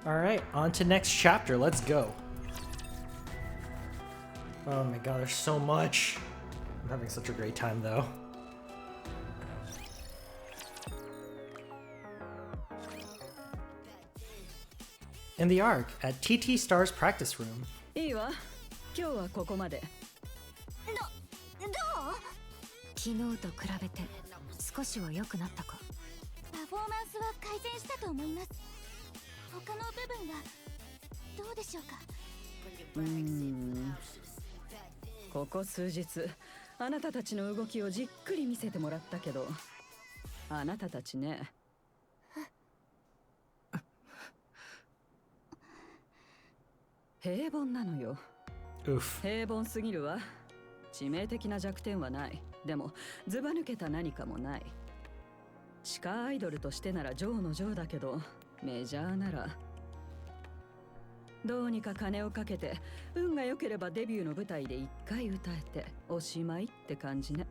Alright, on to next chapter. Let's go. Oh my god, there's so much. I'm having such a great time though. In the Ark, at TT Star's practice room. いいわ。今日はここまで。どう？昨日と比べて少しは良くなったか。パフォーマンスは改善したと思います。他の部分はどうでしょうか。ここ数日あなたたちの動きをじっくり見せてもらったけど、あなたたちね。平凡なのよ。平凡すぎるわ。致命的な弱点はない。でもずば抜けた何かもない。地下アイドルとしてなら上の上だけど、メジャーならどうにか金をかけて運が良ければデビューの舞台で1回歌えておしまいって感じね。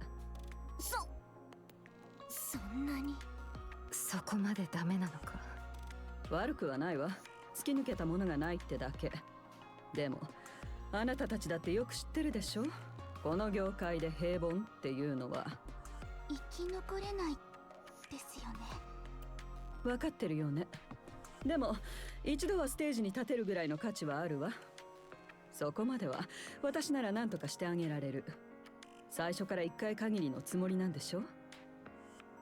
そんなに。そこまでダメなのか。悪くはないわ。突き抜けたものがないってだけ。でもあなたたちだってよく知ってるでしょ。この業界で平凡っていうのは生き残れないですよね。分かってるよね。でも一度はステージに立てるぐらいの価値はあるわ。そこまでは私なら何とかしてあげられる。最初から1回限りのつもりなんでしょ。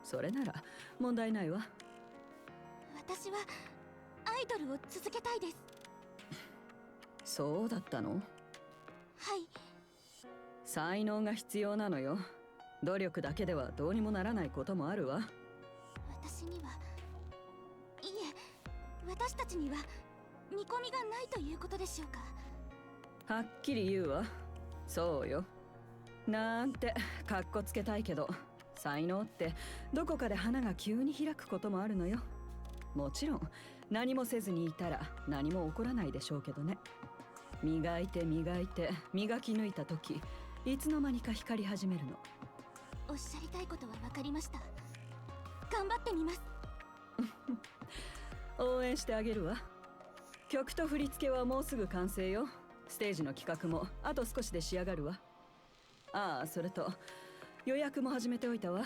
それなら問題ないわ。私はアイドルを続けたいです。そうだったの？はい。才能が必要なのよ。努力だけではどうにもならないこともあるわ。私には、いえ、私たちには見込みがないということでしょうか。はっきり言うわ。そうよ。なんてかっこつけたいけど、才能ってどこかで花が急に開くこともあるのよ。もちろん何もせずにいたら何も起こらないでしょうけどね。磨いて磨いて磨き抜いた時、いつの間にか光り始めるの。おっしゃりたいことは分かりました。頑張ってみます。応援してあげるわ。曲と振り付けはもうすぐ完成よ。ステージの企画もあと少しで仕上がるわ。ああ、それと予約も始めておいたわ。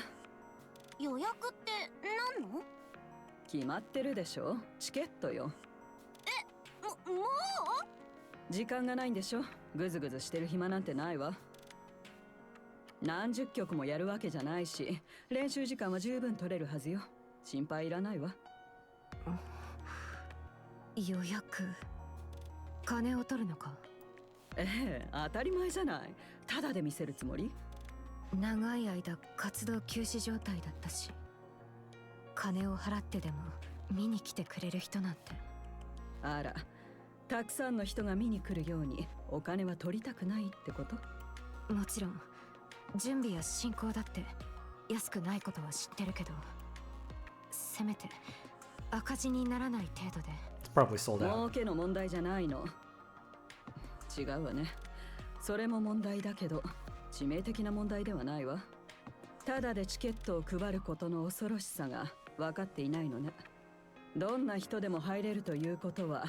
予約って何の？決まってるでしょ。チケットよ。もう？時間がないんでしょ。ぐずぐずしてる暇なんてないわ。何十曲もやるわけじゃないし、練習時間は十分取れるはずよ。心配いらないわ。予約、金を取るのか？ええ、当たり前じゃない。ただで見せるつもり？長い間活動休止状態だったし、金を払ってでも見に来てくれる人なんて。あら、たくさんの人が見に来るようにお金は取りたくないってこと？もちろん準備や進行だって安くないことは知ってるけど、せめて赤字にならない程度で。It's probably sold out. 儲けの問題じゃないの。違うわね。それも問題だけど致命的な問題ではないわ。ただでチケットを配ることの恐ろしさが分かっていないのね。どんな人でも入れるということは、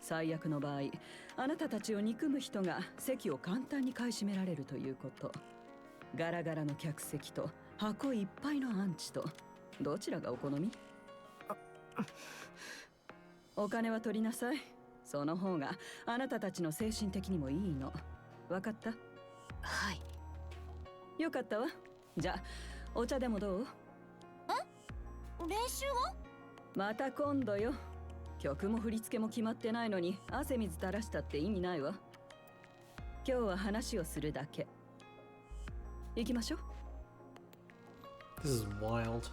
最悪の場合あなたたちを憎む人が席を簡単に買い占められるということ。ガラガラの客席と箱いっぱいのアンチと、どちらがお好み？お金は取りなさい。その方があなたたちの精神的にもいいの。分かった？はい。よかったわ。じゃあお茶でもどう？練習は？また今度よ。曲も振り付けも決まってないのに汗水垂らしたって意味ないわ。今日は話をするだけ。行きましょう。 This is wild.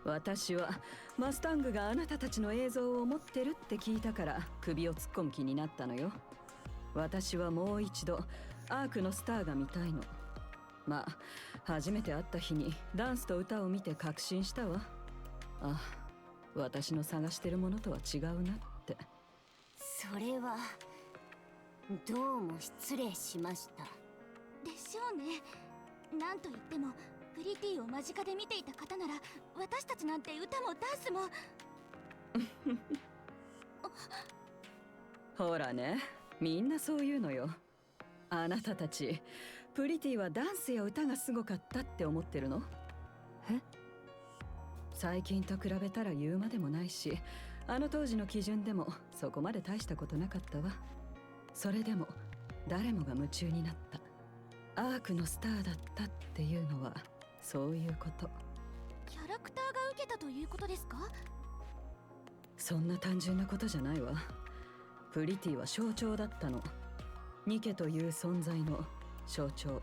私はマスタングがあなたたちの映像を持ってるって聞いたから首を突っ込む気になったのよ。私はもう一度アークのスターが見たいの。まあ初めて会った日にダンスと歌を見て確信したわ。あ、私の探してるものとは違うなって。それはどうも失礼しました。でしょうね。なんと言ってもプリティを間近で見ていた方なら、私たちなんて歌もダンスもほらね、みんなそう言うのよ。あなたたちプリティはダンスや歌がすごかったって思ってるの？え？最近と比べたら言うまでもないし、あの当時の基準でもそこまで大したことなかったわ。それでも誰もが夢中になった。アークのスターだったっていうのはそういうこと。キャラクターが受けたということですか？そんな単純なことじゃないわ。プリティは象徴だったの。ニケという存在の象徴。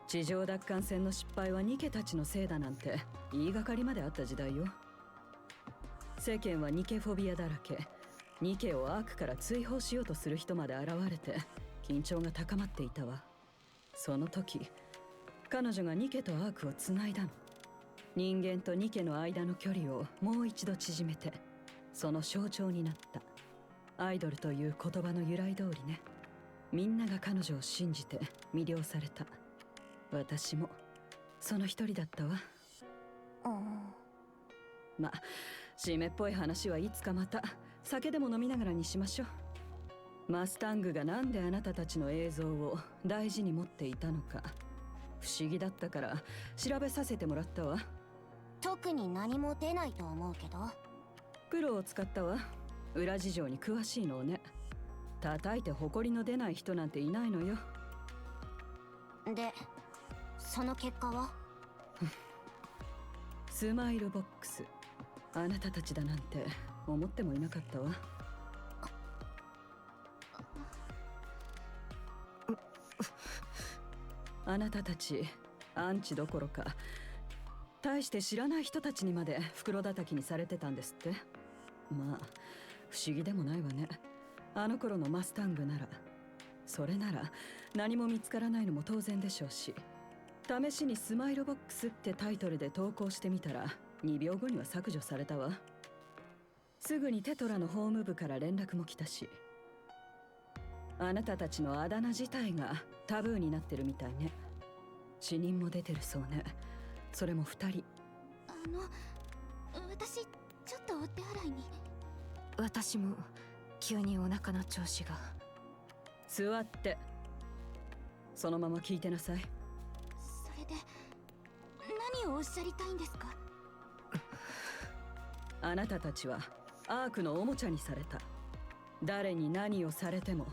地上奪還戦の失敗はニケたちのせいだなんて言いがかりまであった時代よ。世間はニケフォビアだらけ。ニケをアークから追放しようとする人まで現れて緊張が高まっていたわ。その時彼女がニケとアークをつないだの。人間とニケの間の距離をもう一度縮めて、その象徴になった。アイドルという言葉の由来通りね。みんなが彼女を信じて魅了された。私もその一人だったわ。ま、締めっぽい話はいつかまた酒でも飲みながらにしましょう。マスタングがなんであなたたちの映像を大事に持っていたのか不思議だったから調べさせてもらったわ。特に何も出ないと思うけど。プロを使ったわ。裏事情に詳しいのをね。叩いて埃の出ない人なんていないのよ。で、その結果は？スマイルボックス。あなたたちだなんて思ってもいなかったわ。あなたたちアンチどころか大して知らない人たちにまで袋叩きにされてたんですって。まあ不思議でもないわね。あの頃のマスタングなら。それなら何も見つからないのも当然でしょうし、試しにスマイルボックスってタイトルで投稿してみたら2秒後には削除されたわ。すぐにテトラの法務部から連絡も来たし、あなたたちのあだ名自体がタブーになってるみたいね。死人も出てるそうね。それも2人。私ちょっとお手洗いに。私も急にお腹の調子が。座って。そのまま聞いてなさい。それで何をおっしゃりたいんですか？あなたたちはアークのおもちゃにされた。誰に何をされても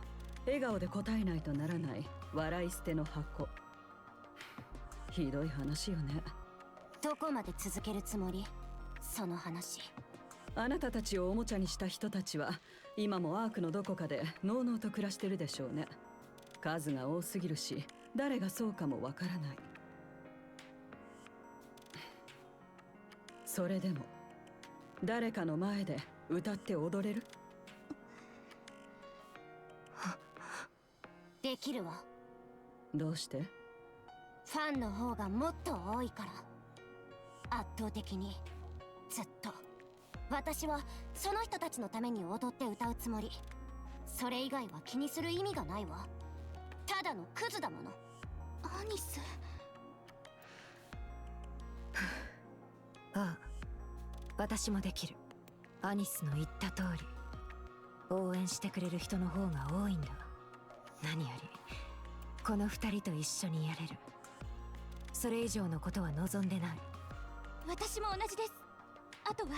笑顔で答えないとならない笑い捨ての箱。ひどい話よね。どこまで続けるつもり？その話。あなたたちをおもちゃにした人たちは今もアークのどこかでのうのうと暮らしてるでしょうね。数が多すぎるし誰がそうかもわからない。それでも誰かの前で歌って踊れる？できるわ。どうして？ファンの方がもっと多いから。圧倒的に。ずっと私はその人たちのために踊って歌うつもり。それ以外は気にする意味がないわ。ただのクズだもの。アニス。ああ、私もできる。アニスの言った通り応援してくれる人の方が多いんだ。何よりこの二人と一緒にやれる。それ以上のことは望んでない。私も同じです。あとは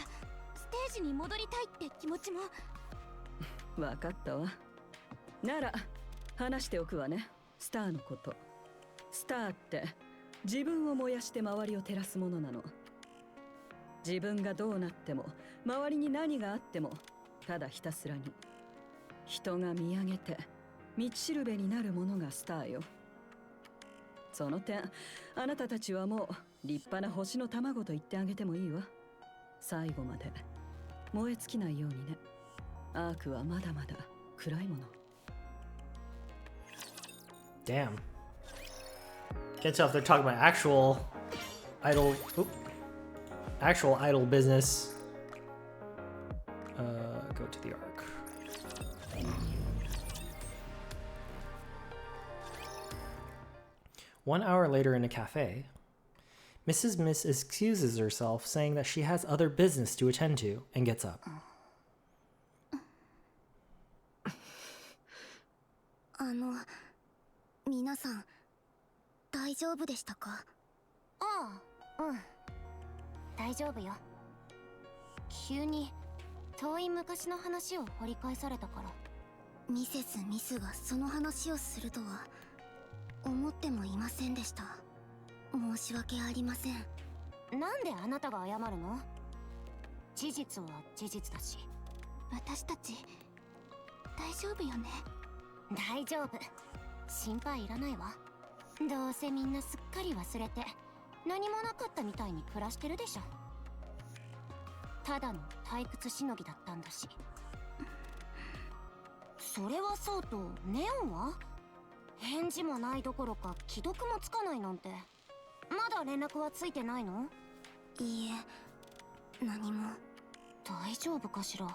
ステージに戻りたいって気持ちも。わかったわ。なら話しておくわね。スターのこと。スターって自分を燃やして周りを照らすものなの。自分がどうなっても周りに何があってもただひたすらに人が見上げて道しるべになるものがスターよ。その点あなたたちはもう立派な星の卵と言ってあげてもいいわ。最後まで燃え尽きないようにね。アークはまだまだ暗いもの。 Damn. Can't tell if they're talking about actual idol, actual idol business. Go to the arc. One hour later in a cafe, Mrs. Miss excuses herself, saying that she has other business to attend to, and gets up. 皆さん大丈夫でしたか？ああ、うん。大丈夫よ。急に遠い昔の話を掘り返されたから。ミセス・ミスがその話をするとは思ってもいませんでした。申し訳ありません。なんであなたが謝るの？事実は事実だし。私たち大丈夫よね？大丈夫。心配いらないわ。どうせみんなすっかり忘れて何もなかったみたいに暮らしてるでしょ。ただの退屈しのぎだったんだし。それはそうと、ネオンは返事もないどころか既読もつかないなんて。まだ連絡はついてないの？いいえ、何も。大丈夫かしら。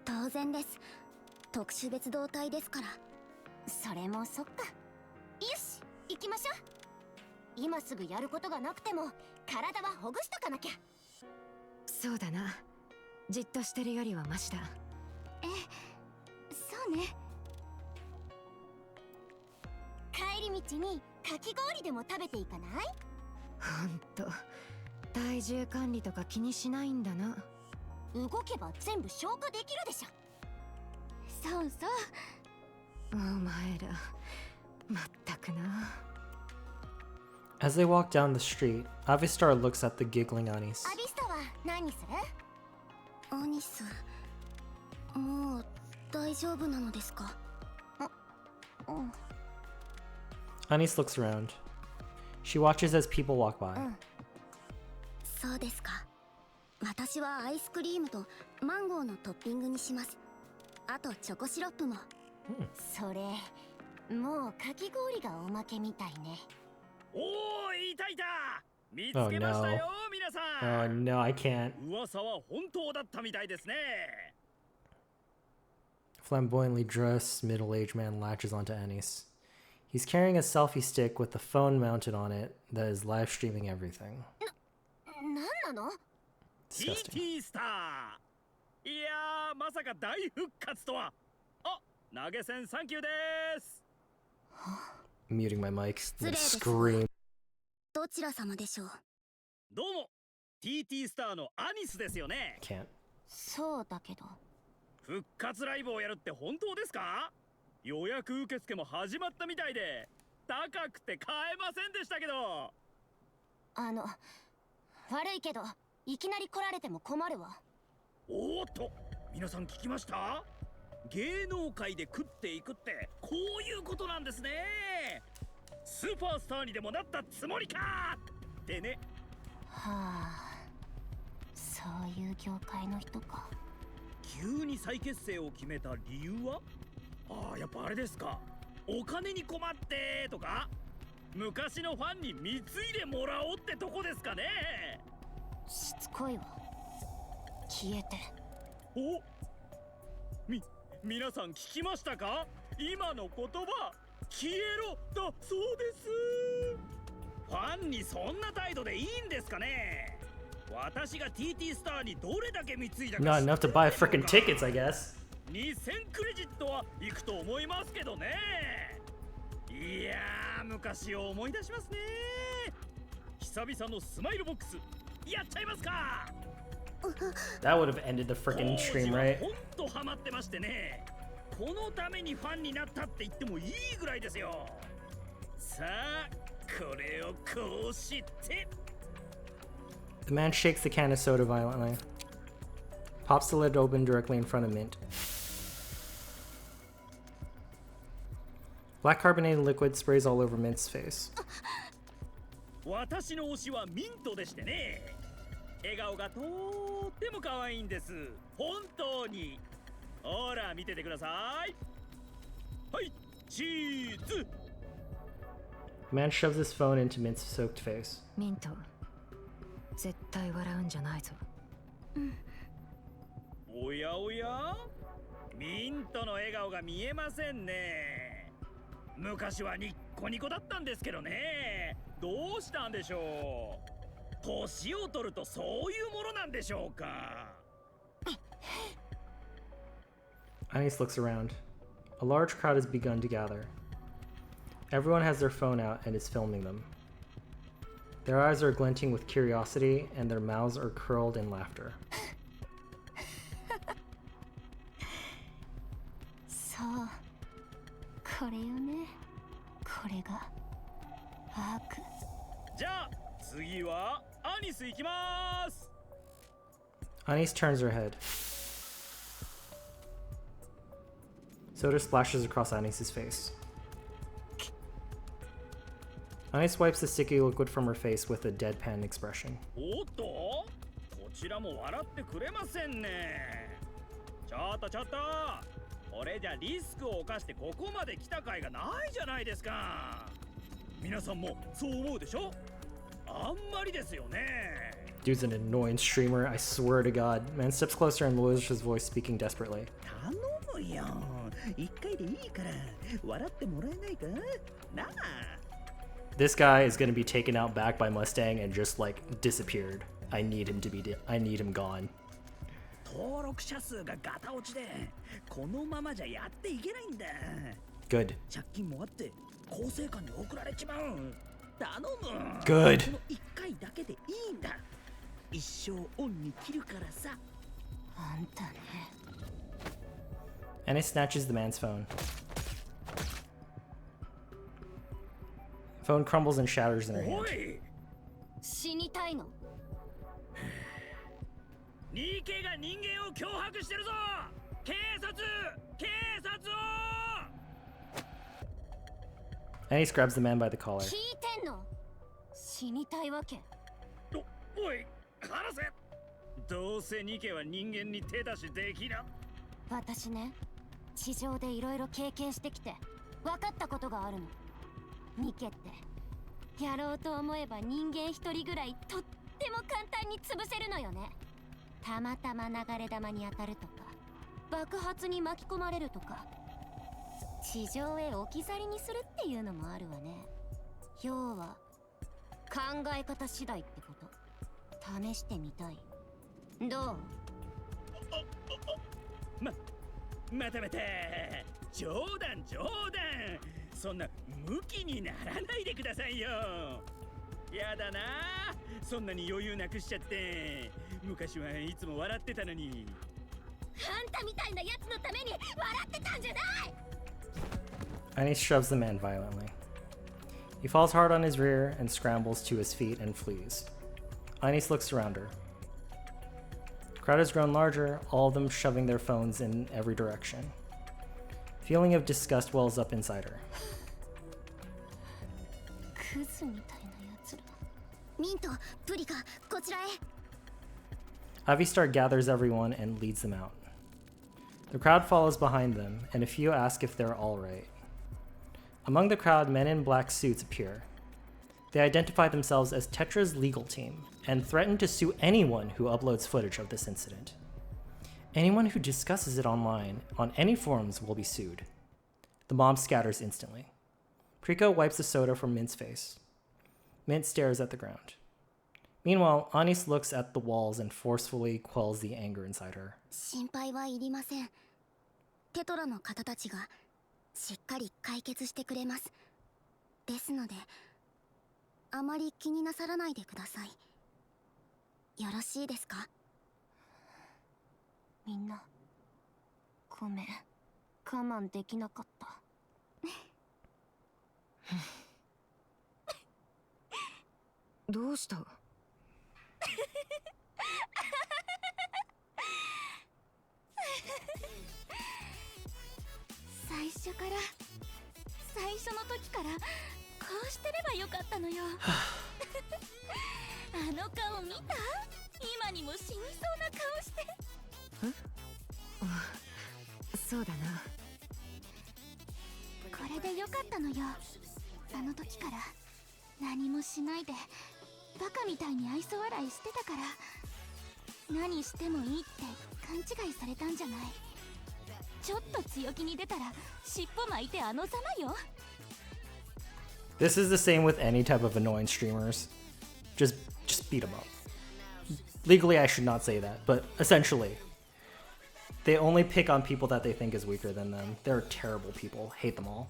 当然です。特殊別動隊ですから。それもそっか。よし、行きましょう。今すぐやることがなくても体はほぐしとかなきゃ。そうだな。じっとしてるよりはマシだ。そうね。帰り道にかき氷でも食べていかない？ほんと体重管理とか気にしないんだな。動けば全部消化できるでしょ。そうそう。お前らまったくな。 As they walk down the street, Avistar looks at the giggling Anis. アビスタは何する？アニス、もう大丈夫なのですか？うん。 Anis looks around. She watches as people walk by. そうですか。私はアイスクリームとマンゴーのトッピングにします。あとチョコシロップも。それもうかき氷がおまけみたいね。おー、いたいた。見つけましたよ、皆さ Oh ん。no, I can't. 噂は本当だったみたいですね。Flamboyantly dressed middle-aged man latches onto Anis. He's carrying a selfie stick with a phone mounted on it that is live streaming everything. なんなの？ Disgusting. TT スター。いやー、まさか大復活とは。あ、投げ銭サンキューです。 Muting my mic. I'm gonna 失礼です。 scream. どちら様でしょう？どうも、TT スターのアニスですよね。 Can't. そうだけど。復活ライブをやるって本当ですか？予約受付も始まったみたいで、高くて買えませんでしたけど。悪いけどいきなり来られても困るわ。おーっと、皆さん聞きました？芸能界で食っていくってこういうことなんですね。スーパースターにでもなったつもりかってね。はあ、そういう業界の人か。急に再結成を決めた理由は？ああ、やっぱあれですか。お金に困ってとか、昔のファンに貢いでもらおうってとこですかね。しつこいわ。消えて。お、皆さん聞きましたか？今の言葉、消えろだそうです。ファンにそんな態度でいいんですかね。私が TT スターにどれだけ貢いだか。 Not enough to buy freaking tickets, I guess. 2000クレジットはいくと思いますけどね。いやー、昔を思い出しますね。久々のスマイルボックスやっちゃいますか。 That would have ended the freaking stream, right? ほんとハマってましてね。このためにファンになったって言ってもいいぐらいですよ。さあ、これをこうして。 The man shakes the can of soda violently. Pops the lid open directly in front of Mint. Black carbonated liquid sprays all over Mint's face. 私の推しはミントでしてね。笑顔がとっても可愛いんです。本当に。ほら見ててください。はい、チーズ。 The man shoves his phone into Mint's soaked face. ミント、絶対笑うんじゃないぞ。おやおや、ミントの笑顔が見えませんね。昔はニッコニコだったんですけどね。どうしたんでしょう。年を取るとそういうものなんでしょうか。 Anis looks around. A large crowd has begun to gather. Everyone has their phone out and is filming them. Their eyes are glinting with curiosity and their mouths are curled in laughter. そう、これよね。これがアーク。じゃあ次はアニス行きます。 Anis turns her head. Soda splashes across Anis's face. Anis wipes the sticky liquid from her face with a deadpan expression. おっと、こちらも笑ってくれませんね。ちょっとちょっと、これじゃリスクを冒してここまで来た甲斐がないじゃないですか。皆さんもそう思うでしょ？あんまりですよね。 Dude's an annoying streamer, I swear to God. Man steps closer and lowers his voice, speaking desperately. 頼むよ。一回でいいから笑ってもらえないかなあ。 This guy is gonna be taken out back by Mustang and just like disappeared. I need him gone. 登録者数がガタ落ちでこのままじゃやっていけないんだ。 Good. 借金もあって構成官に送られちまう。頼む。 Good. この一回だけでいいんだ。一生オンに切るからさ。あんたね。 Anis snatches the man's phone. Phone crumbles and shatters in her お hand. い、死にたいの？ニケが人間を脅迫してるぞ。警察を。 Anis grabs the man by the collar. 聞いてんの？死にたいわけ？おい、離せ。どうせニケは人間に手出しできな。私ね、地上でいろいろ経験してきて分かったことがあるの。ニケってやろうと思えば人間一人ぐらいとっても簡単に潰せるのよね。たまたま流れ弾に当たるとか爆発に巻き込まれるとか地上へ置き去りにするっていうのもあるわね。要は考え方次第ってこと。試してみたい。どう？待て待て。冗談。そんなムキにならないでくださいよ。やだな。そんなに余裕なくしちゃって。昔はいつも笑ってたのに。あんたみたいなやつのために笑ってたんじゃない！ Anis shoves the man violently. He falls hard on his rear and scrambles to his feet and flees. Anis looks around her. The crowd has grown larger, all of them shoving their phones in every direction. A feeling of disgust wells up inside her. クズみたいなやつら。ミント、プリカ、こちらへ。 Avistar gathers everyone and leads them out. The crowd follows behind them, and a few ask if they're all right. Among the crowd, men in black suits appear. They identify themselves as Tetra's legal team and threaten to sue anyone who uploads footage of this incident. Anyone who discusses it online on any forums will be sued. The mob scatters instantly. Priko wipes the soda from Mint's face. Mint stares at the ground. Meanwhile, Anis looks at the walls and forcefully quells the anger inside her. 心配はいりません。テトラの方たちがしっかり解決してくれます。ですので、あまり気になさらないでください。よろしいですか？みんな、ごめん。我慢できなかった。どうした？最初の時からこうしてればよかったのよ。あの顔見た？今にも死にそうな顔して。そうだな。これでよかったのよ。あの時から何もしないでバカみたいに愛想笑いしてたから、何してもいいって勘違いされたんじゃない。ちょっと強気に出たら尻尾巻いてあのざまよ。 This is the same with any type of annoying streamers. Just beat them up. Legally, I should not say that, but essentially, They only pick on people that they think is weaker than them. They're terrible people. Hate them all.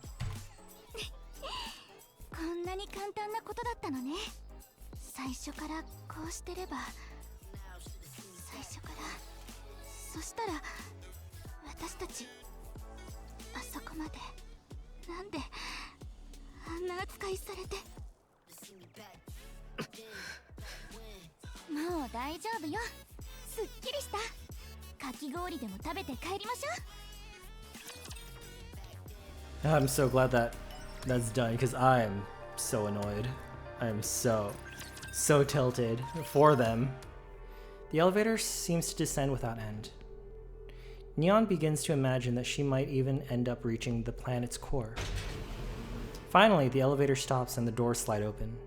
こんなに簡単なことだったのね。最初からこうしてれば。最初から。そしたら私たちあそこまでなんであんな扱いされて。もう大丈夫よ。すっきりした。かき氷でも食べて帰りましょう。 I'm so glad that that's done because I'm so annoyed. I'm so tilted for them. The elevator seems to descend without end. Neon begins to imagine that she might even end up reaching the planet's core. Finally, the elevator stops and the doors slide open.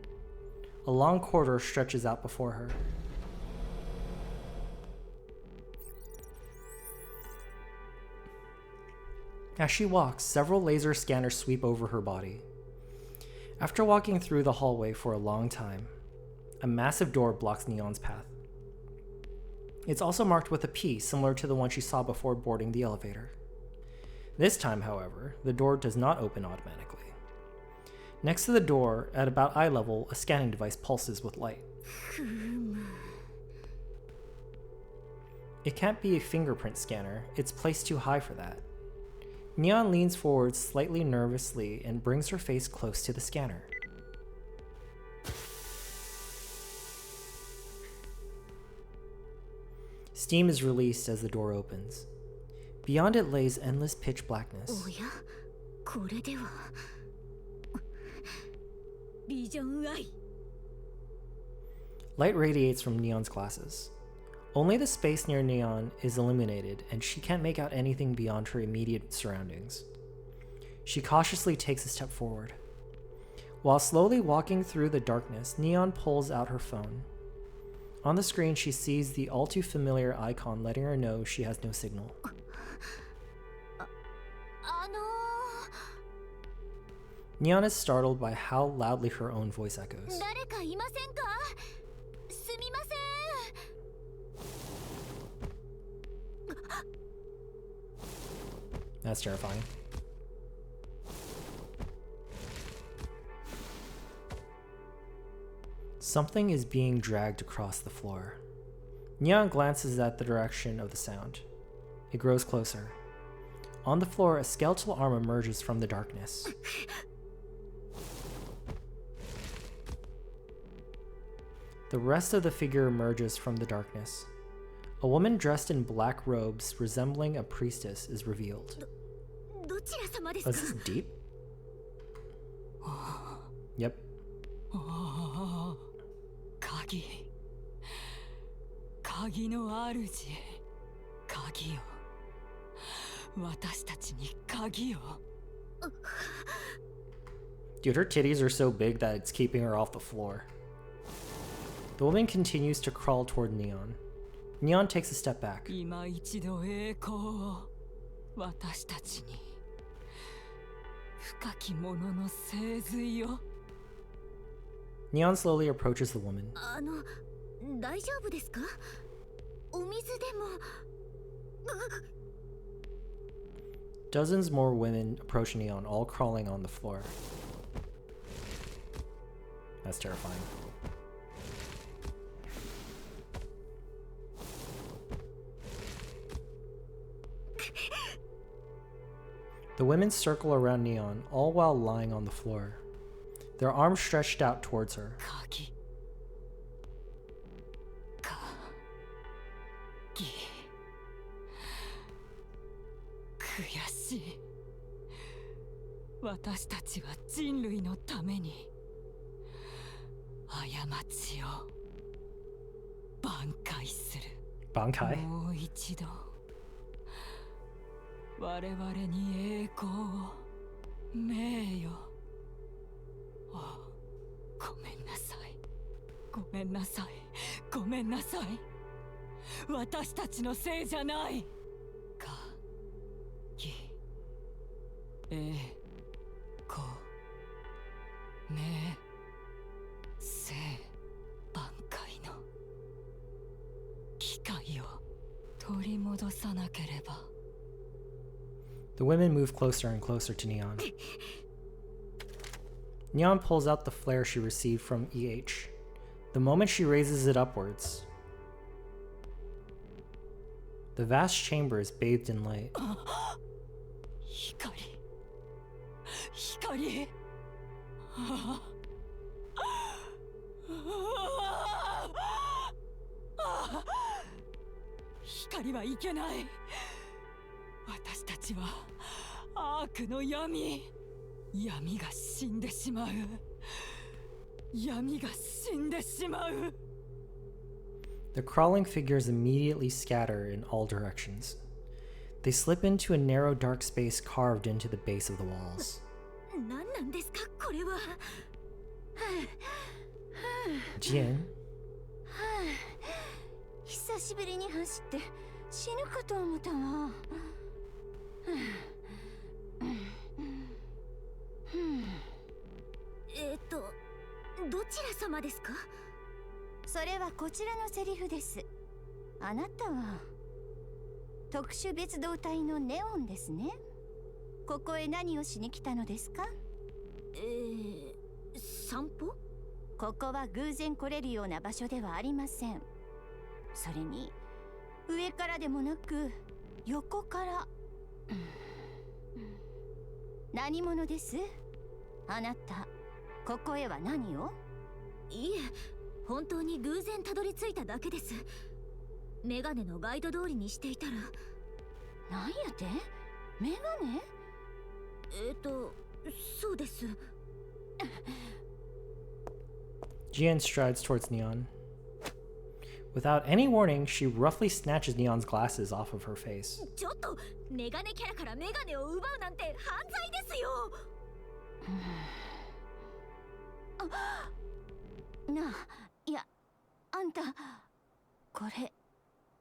A long corridor stretches out before her. As she walks, several laser scanners sweep over her body. After walking through the hallway for a long time, a massive door blocks Neon's path. It's also marked with a P similar to the one she saw before boarding the elevator. This time, however, the door does not open automatically. Next to the door, at about eye level, a scanning device pulses with light. It can't be a fingerprint scanner, it's placed too high for that. Neon leans forward slightly nervously and brings her face close to the scanner. Steam is released as the door opens. Beyond it lays endless pitch blackness. Light radiates from Neon's glasses. Only the space near Neon is illuminated, and she can't make out anything beyond her immediate surroundings. She cautiously takes a step forward. While slowly walking through the darkness, Neon pulls out her phone. On the screen, she sees the all too familiar icon letting her know she has no signal. Neon is startled by how loudly her own voice echoes. That's terrifying. Something is being dragged across the floor. Neon glances at the direction of the sound. It grows closer. On the floor, a skeletal arm emerges from the darkness. The rest of the figure emerges from the darkness. A woman dressed in black robes resembling a priestess is revealed. Oh, is this deep? Yep. 鍵の主、鍵よ。私たちに鍵を。Dude, her titties are so big that it's keeping her off the floor. The woman continues to crawl toward Neon. Neon takes a step back. 今一度栄光を私たちに。深き者の聖髄よ。Neon slowly approaches the woman. 大丈夫ですか？お水でも。Dozens more women approach Neon, all crawling on the floor. That's terrifying. The women circle around Neon, all while lying on the floor. Their arms stretched out towards her. 鍵。悔しい。私たちは人類のために過ちを挽回する。挽回？もう一度我々に栄光を、名誉を。ごめんなさい。ごめんなさい。ごめんなさい。私たちのせいじゃない。栄光、名、生、挽回の機会を取り戻すさなければ。 The women move closer and closer to Neon. Neon pulls out the flare she received from EH. The moment she raises it upwards, the vast chamber is bathed in light. 光、光。光はいけない。私たちはアークの闇。闇が死んでしまう。闇が死んでしまう。 The crawling figures immediately scatter in all directions. They slip into a narrow dark space carved into the base of the walls. 何なんですかこれは。Jin? 久しぶりに走って死ぬかと思ったわ。どちら様ですか？それはこちらのセリフです。あなたは特殊別動隊のネオンですね。ここへ何をしに来たのですか？散歩？ここは偶然来れるような場所ではありません。それに上からでもなく横から。何者です？あなたここへは何を？いえ、本当に偶然たどり着いただけです。メガネのガイド通りにしていたら。なんやて？メガネ？そうです。Jian strides towards Neon. Without any warning, she roughly snatches Neon's glasses off of her face. ちょっと、メガネキャラからメガネを奪うなんて犯罪ですよ。なあ、いや、あんたこれ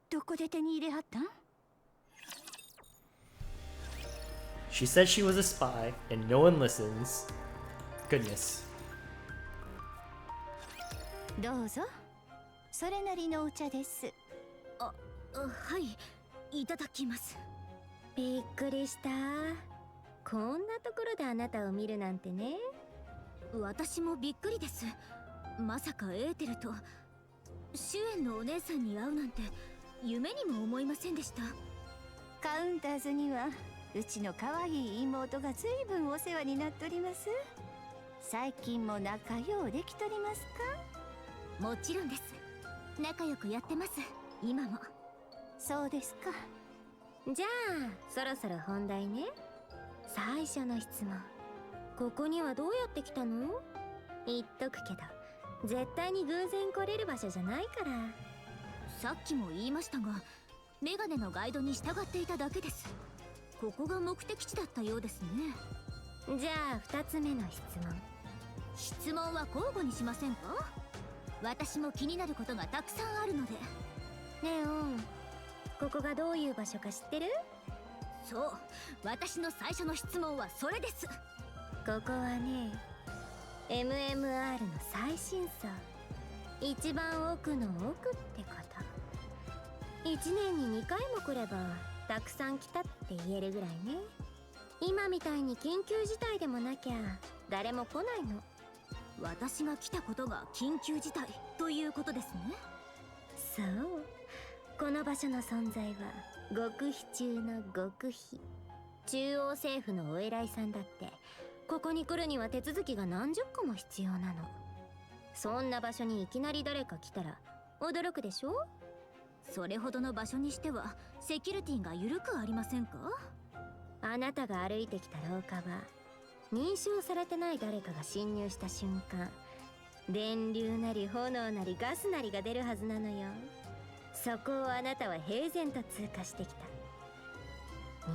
どこで手に入れはったん？ She said she was a spy, and no one listens. Goodness. どうぞ。それなりのお茶です。はい、いただきます。びっくりした。こんなところであなたを見るなんてね。私もびっくりです。まさかエーテルとシュエンのお姉さんに会うなんて夢にも思いませんでした。カウンターズにはうちの可愛い妹がずいぶんお世話になっております。最近も仲良うできとりますか？もちろんです。仲良くやってます、今も。そうですか。じゃあそろそろ本題ね。最初の質問。ここにはどうやって来たの？言っとくけど絶対に偶然来れる場所じゃないから。さっきも言いましたが、メガネのガイドに従っていただけです。ここが目的地だったようですね。じゃあ2つ目の質問。質問は交互にしませんか？私も気になることがたくさんあるので。ネオン、ここがどういう場所か知ってる？そう、私の最初の質問はそれです。ここはね、MMR の最新層、一番奥の奥ってこと。1年に2回も来ればたくさん来たって言えるぐらいね。今みたいに緊急事態でもなきゃ誰も来ないの。私が来たことが緊急事態ということですね。そう、この場所の存在は極秘中の極秘。中央政府のお偉いさんだってここに来るには手続きが何十個も必要なの。そんな場所にいきなり誰か来たら驚くでしょ？それほどの場所にしてはセキュリティが緩くありませんか？あなたが歩いてきた廊下は認証されてない誰かが侵入した瞬間、電流なり炎なりガスなりが出るはずなのよ。そこをあなたは平然と通過してきた。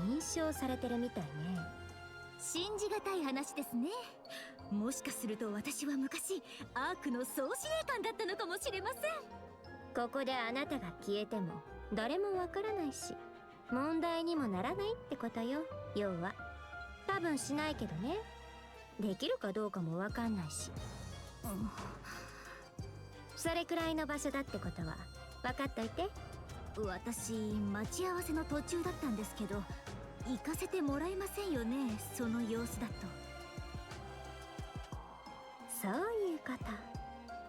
認証されてるみたいね。信じがたい話ですね。もしかすると私は昔アークの総司令官だったのかもしれません。ここであなたが消えても誰もわからないし問題にもならないってことよ。要は多分しないけどね。できるかどうかもわかんないし、それくらいの場所だってことは分かっといて。私待ち合わせの途中だったんですけど、行かせてもらえませんよね、その様子だと。そういうこ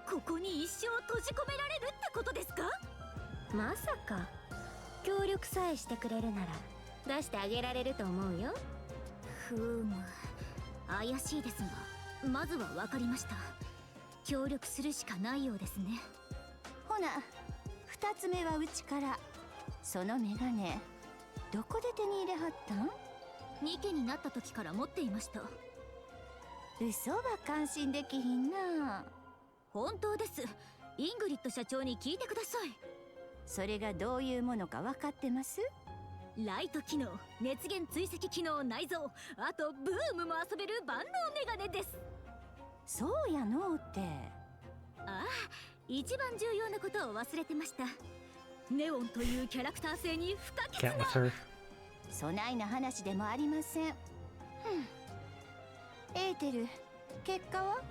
と。ここに一生閉じ込められるってことですか？まさか協力さえしてくれるなら出してあげられると思うよ。ふむ、怪しいですが、まずは分かりました。協力するしかないようですね。ほな、2つ目はうちから。そのメガネどこで手に入れはったん？ニケになった時から持っていました。嘘は感心できひんな。本当です。イングリッド社長に聞いてください。それがどういうものか分かってます？ライト機能、熱源追跡機能内蔵、あとブームも遊べる万能メガネです。そうやのうって。ああ、一番重要なことを忘れてました。ネオンというキャラクター性に不可欠 Can't な with her. そないな話でもありません。エーテル、結果は？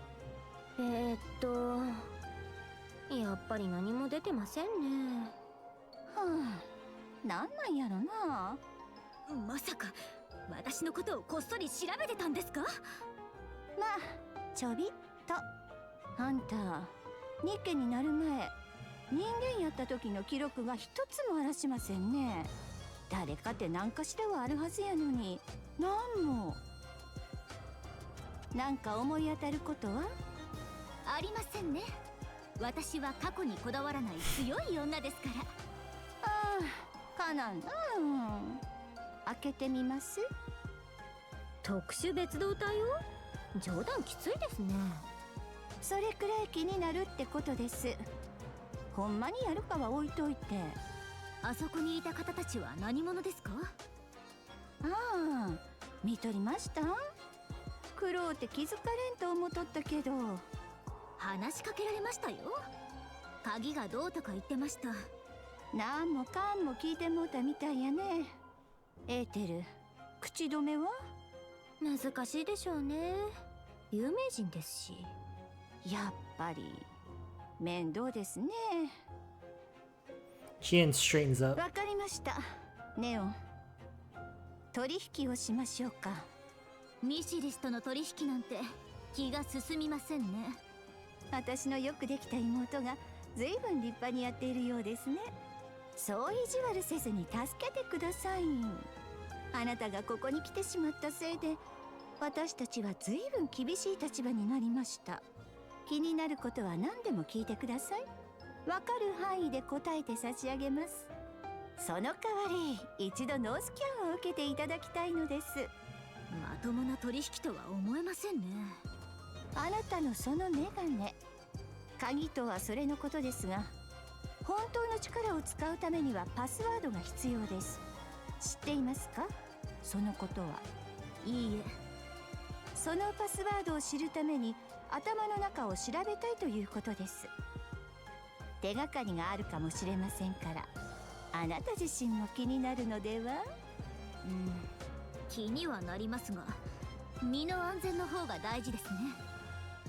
やっぱり何も出てませんね。なんなんやろな。まさか私のことをこっそり調べてたんですか？まあちょびっと。あんたニッケになる前、人間やった時の記録が一つもあらしませんね。誰かって何かしらはあるはずやのに、なんも。なんか思い当たることは？ありませんね。私は過去にこだわらない強い女ですから。ああ、かなんな。開けてみます？特殊別動隊を？冗談きついですね。それくらい気になるってことです。ほんまにやるかは置いといて。あそこにいた方たちは何者ですか？ああ、見とりました？苦労って気づかれんと思っとったけど。話しかけられましたよ。鍵がどうとか言ってました。なんもかんも聞いてもうたみたいやね。エーテル、口止めは？難しいでしょうね。有名人ですし。やっぱり面倒ですね。Kian straightens up. わかりました。ネオン、取引をしましょうか。ミシリスとの取引なんて気が進みませんね。私のよくできた妹が随分立派にやっているようですね。そう意地悪せずに助けてください。あなたがここに来てしまったせいで、私たちは随分厳しい立場になりました。気になることは何でも聞いてください。わかる範囲で答えて差し上げます。その代わり一度ノースキャンを受けていただきたいのです。まともな取引とは思えませんね。あなたのそのメガネ、鍵とはそれのことですが、本当の力を使うためにはパスワードが必要です。知っていますか？そのことは。いいえ。そのパスワードを知るために頭の中を調べたいということです。手がかりがあるかもしれませんから、あなた自身も気になるのでは？気にはなりますが、身の安全の方が大事ですね。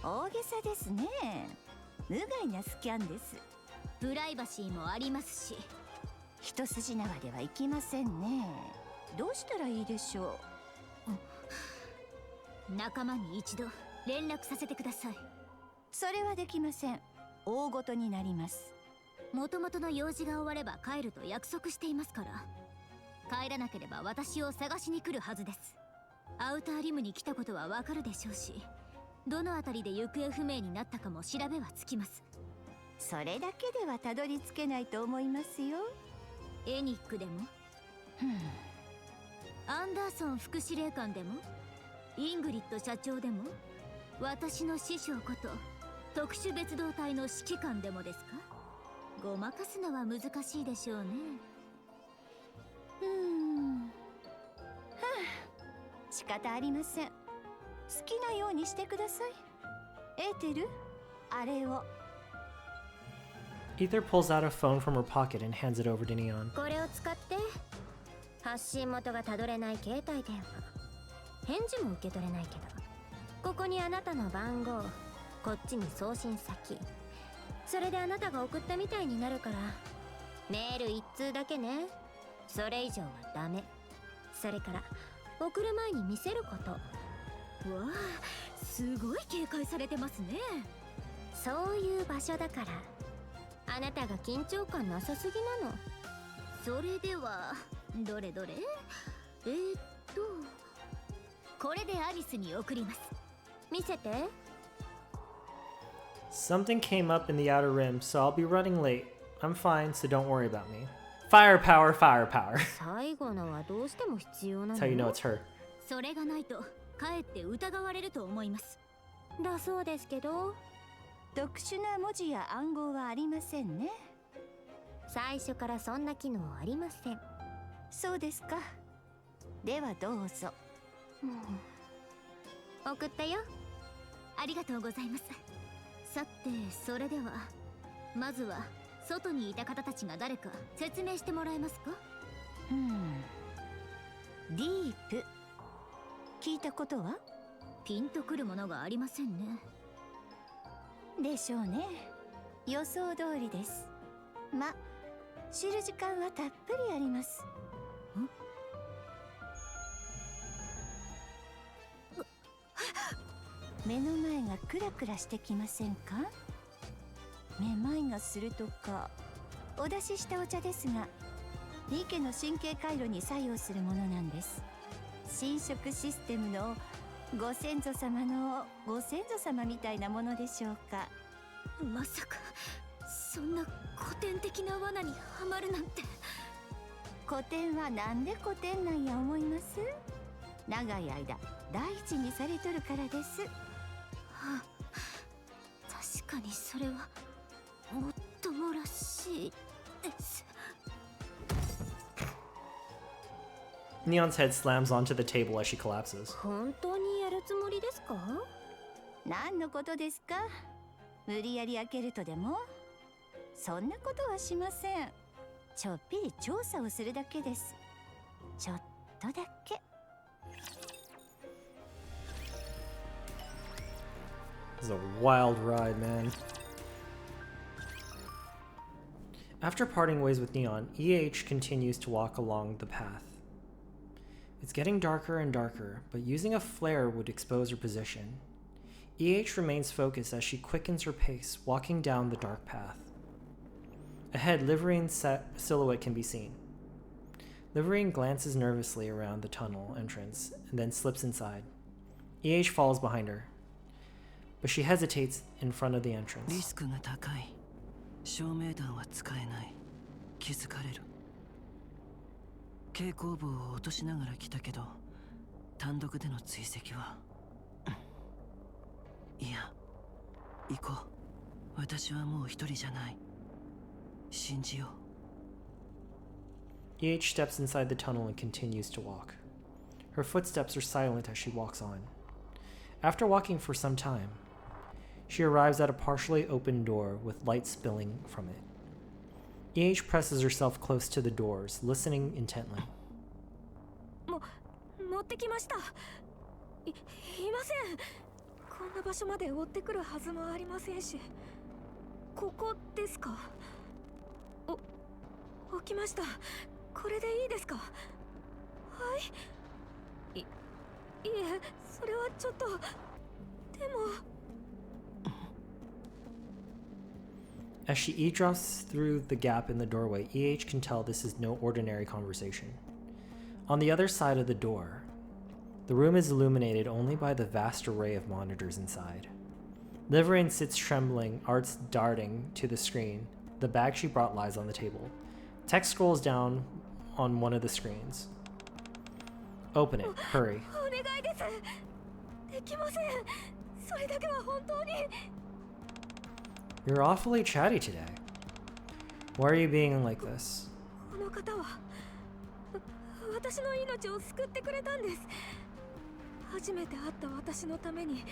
大げさですね。無害なスキャンです。プライバシーもありますし。一筋縄ではいきませんね。どうしたらいいでしょう？仲間に一度連絡させてください。それはできません。大ごとになります。もともとの用事が終われば帰ると約束していますから。帰らなければ私を探しに来るはずです。アウターリムに来たことはわかるでしょうし、どの辺りで行方不明になったかも調べはつきます。それだけではたどり着けないと思いますよ。エニックでも、アンダーソン副司令官でも、イングリッド社長でも、私の師匠こと特殊別動隊の指揮官でもですか？ごまかすのは難しいでしょうね。仕方ありません。好きなようにしてください。エーテル、あれを。Ether pulls out a phone from her pocket and hands it over to Neon. これを使って発信元がたどれない携帯電話、返事も受け取れないけど、ここにあなたの番号、こっちに送信先、それであなたが送ったみたいになるから、メール一通だけね。それ以上はダメ。それから送る前に見せること。わあ、すごい警戒されてますね。そういう場所だから。あなたが緊張感なさすぎなの。それではどれどれ。これでアリスに送ります。見せて。 Something came up in the outer rim, so I'll be running late. I'm fine, so don't worry about me. Firepower, firepower. 最後のはどうしても必要な That's の how you know it's her. それがないとかえって疑われると思います。だそうですけど、特殊な文字や暗号はありませんね。最初からそんな機能ありません。そうですか。ではどうぞ。送ったよ。ありがとうございます。さて、それではまずは外にいた方たちが誰か説明してもらえますか？ディープ。聞いたことは？ピンとくるものがありませんね。でしょうね。予想通りです。ま、知る時間はたっぷりあります。目の前がクラクラしてきませんか？めまいがするとか。お出ししたお茶ですが、ニケの神経回路に作用するものなんです。侵食システムのご先祖様のご先祖様みたいなものでしょうか。まさかそんな古典的な罠にはまるなんて。古典はなんで古典なんや思います？長い間大事にされとるからです。はあ、確かにそれはもっともらしいです。 Neon's head slams onto the table as she collapses. 本当にやるつもりですか？何のことですか？無理やり開けるとでも？そんなことはしません。ちょっぴり調査をするだけです。ちょっとだけ。This is a wild ride, man. After parting ways with Neon, EH continues to walk along the path. It's getting darker and darker, but using a flare would expose her position. EH remains focused as she quickens her pace, walking down the dark path. Ahead, Liverine silhouette can be seen. Liverine glances nervously around the tunnel entrance and then slips inside. EH follows behind her, but she hesitates in front of the entrance. リスクが高い。照明弾は使えない。気づかれる。蛍光棒を落としながら来たけど、単独での追跡は。いや、行こう。私はもう一人じゃない。信じよう。EH steps inside the tunnel and continues to walk. Her footsteps are silent as she walks on. After walking for some time, she arrives at a partially open door with light spilling from it. EH presses herself close to the doors, listening intently. 持ってきました。いません。こんな場所まで追ってくるはずもありませんし。ここですか？起きました。これでいいですか？はい。いえ、それはちょっと。でも。As she eavesdrops through the gap in the doorway, EH can tell this is no ordinary conversation. On the other side of the door, the room is illuminated only by the vast array of monitors inside. Liverine sits trembling, arts darting to the screen. The bag she brought lies on the table. Text scrolls down on one of the screens. Open it. Hurry. お願いです。できません。それだけは本当に。You're awfully chatty today. Why are you being like this? この方は私の命を救ってくれたんです。初めて会った私のために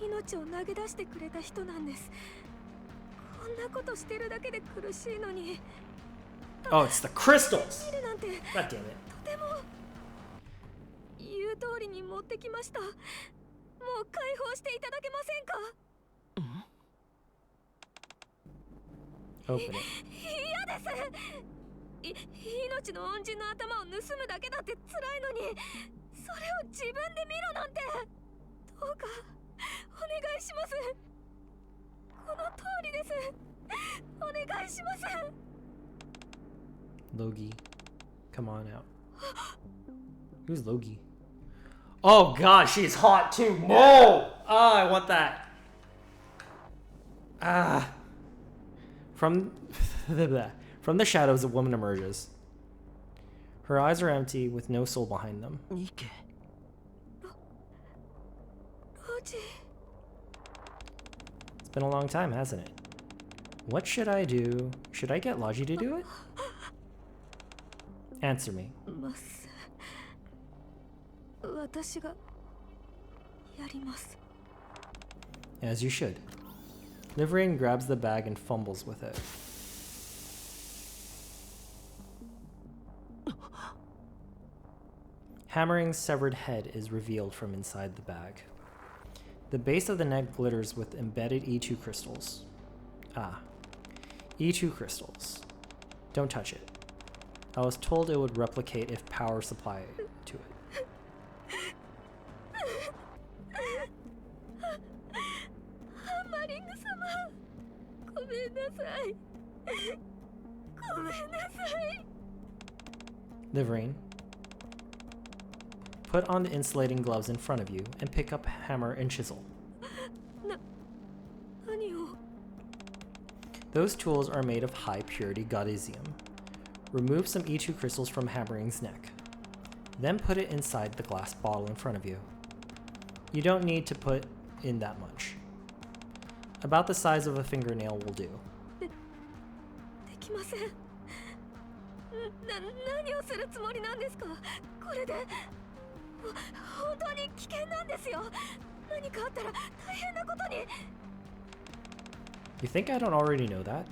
命を投げ出してくれた人なんです。こんなことしてるだけで苦しいのに。Oh, it's the crystals! 見るなんて God damn it. とても。言う通りに持ってきました。もう解放していただけませんか？ Open it. 嫌です命の恩人の頭を盗むだけだって辛いのに、それを自分で見ろなんて。どうかお願いします。この通りです。お願いします。 Logi, come on out. Who's Logi? Oh god, she's hot too. No! Ah, I want that. Ah. From the shadows, a woman emerges. Her eyes are empty with no soul behind them. Nikke. ロジ It's been a long time, hasn't it? What should I do? Should I get Logi to do it? Answer me. ます。私がやります。 As you should. Liverine grabs the bag and fumbles with it. Hammering's severed head is revealed from inside the bag. The base of the neck glitters with embedded E2 crystals. Ah, E2 crystals. Don't touch it. I was told it would replicate if power supplied to it. ハンマリング様、ごめんなさい。ごめんなさい。 Liverine, put on the insulating gloves in front of you and pick up hammer and chisel. 何を Those tools are made of high purity godesium. Remove some E2 crystals from Hammering's neck. Then put it inside the glass bottle in front of you. You don't need to put in that much. About the size of a fingernail will do. できません。何をするつもりなんですか。これで本当に危険なんですよ。何かあったら大変なことに。 You think I don't already know that?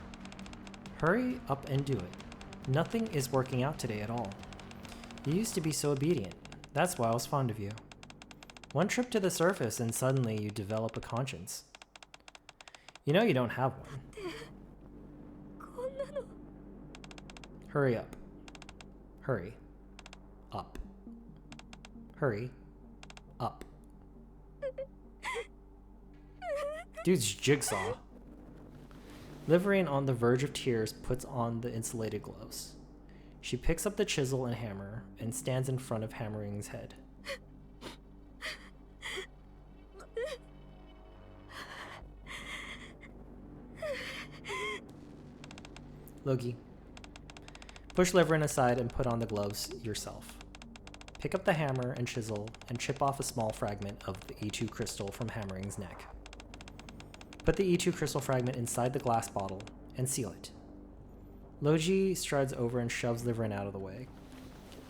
Hurry up and do it. Nothing is working out today at all. You used to be so obedient. That's why I was fond of you. One trip to the surface and suddenly you develop a conscience. You know you don't have one. こんなの Hurry up. Hurry. Up. Hurry. Up. Dude's jigsaw. Liverine, on the verge of tears, puts on the insulated gloves. She picks up the chisel and hammer and stands in front of Hammering's head. Logi, push Liverine aside and put on the gloves yourself. Pick up the hammer and chisel and chip off a small fragment of the E2 crystal from Hammering's neck. Put the E2 crystal fragment inside the glass bottle and seal it. Logi strides over and shoves Liverine out of the way.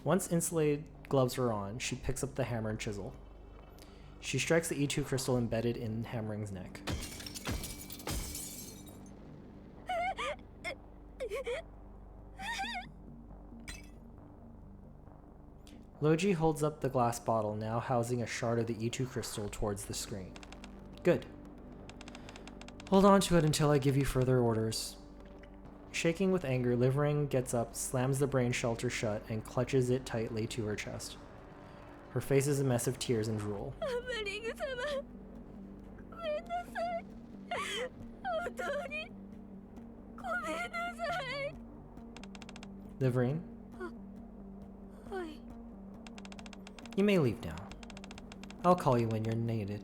Once insulated gloves are on, she picks up the hammer and chisel. She strikes the E2 crystal embedded in Hammering's neck. Logi holds up the glass bottle, now housing a shard of the E2 crystal, towards the screen. Good. Hold on to it until I give you further orders. Shaking with anger, Liverine gets up, slams the brain shelter shut, and clutches it tightly to her chest. Her face is a mess of tears and drool. ハンマリング様、ごめんなさい。本当にごめんなさい。 Liverine, はい。 you may leave now. I'll call you when you're needed.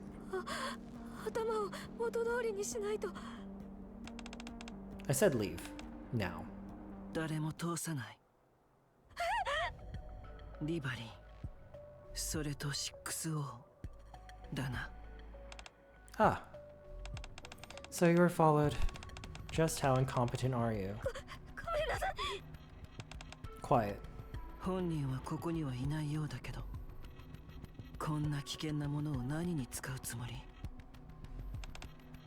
頭を元通りにしないと。 I said leave. Now. 誰も通さない。リバリン、それと 6O だな。Ah. So you were followed. Just how incompetent are you? ごめんなさい。 Quiet. 本人はここにはいないようだけど、こんな危険なものを何に使うつもり？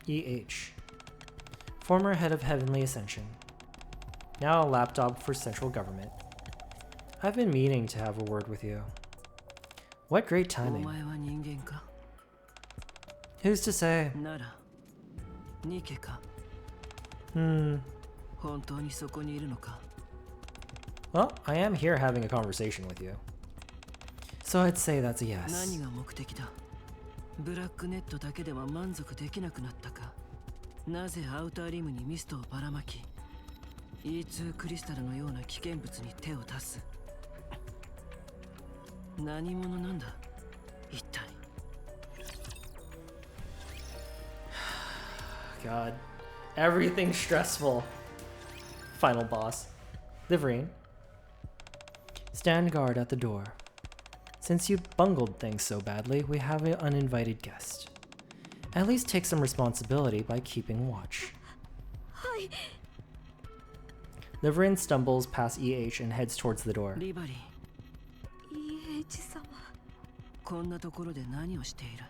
EH. Former head of Heavenly Ascension. Now a lapdog for central government. I've been meaning to have a word with you. What great お timing. 前は人間か？ Who's to say? なら、ニケか？本当にそこにいるのか? Well, I am here having a conversation with you. So I'd say that's a 何 yes. が目的だ? ブラックネットだけでは満足できなくなったか? なぜアウターリムにミストをばらまき E2 クリスタルのような危険物に手を出す? 何者なんだ? 一体? God. Everything's stressful. Final boss. Liverine. Stand guard at the door. Since you bungled things so badly, we have an uninvited guest. At least take some responsibility by keeping watch. Hi. Liverine stumbles past EH and heads towards the door. リバリー EH 様。こんなところで何をしている?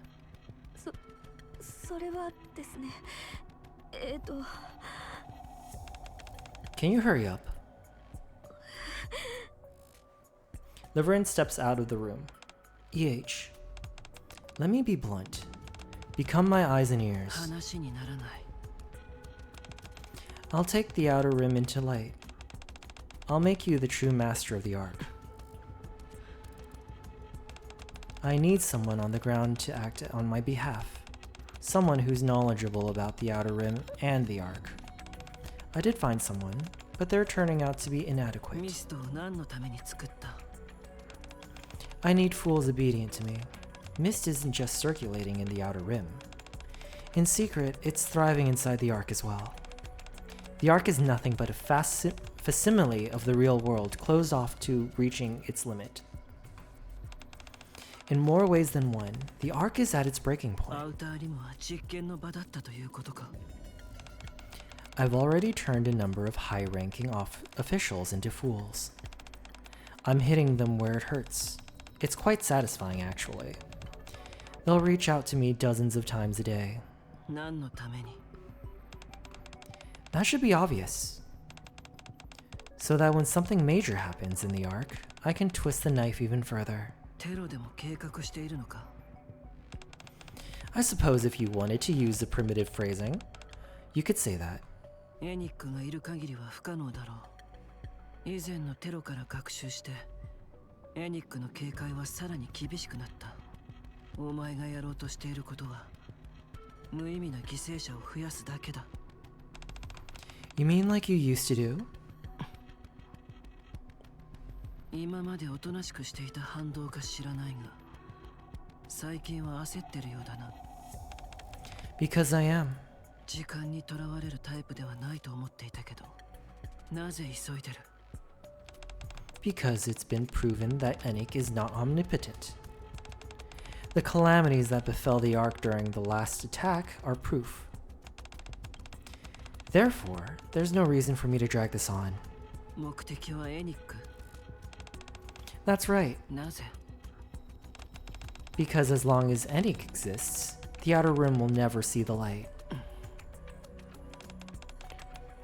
それはですね。Can you hurry up? Liverine steps out of the room. EH, let me be blunt. Become my eyes and ears. 話にならない I'll take the outer rim into light. I'll make you the true master of the Ark. I need someone on the ground to act on my behalf. Someone who's knowledgeable about the outer rim and the Ark. I did find someone, but they're turning out to be ミ inadequate. ストを何のために作った? I need fools obedient to me. Mist isn't just circulating in the outer rim. In secret, it's thriving inside the Ark as well. The Ark is nothing but a facsimile of the real world, closed off to reaching its limit. In more ways than one, the Ark is at its breaking ア point. ウターリムは実験の場だったということか? I've already turned a number of high-ranking officials into fools. I'm hitting them where it hurts. It's quite satisfying, actually. They'll reach out to me dozens of times a day. 何のために? That should be obvious. So that when something major happens in the Ark, I can twist the knife even further. テロでも計画しているのか? I suppose if you wanted to use the primitive phrasing, you could say that. エニックがいる限りは不可能だろう。以前のテロから学習して、エニックの警戒はさらに厳しくなった。お前がやろうとしていることは、無意味な犠牲者を増やすだけだ。You mean like you used to do? 今までおとなしくしていた反動か知らないが、最近は焦ってるようだな。Because I am. 時間にとらわれるタイプではないと思っていたけど、なぜ急いでる? Because it's been proven that Enik is not omnipotent. The calamities that befell the Ark during the last attack are proof. Therefore, there's no reason for me to drag this on. 目的はエニック。 That's right, なぜ? because as long as Enik exists, the Outer Rim will never see the light.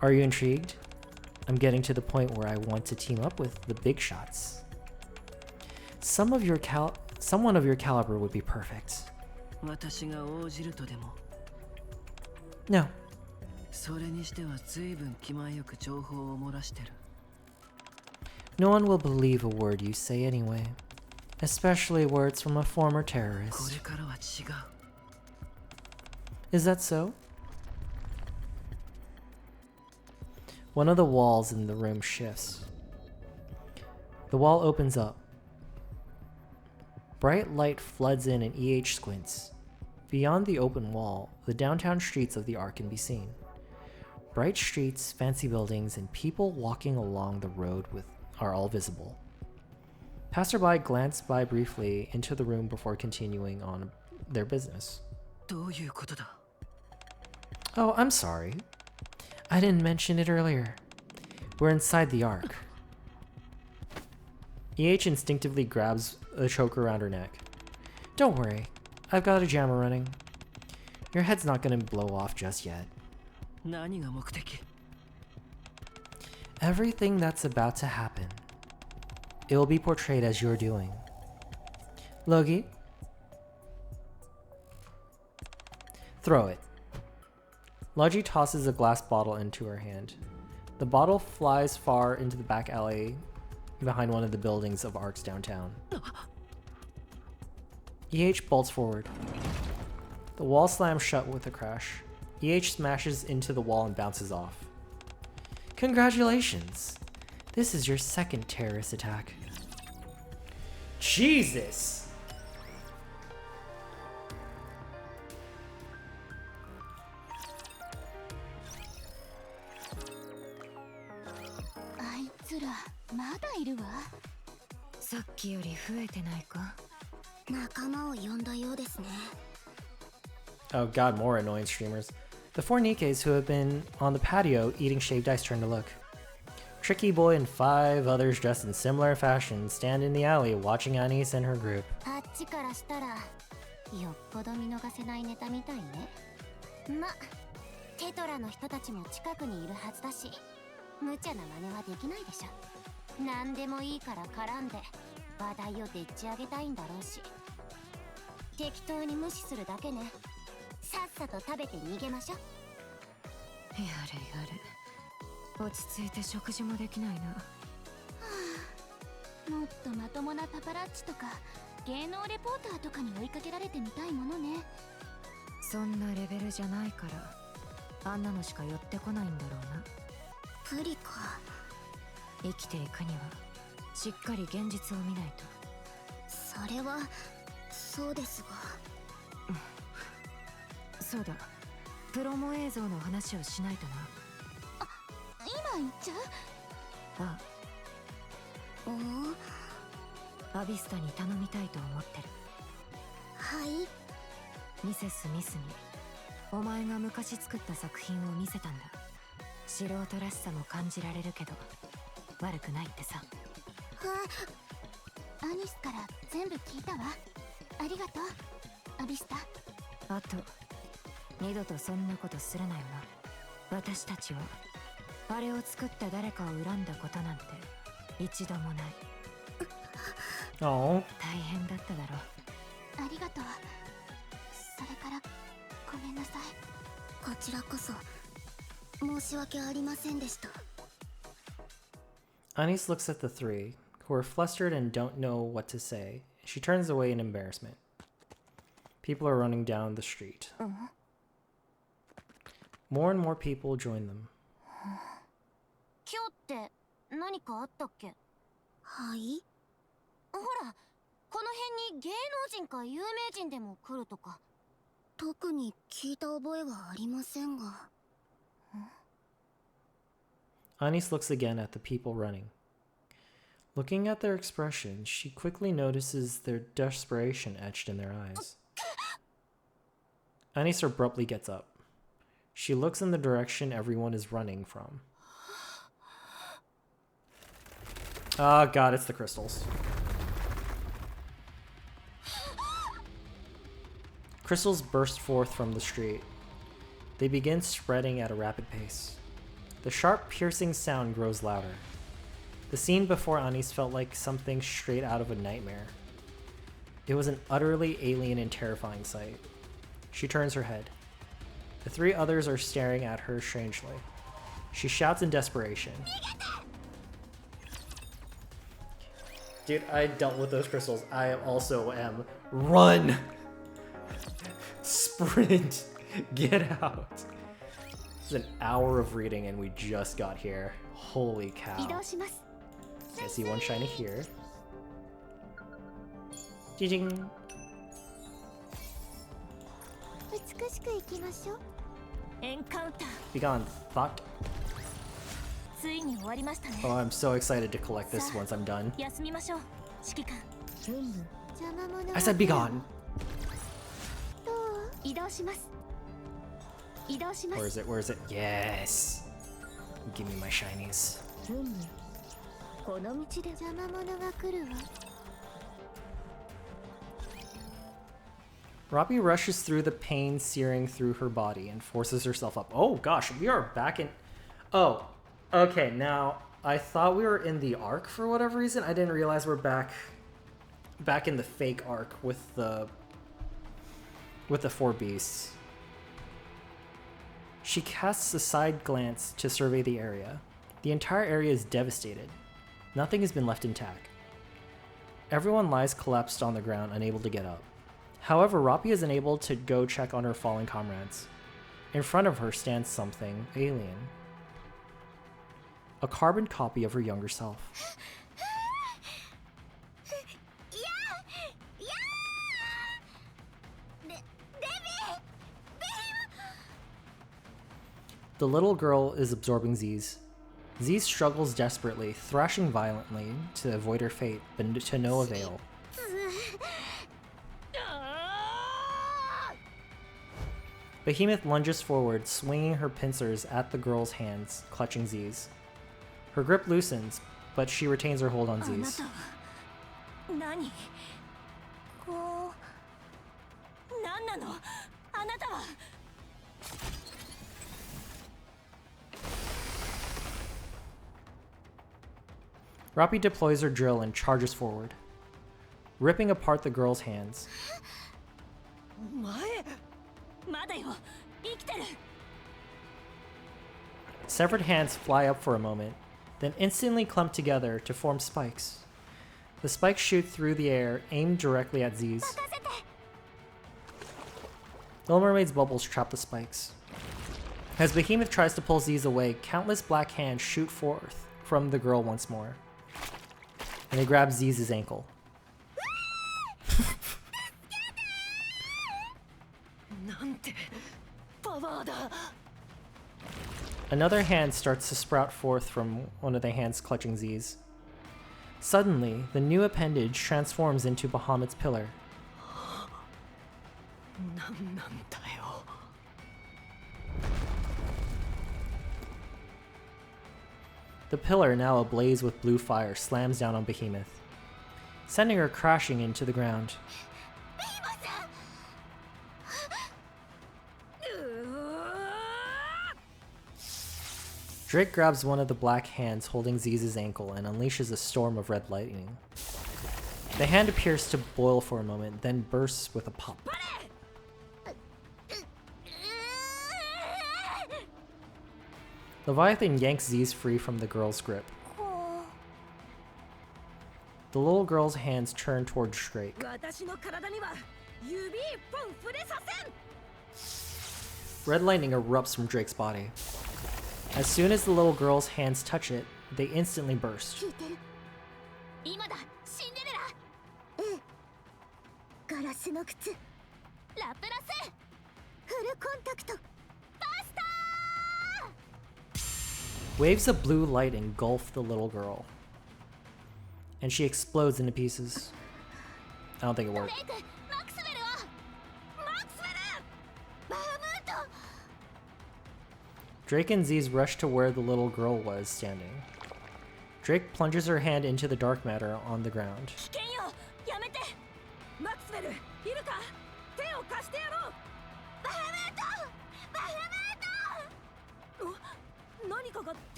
Are you intrigued? I'm getting to the point where I want to team up with the big shots. Someone of your caliber would be perfect. 私が応じるとでも? No. それにしては随分気前よく情報を漏らしてる。 No one will believe a word you say anyway, especially words from a former こ terrorist. れからは違う。 Is that so? One of the walls in the room shifts. The wall opens up. Bright light floods in and EH squints. Beyond the open wall, the downtown streets of the Ark can be seen. Bright streets, fancy buildings, and people walking along the road are all visible. Passerby glance by briefly into the room before continuing on their business. どういうことだ? Oh, I'm sorry. I didn't mention it earlier. We're inside the Ark. EH instinctively grabs a choke around her neck. Don't worry, I've got a jammer running. Your head's not gonna blow off just yet. 何が目的? Everything that's about to happen, it will be portrayed as you're doing. Logi, throw it. Logi tosses a glass bottle into her hand. The bottle flies far into the back alley behind one of the buildings of Ark's downtown. EH bolts forward. The wall slams shut with a crash. EH smashes into the wall and bounces off. Congratulations! This is your second terrorist attack. Jesus!さっきより増えてないか？仲間を呼んだようですね。 Oh god, more annoying streamers. The four Nikkes who have been on the patio eating shaved ice turn to look. Tricky Boy and 5 others dressed in similar fashion stand in the alley watching Anise and her group. あっちからしたらよっぽど見逃せないネタみたいね。ま、テトラの人たちも近くにいるはずだし、無茶な真似はできないでしょ。何でもいいから絡んで話題をでっち上げたいんだろうし、適当に無視するだけね。さっさと食べて逃げましょう。やれやれ、落ち着いて食事もできないな。もっとまともなパパラッチとか芸能レポーターとかに追いかけられてみたいものね。そんなレベルじゃないからあんなのしか寄ってこないんだろうな。プリか。生きていくにはしっかり現実を見ないと。それはそうですが。そうだ、プロモ映像の話をしないとな。今言っちゃう？ああ、アビスタに頼みたいと思ってる。はい。ミセス・ミスにお前が昔作った作品を見せたんだ。素人らしさも感じられるけど悪くないってさ。アニスから全部聞いたわ。ありがとう、アビスタ。あと二度とそんなことするなよな。私たちはあれを作った誰かを恨んだことなんて一度もない。Oh. 大変だっただろう。ありがとう。それからごめんなさい。こちらこそ申し訳ありませんでした。 Anise looks at the three, who are flustered and don't know what to say. She turns away in embarrassment. People are running down the street. More and more people join them. 今日って何かあったっけ？はい。ほら、この辺に芸能人か有名人でも来るとか。特に聞いた覚えはありませんが。Anise looks again at the people running. Looking at their expressions, she quickly notices their desperation etched in their eyes. Anise abruptly gets up. She looks in the direction everyone is running from. Oh god, it's the crystals. Crystals burst forth from the street. They begin spreading at a rapid pace. The sharp, piercing sound grows louder. The scene before Anise felt like something straight out of a nightmare. It was an utterly alien and terrifying sight. She turns her head. The three others are staring at her strangely. She shouts in desperation. Dude, I dealt with those crystals. I also am. Run! Sprint! Get out! This is an hour of reading and we just got here. Holy cow. I see one shiny here. Jing. Be gone, thought. Oh, I'm so excited to collect this once I'm done. I said be gone. Where is it? Where is it? Yes. Give me my shinies. Robbie rushes through the pain searing through her body and forces herself up. Oh gosh, we are back in... Oh, okay, now I thought we were in the arc for whatever reason. I didn't realize we're back in the fake arc with the four beasts. She casts a side glance to survey the area. The entire area is devastated. Nothing has been left intact. Everyone lies collapsed on the ground, unable to get up. However, Roppy is unable to go check on her fallen comrades. In front of her stands something alien. A carbon copy of her younger self. The little girl is absorbing Z's. Z struggles desperately, thrashing violently to avoid her fate, but to no avail. Behemoth lunges forward, swinging her pincers at the girl's hands, clutching Z's. Her grip loosens, but she retains her hold on Z's. Roppy deploys her drill and charges forward, ripping apart the girl's hands. Severed hands fly up for a moment, then instantly clump together to form spikes. The spikes shoot through the air, aimed directly at Z's. Little Mermaid's bubbles trap the spikes. As Behemoth tries to pull Z's away, countless black hands shoot forth from the girl once more, and they grab Z's ankle. Another hand starts to sprout forth from one of the hands clutching Z's. Suddenly, the new appendage transforms into Bahamut's pillar. The pillar, now ablaze with blue fire, slams down on Behemoth, sending her crashing into the ground. Drake grabs one of the black hands holding Z's ankle and unleashes a storm of red lightning. The hand appears to boil for a moment, then bursts with a pop. Leviathan yanks Z's free from the girl's grip. The little girl's hands turn towards Drake. Red lightning erupts from Drake's body. As soon as the little girl's hands touch it, they instantly burst. Waves of blue light engulf the little girl, and she explodes into pieces. I don't think it worked. Drake and Z's rush to where the little girl was standing. Drake plunges her hand into the dark matter on the ground.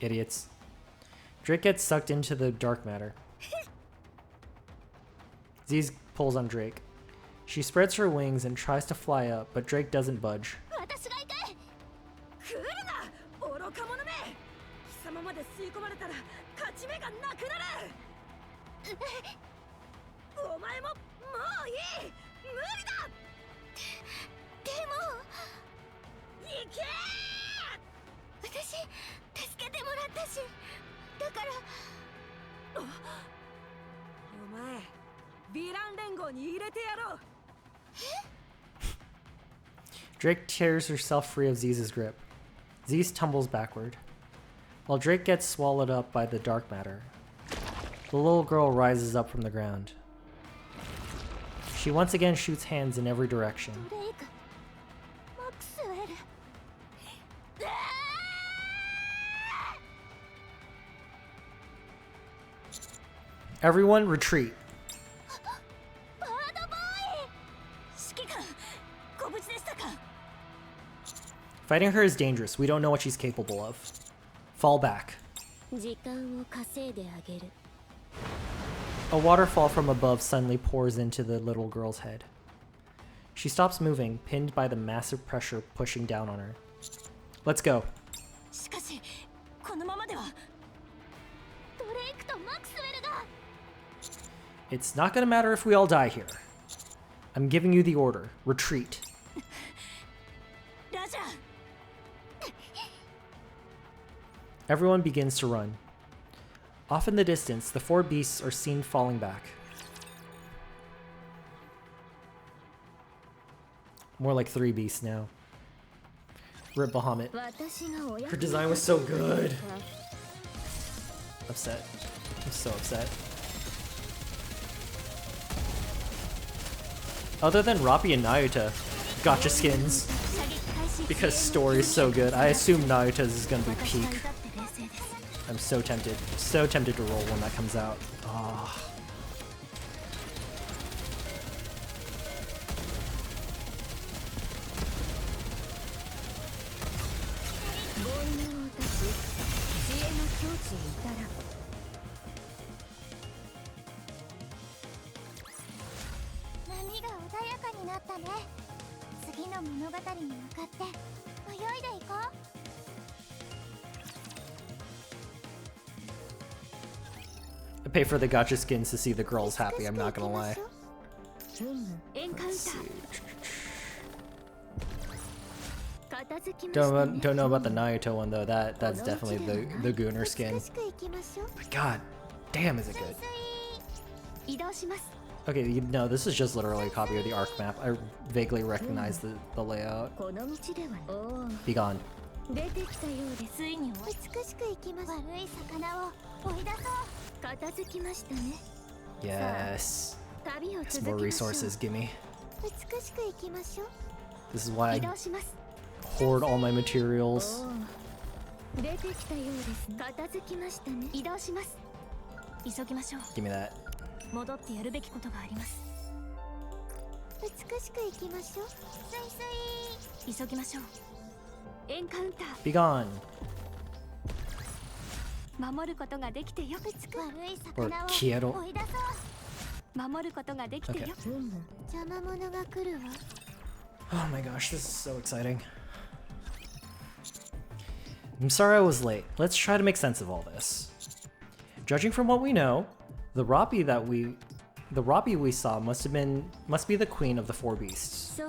Idiots. Drake gets sucked into the dark matter. Z pulls on Drake. She spreads her wings and tries to fly up, but Drake doesn't budge. Drake tears herself free of Z's grip. Z tumbles backward, while Drake gets swallowed up by the dark matter. The little girl rises up from the ground. She once again shoots hands in every direction. Everyone retreat. Fighting her is dangerous. We don't know what she's capable of. Fall back. A waterfall from above suddenly pours into the little girl's head. She stops moving, pinned by the massive pressure pushing down on her. Let's go. しかしこのままではドレイクとマクスウェルが。 It's not gonna matter if we all die here. I'm giving you the order. Retreat. ラジャー。 Everyone begins to run. Off in the distance, the 4 beasts are seen falling back. More like 3 beasts now. Rip Bahamut. Her design was so good. Upset. I'm so upset. Other than Rappi and Nayuta, gotcha skins. Because story's so good. I assume Nayuta's is gonna be peak. I'm so tempted to roll when that comes out. Ah. I pay for the gotcha skins to see the girls happy, I'm not gonna lie. Let's see. Don't know about the Naruto one though. That's definitely the Gooner skin. But god damn, is it good? Okay, no, this is just literally a copy of the Arc map. I vaguely recognize the layout. Be gone. Yes. Some more resources, gimme. This is why I hoard all my materials. Give me that. Be gone. Or quiero. Okay. Oh my gosh, this is so exciting. I'm sorry I was late. Let's try to make sense of all this. Judging from what we know, the Rappi we saw must be the queen of the 4 beasts.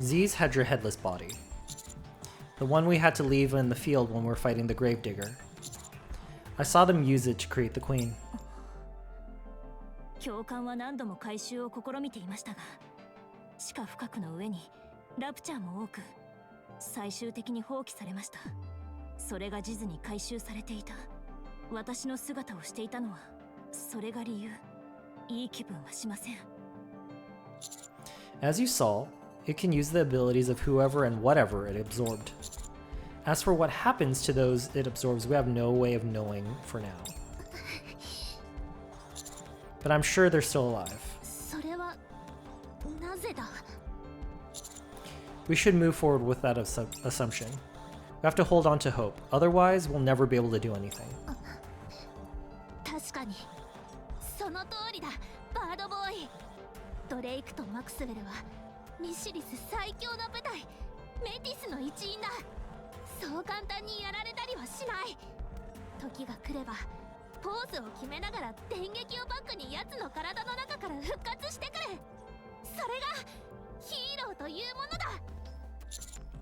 Z's had your headless body. The one we had to leave in the field when we were fighting the gravedigger. I saw them use it to create the queen. As you saw, it can use the abilities of whoever and whatever it absorbed. As for what happens to those it absorbs, we have no way of knowing for now. But I'm sure they're still alive. We should move forward with that assumption. We have to hold on to hope, otherwise we'll never be able to do anything.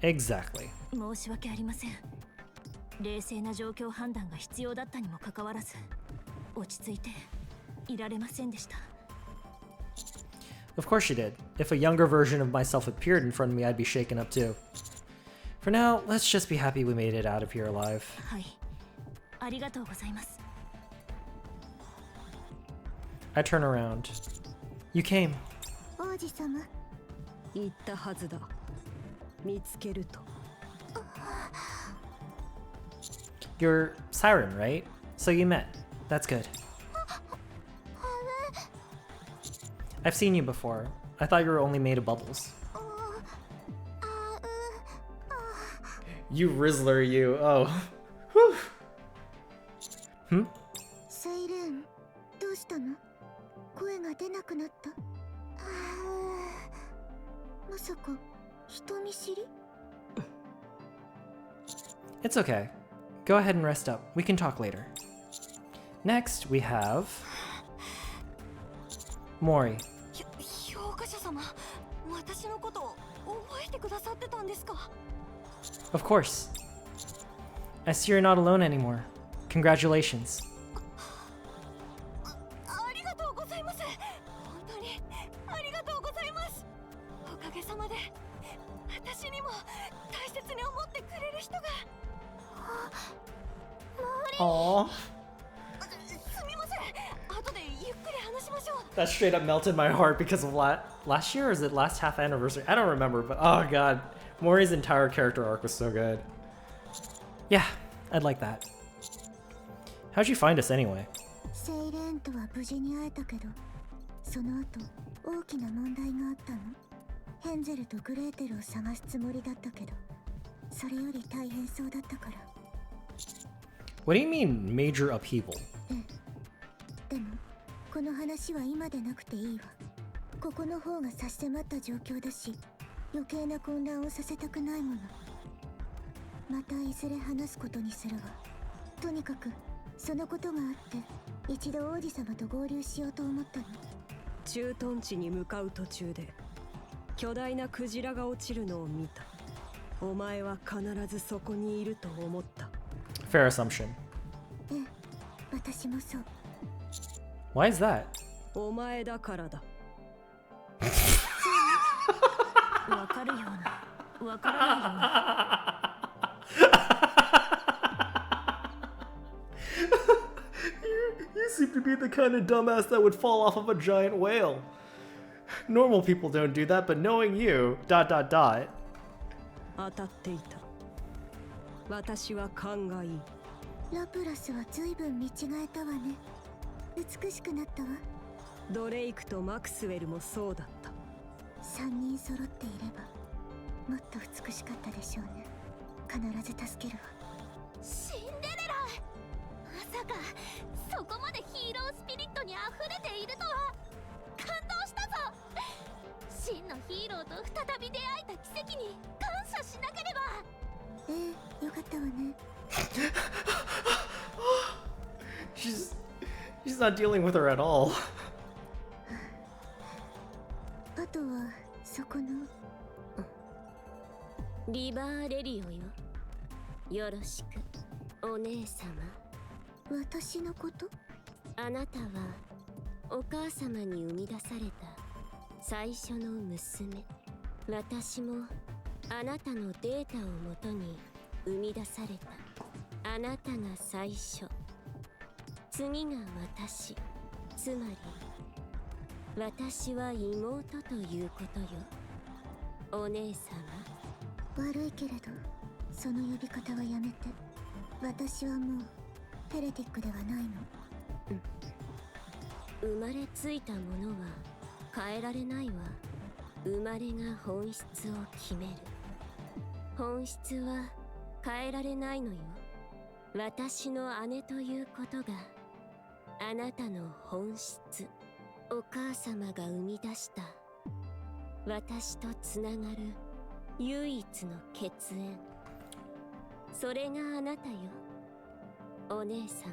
Exactly. Of course she did. If a younger version of myself appeared in front of me, I'd be shaken up too. For now, let's just be happy we made it out of here alive. I turn around. You came. You're Siren, right? So you met. That's good. I've seen you before. I thought you were only made of bubbles. You Rizzler, you. Oh. Whew. Hmm? セイレーン、どうしたの？声が出なくなった。まさか人見知り？ It's okay. Go ahead and rest up. We can talk later. Next, we have Mori. 評価者様、私のことを覚えてくださってたんですか？ Of course. I see you're not alone anymore. Congratulations. ありがとうございます。本当にありがとうございます。おかげさまで私にも大切に思ってくれる人が。Aww. すみません。後でゆっくり話しましょう。 That straight up melted my heart because of last year, or is it last half anniversary? I don't remember, but oh god. Mori's entire character arc was so good. Yeah, I'd like that. How'd you find us anyway? セイレーンとは無事に会えたけど、その後大きな問題があったの。ヘンゼルとグレーテルを探すつもりだったけど、それより大変そうだったから。 What do you mean major upheaval? でもこの話は今でなくていいわ。ここの方が差し迫った状況だし、余計な混乱をさせたくないもの。またいずれ話すことにするわ。とにかくそのことがあって一度王子様と合流しようと思ったの。駐屯地に向かう途中で巨大なクジラが落ちるのを見た。お前は必ずそこにいると思った。 Fair assumption. ええ、私もそう。 Why is that? お前だからだ。わかるような、わからないような。You seem to be the kind of dumbass that would fall off of a giant whale. Normal people don't do that, but knowing you, ... 当たっていた。私は勘がいい。ラプラスは随分見違えたわね。美しくなったわ。ドレイクとマクスウェルもそうだった。3人揃っていればもっと美しかったでしょうね。必ず助けるわ。シンデレラ、まさかそこまでヒーロースピリットに溢れているとは。感動したぞ。真のヒーローと再び出会えた奇跡に感謝しなければ。ええ、よかったわね。She's not dealing with her at all. あとはそこのリバーレリオよ。よろしく、お姉様。私のこと？あなたはお母様に生み出された最初の娘。私もあなたのデータをもとに生み出された。あなたが最初、次が私。つまり私は妹ということよ、お姉様。悪いけれどその呼び方はやめて。私はもうヘレティックではないの。生まれついたものは変えられないわ。生まれが本質を決める。本質は変えられないのよ。私の姉ということがあなたの本質。お母様が生み出した私とつながる唯一の血縁。それがあなたよ、お姉様。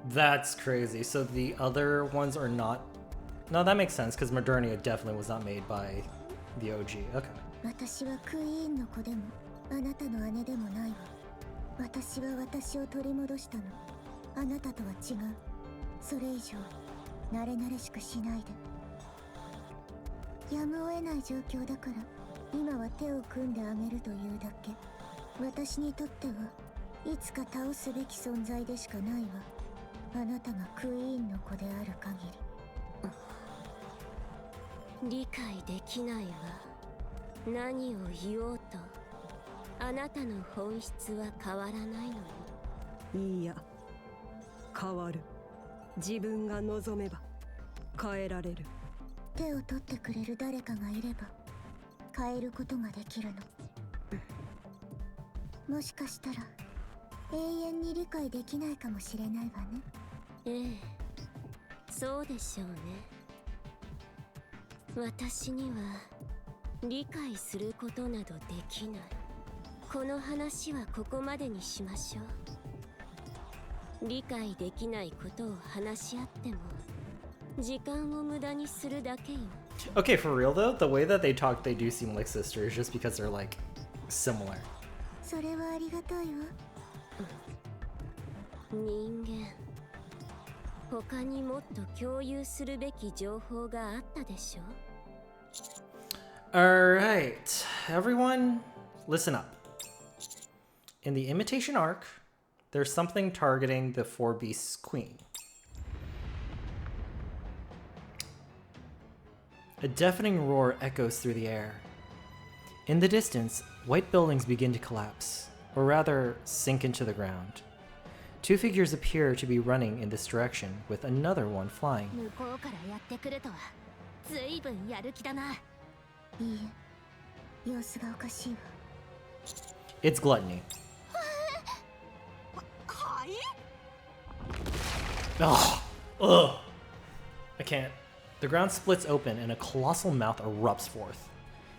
That's crazy. So the other ones are not... No, that makes sense, because Modernia definitely was not made by the OG. Okay. 私はクイーンの子でもあなたの姉でもないわ。私は私を取り戻したの。あなたとは違う。それ以上慣れ慣れしくしないで。やむを得ない状況だから今は手を組んであげるというだけ。私にとってはいつか倒すべき存在でしかないわ。あなたがクイーンの子である限り。理解できないわ。何を言おうとあなたの本質は変わらないのよ。いいや、変わる。自分が望めば変えられる。手を取ってくれる誰かがいれば変えることができるの。もしかしたら永遠に理解できないかもしれないわね。ええ、そうでしょうね。私には理解することなどできない。この話はここまでにしましょう。理解できないことを話し合っても時間を無駄にするだけよ。 Okay, for real though, the way that they talk, they do seem like sisters just because they're like similar. それはありがたいわ。人間、他にもっと共有するべき情報があったでしょ。 Alright, everyone, listen up. In the Imitation Arc, there's something targeting the Four Beasts Queen. A deafening roar echoes through the air. In the distance, white buildings begin to collapse, or rather, sink into the ground. Two figures appear to be running in this direction, with another one flying. 向こうからやってくるとはずいぶんやる気だな。いいえ、様子がおかしいわ。 It's Gluttony. はい。 Ugh. Ugh. I can't. The ground splits open and a colossal mouth erupts forth.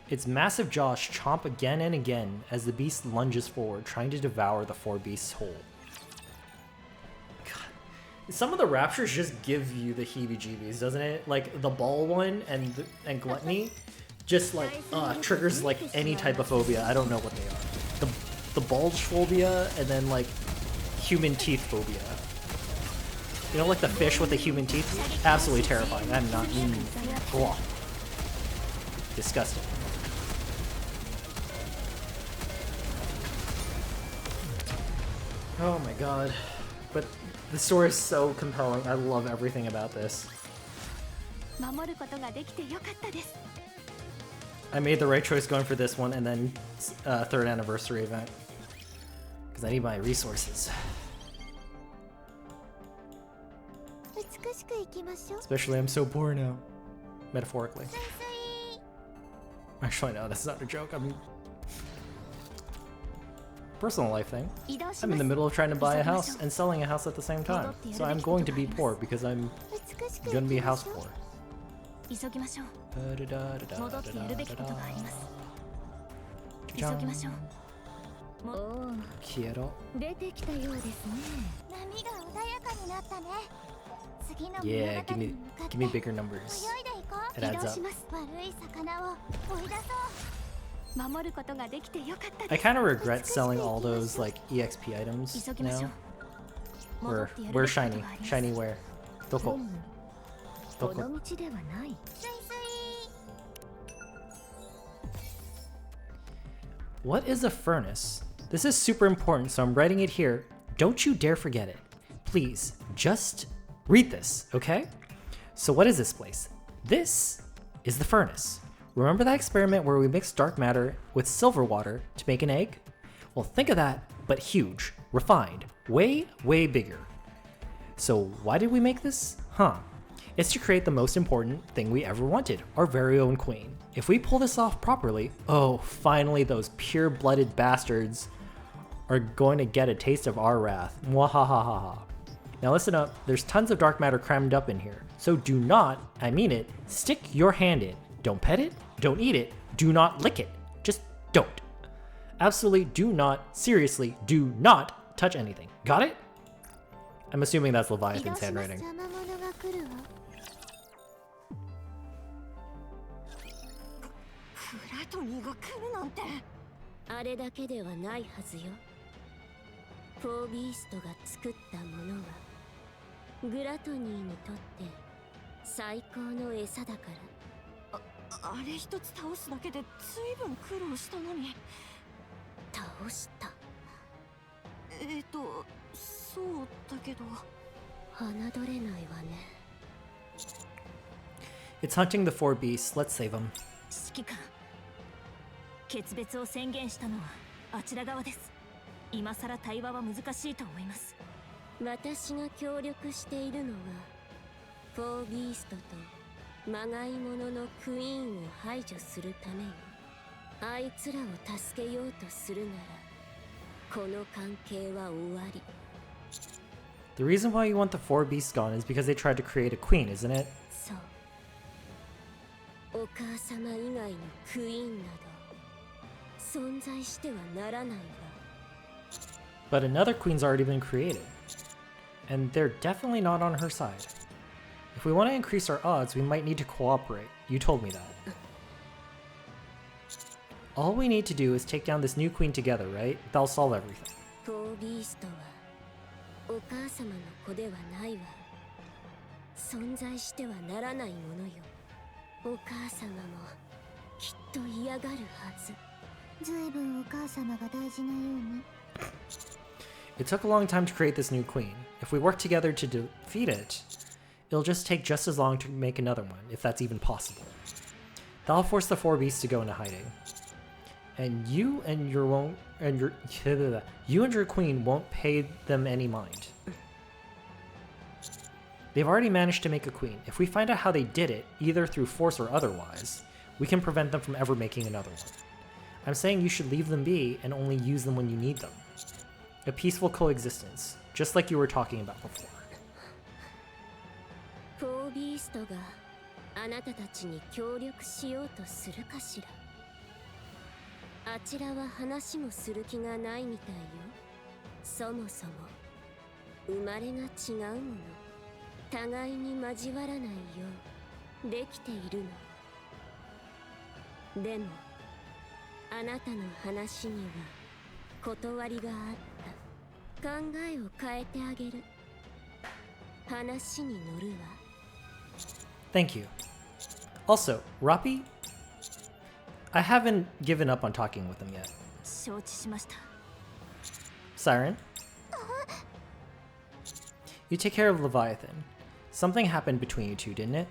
Its massive jaws chomp again and again as the beast lunges forward, trying to devour the four beasts whole. God. Some of the raptures just give you the heebie-jeebies, doesn't it? Like the ball one and Gluttony just like triggers like any type of phobia. I don't know what they are. The bulge phobia and then like human teeth phobia. You know, like the fish with the human teeth? Absolutely terrifying. I'm not. Ugh. Disgusting. Oh my god. But the story is so compelling. I love everything about this. 守ることができてよかったです。 I made the right choice going for this one and then third anniversary event. Because I need my resources. 美しく行きましょう。 Especially I'm so poor now. Metaphorically. スイスイ。 Actually, no, that's not a joke. I'm... Personal life thing. 移動し I'm ま in す。 the middle of trying to buy a house and selling a house at the same time. So I'm going to be poor because I'm 美しく gonna 行 be きま house しょう。 poor. 急ぎましょう。戻ってやるべきことがあります。急ぎましょう。おお、 Quiero. 出てきたようですね。波が穏やかになったね。次の Yeah, 物語 give に me 向かって give me bigger numbers. 泳いでいこう。 It 移 adds 動 up. します。悪い魚を追い出そう。守ることができてよかった I です。 kind of regret selling all those like EXP items 急ぎましょ now. う。戻 Where ってやるべ where きこと shiny? があります Shiny where? どこ？どここ？の道ではない。スイスイ。 What is a furnace? This is super important, so I'm writing it here. Don't you dare forget it. Please, just read this, okay? So what is this place? This is the furnace. Remember that experiment where we mixed dark matter with silver water to make an egg? Well, think of that, but huge, refined, way, way bigger. So why did we make this? It's to create the most important thing we ever wanted, our very own queen. If we pull this off properly, oh, finally those pure-blooded bastards are going to get a taste of our wrath. Mwahahaha. Now listen up, there's tons of dark matter crammed up in here. So do not, I mean it, stick your hand in. Don't pet it, don't eat it, do not lick it. Just don't. Absolutely do not, seriously, do not touch anything. Got it? I'm assuming that's 移動 Leviathan's します。 handwriting. 邪魔者が来るわ。フラトニーが来るなんて。あれだけではないはずよ。フォービーストが作ったものはグラトニーにとって最高の餌だから。あれ一つ倒すだけでずいぶん苦労したのに。倒した。そうだけど。侮れないわね。 It's hunting the four beasts. Let's save them. 指揮官、決別を宣言したのはあちら側です。今さら対話は難しいと思います。私が協力しているのはフォービーストとまがいもののクイーンを排除するためよ。あいつらを助けようとするならこの関係は終わり。 The reason why you want the four beasts gone is because they tried to create a queen, isn't it? そう。お母様以外のクイーンなど存在してはならないわ。 But another queen's already been created, and they're definitely not on her side. If we want to increase our odds, we might need to cooperate. You told me that. All we need to do is take down this new queen together, right? That'll solve everything. フォービーストはお母様の子ではないわ。存在してはならないものよ。お母様もきっと嫌がるはず。ずいぶんお母様が大事なように。 It took a long time to create this new queen. If we work together to defeat it, it'll just take just as long to make another one, if that's even possible. That'll force the four beasts to go into hiding. And you and your queen won't pay them any mind. They've already managed to make a queen. If we find out how they did it, either through force or otherwise, we can prevent them from ever making another one. I'm saying you should leave them be and only use them when you need them. A peaceful coexistence, just like you were talking about before. フォービーストがあなたたちに協力しようとするかしら。あちらは話もする気がないみたいよ。そもそも生まれが違うもの。互いに交わらないようできているの。でもあなたの話には断りがあった。考えを変えてあげる。話に乗るわ。 Thank you. Also, Rappi, I haven't given up on talking with them yet. 承知しました。 Siren? You take care of Leviathan. Something happened between you two, didn't it?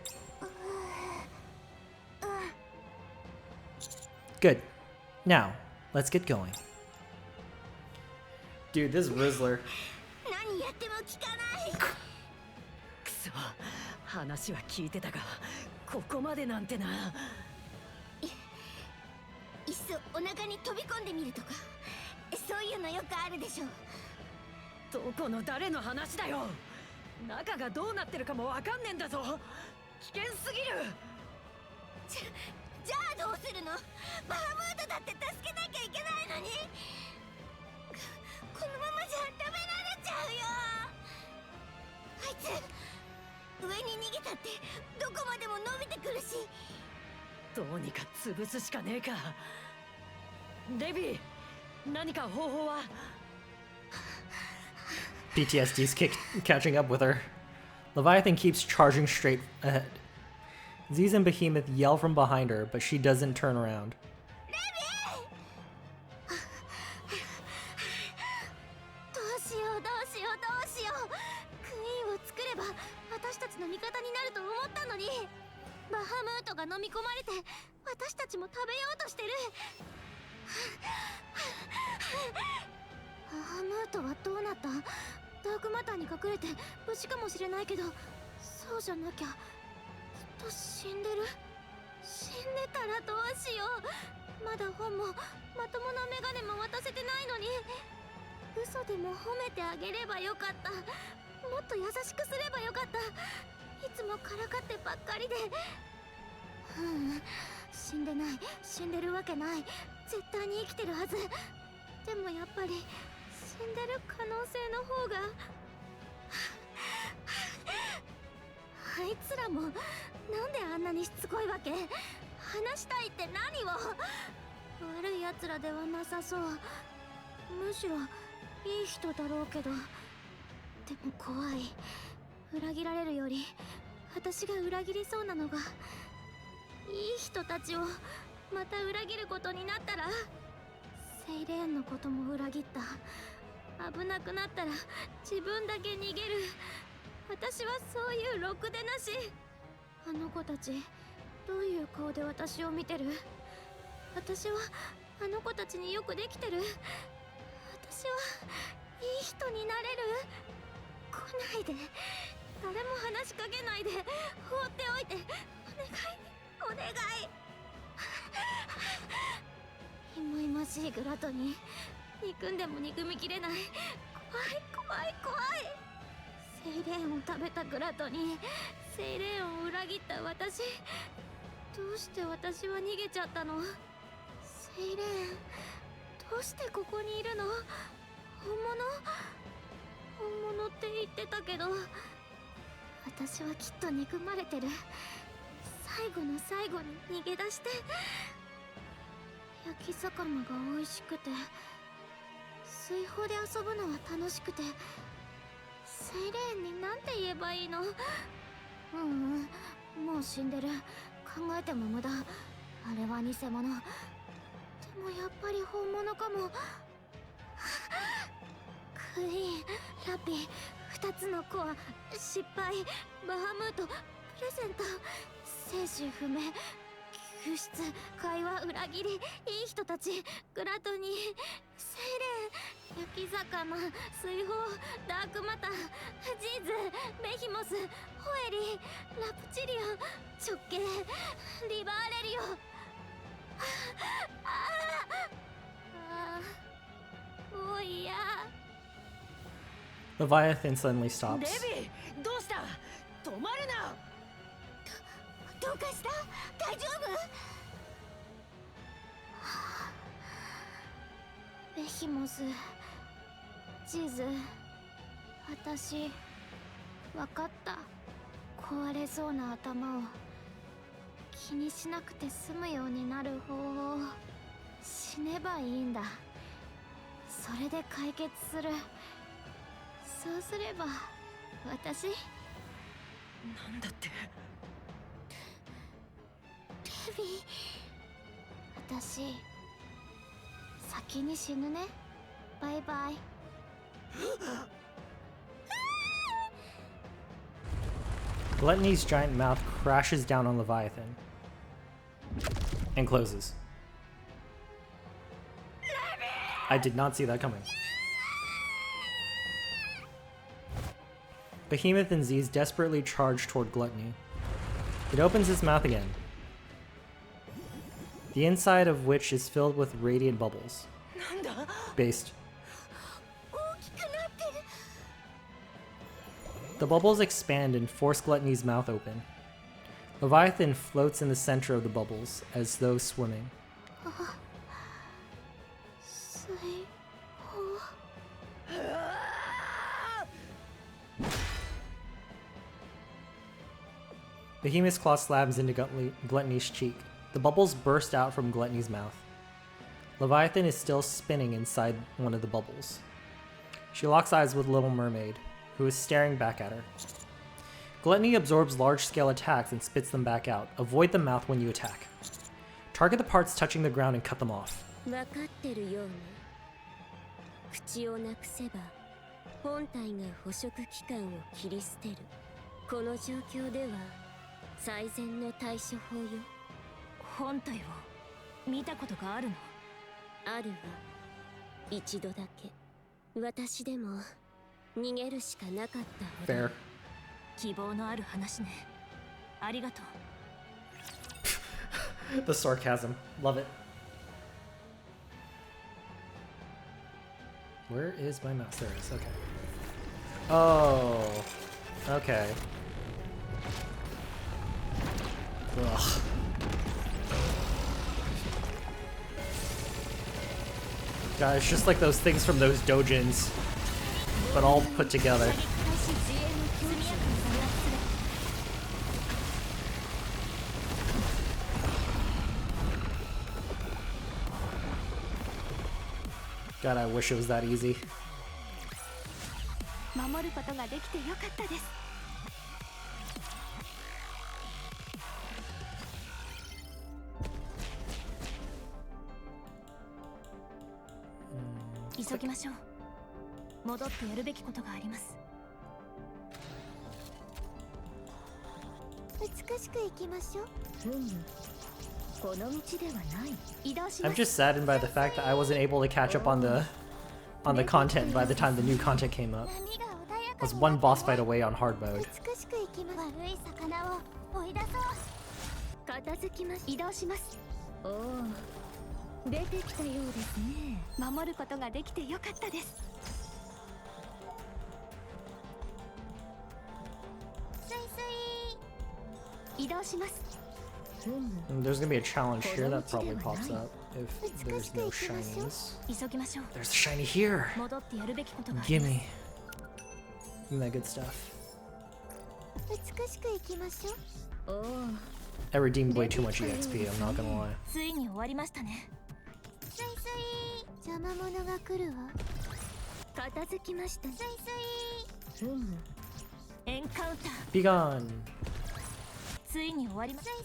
Good. Now, let's get going. Dude, this Rizzler. 何やっても聞かない。くそ、話は聞いてたが、ここまでなんてな。いっそお腹に飛び込んでみるとか、そういうのよくあるでしょ。どこの誰の話だよ。中がどうなってるかもわかんねえんだぞ。危険すぎる。じゃあどうするの？バハムートだって助けなきゃいけないのに。このままじゃ食べられちゃうよ。あいつ上に逃げたってどこまでも伸びてくるし。どうにか潰すしかねえか。デビー、何か方法は？ PTSD's catching up with her. Leviathan keeps charging straight ahead. Ziz and Behemoth yell from behind her, but she doesn't turn around. どうしようどうしようどうしよう。クイーンを作れば私たちの味方になると思ったのに、バハムートが飲み込まれて私たちも食べようとしてる。バハムートはどうなった？ダークマターに隠れて無事かもしれないけど、そうじゃなきゃきっと死んでる。死んでたらどうしよう。まだ本もまともなメガネも渡せてないのに。嘘でも褒めてあげればよかった。もっと優しくすればよかった。いつもからかってばっかりで。死んでない。死んでるわけない。絶対に生きてるはず。でもやっぱり死んでる可能性の方が。あいつらもなんであんなにしつこいわけ？話したいって何を？悪いやつらではなさそう。むしろいい人だろうけど。でも怖い。裏切られるより私が裏切りそうなのが、いい人たちをまた裏切ることになったら。セイレーンのことも裏切った。危なくなったら自分だけ逃げる。私はそういうろくでなし。あの子たちどういう顔で私を見てる？私はあの子たちによくできてる？私はいい人になれる？来ないで。誰も話しかけないで。放っておいて。お願いお願い。いまいましいグラトに憎んでも憎みきれない。怖い。セイレーンを食べたグラトニー、セイレーンを裏切った私。どうして私は逃げちゃったの？セイレーン、どうしてここにいるの？本物って言ってたけど、私はきっと憎まれてる。最後の最後に逃げ出して、焼き魚が美味しくて、水泡で遊ぶのは楽しくて、セイレーンになんて言えばいいの？もう死んでる。考えても無駄。あれは偽物。でもやっぱり本物かも。クイーン、ラピー、2つのコア、失敗、バハムート、プレゼント、生死不明、救出、会話、裏切り、いい人たち、グラトニー、セイレーン、焼き魚、水泡、ダークマター、ジーズ、ベヒモス、ホエリー、ラプチリオン、直径、リバーレリオ。もう嫌。Leviathan suddenly stops. デビー、どうした？止まるな。どうかした？大丈夫？ベヒモス、ジーズ、私、わかった。壊れそうな頭を気にしなくて済むようになる方法。死ねばいいんだ。それで解決する。そうすれば私。なんだって。デビー、私先に死ぬね。バイバイ。Gluttony's giant mouth crashes down on Leviathan and closes. I did not see that coming. Behemoth and Z's desperately charge toward Gluttony. It opens its mouth again, the inside of which is filled with radiant bubbles. Based. The bubbles expand and force Gluttony's mouth open. Leviathan floats in the center of the bubbles, as though swimming. Behemoth's claw slams into Gluttony's cheek. The bubbles burst out from Gluttony's mouth. Leviathan is still spinning inside one of the bubbles. She locks eyes with Little Mermaid, who is staring back at her. Gluttony absorbs large-scale attacks and spits them back out. Avoid the mouth when you attack. Target the parts touching the ground and cut them off. 分かってるようね。口をなくせば本体が捕食器官を切り捨てる。この状況では最善の対処法よ。本体を見たことがあるの？あるわ。一度だけ。私でも逃げるしかなかったわ。 Fair. 希望のある話ね。ありがとう。The sarcasm. Love it. Where is my mouse? There it is. Okay. Oh. Okay. Ugh. God, it's just like those things from those dojins, but all put together. God, I wish it was that easy. 守ることができてよかったです。急ぎましょう。戻ってやるべきことがあります。美しく行きましょう。この道ではない。移動します。 I'm just saddened by the fact that I wasn't able to catch up on the content by the time the new content came up. I was one boss fight away on hard mode. 美しく行きます。悪い魚を追い出そう。片付きます。移動します。おお、出てきたようですね。守ることができてよかったです。スイスイ移動します。There's gonna be a challenge here that probably pops up if there's no shinies. 急ぎましょう。 There's a shiny here. 戻ってやるべきことがあります。 Gimme. Give me that good stuff. 美しくいきましょう。おお、 I redeemed way too much EXP, I'm not gonna lie. ついに終わりましたね。スイスイ邪魔者が来るわ。片付きました。スイスイエンカウンター。 Be gone. ついに終わりました。 スイ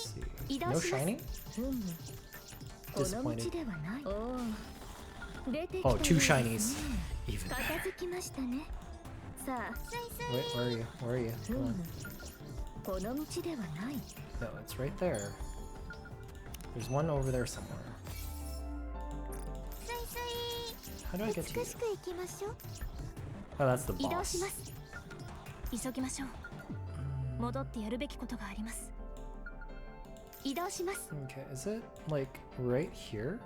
ス Let's see. 移動 No します shiny? この道 Disappointed. ではない。おお、出てきた Oh, よう two ですね。 shinies. Even 片 better. 付きましたね。さあ、 Wait, where are you? Where are you? Come on. この道ではない。 No, it's right there. There's one over there somewhere. スイス How do I イ get to you? 美しくいきましょう。 Oh, that's the 移動し boss. ます。急ぎましょう。戻ってやるべきことがあります。移動します。 Okay, is it like right here?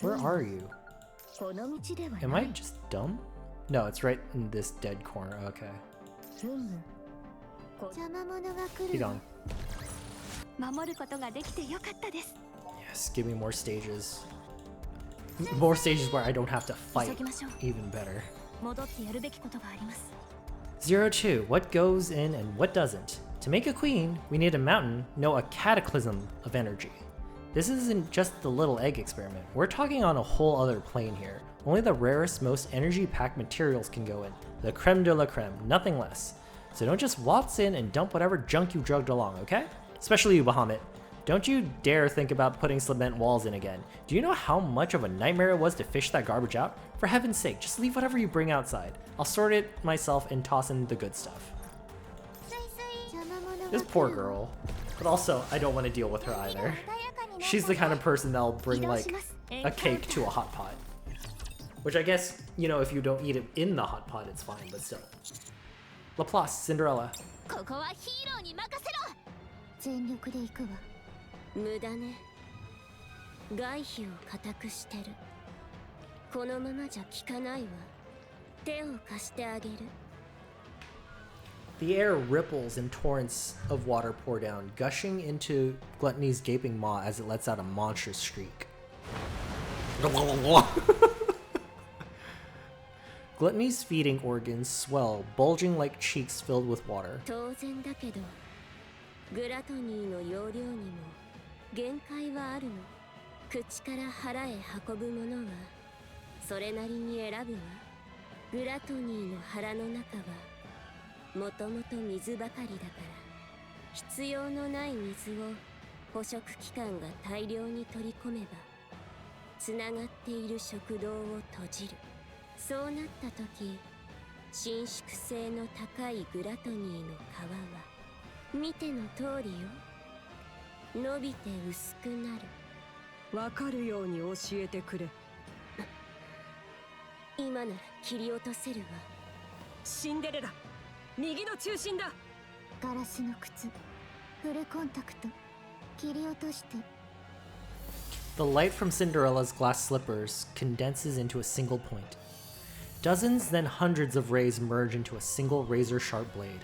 Where are you? この道ではない。 Am I just dumb? No, it's right in this dead corner. Okay. 邪魔者が来 Be るわ。 gone. 守ることができてよかったです。 Yes, give me more stages. More stages where I don't have to 急 fight. ぎましょう。 Even better. 戻ってやるべきことがあります。 02. What goes in and what doesn't? To make a queen, we need a mountain, no, a cataclysm of energy. This isn't just the little egg experiment. We're talking on a whole other plane here. Only the rarest, most energy-packed materials can go in. The creme de la creme, nothing less. So don't just waltz in and dump whatever junk you drugged along, okay? Especially you, Bahamut. Don't you dare think about putting cement walls in again. Do you know how much of a nightmare it was to fish that garbage out? For heaven's sake, just leave whatever you bring outside. I'll sort it myself and toss in the good stuff. スイスイ邪魔者が This 来 poor るわ。 girl. But also, I don't want to deal with her either. She's the kind of person that'll bring like a cake to a hot pot. Which I guess, you know, if you don't eat it in the hot pot, it's fine, but still. Laplace, Cinderella. ここはヒーローに任せろ。全力で行くわ。無駄ね。外皮を固くしてる。このままじゃ効かないわ。手を貸してあげる。The air ripples and torrents of water pour down, gushing into Gluttony's gaping maw as it lets out a monstrous shriek. Gluttony's feeding organs swell, bulging like cheeks filled with water. 当然だけど、グラトニーの容量にも限界はあるの。口から腹へ運ぶものはそれなりに選ぶわ。グラトニーの腹の中はもともと水ばかりだから、必要のない水を捕食器官が大量に取り込めば、つながっている食道を閉じる。そうなった時、伸縮性の高いグラトニーの皮は見ての通りよ。伸びて薄くなる。わかるように教えてくれ。今なら切り落とせるわ。シンデレラ、右の中心だ。ガラスの靴、フルコンタクト、切り落として。 The light from Cinderella's glass slippers condenses into a single point. Dozens, then hundreds of rays merge into a single razor-sharp blade.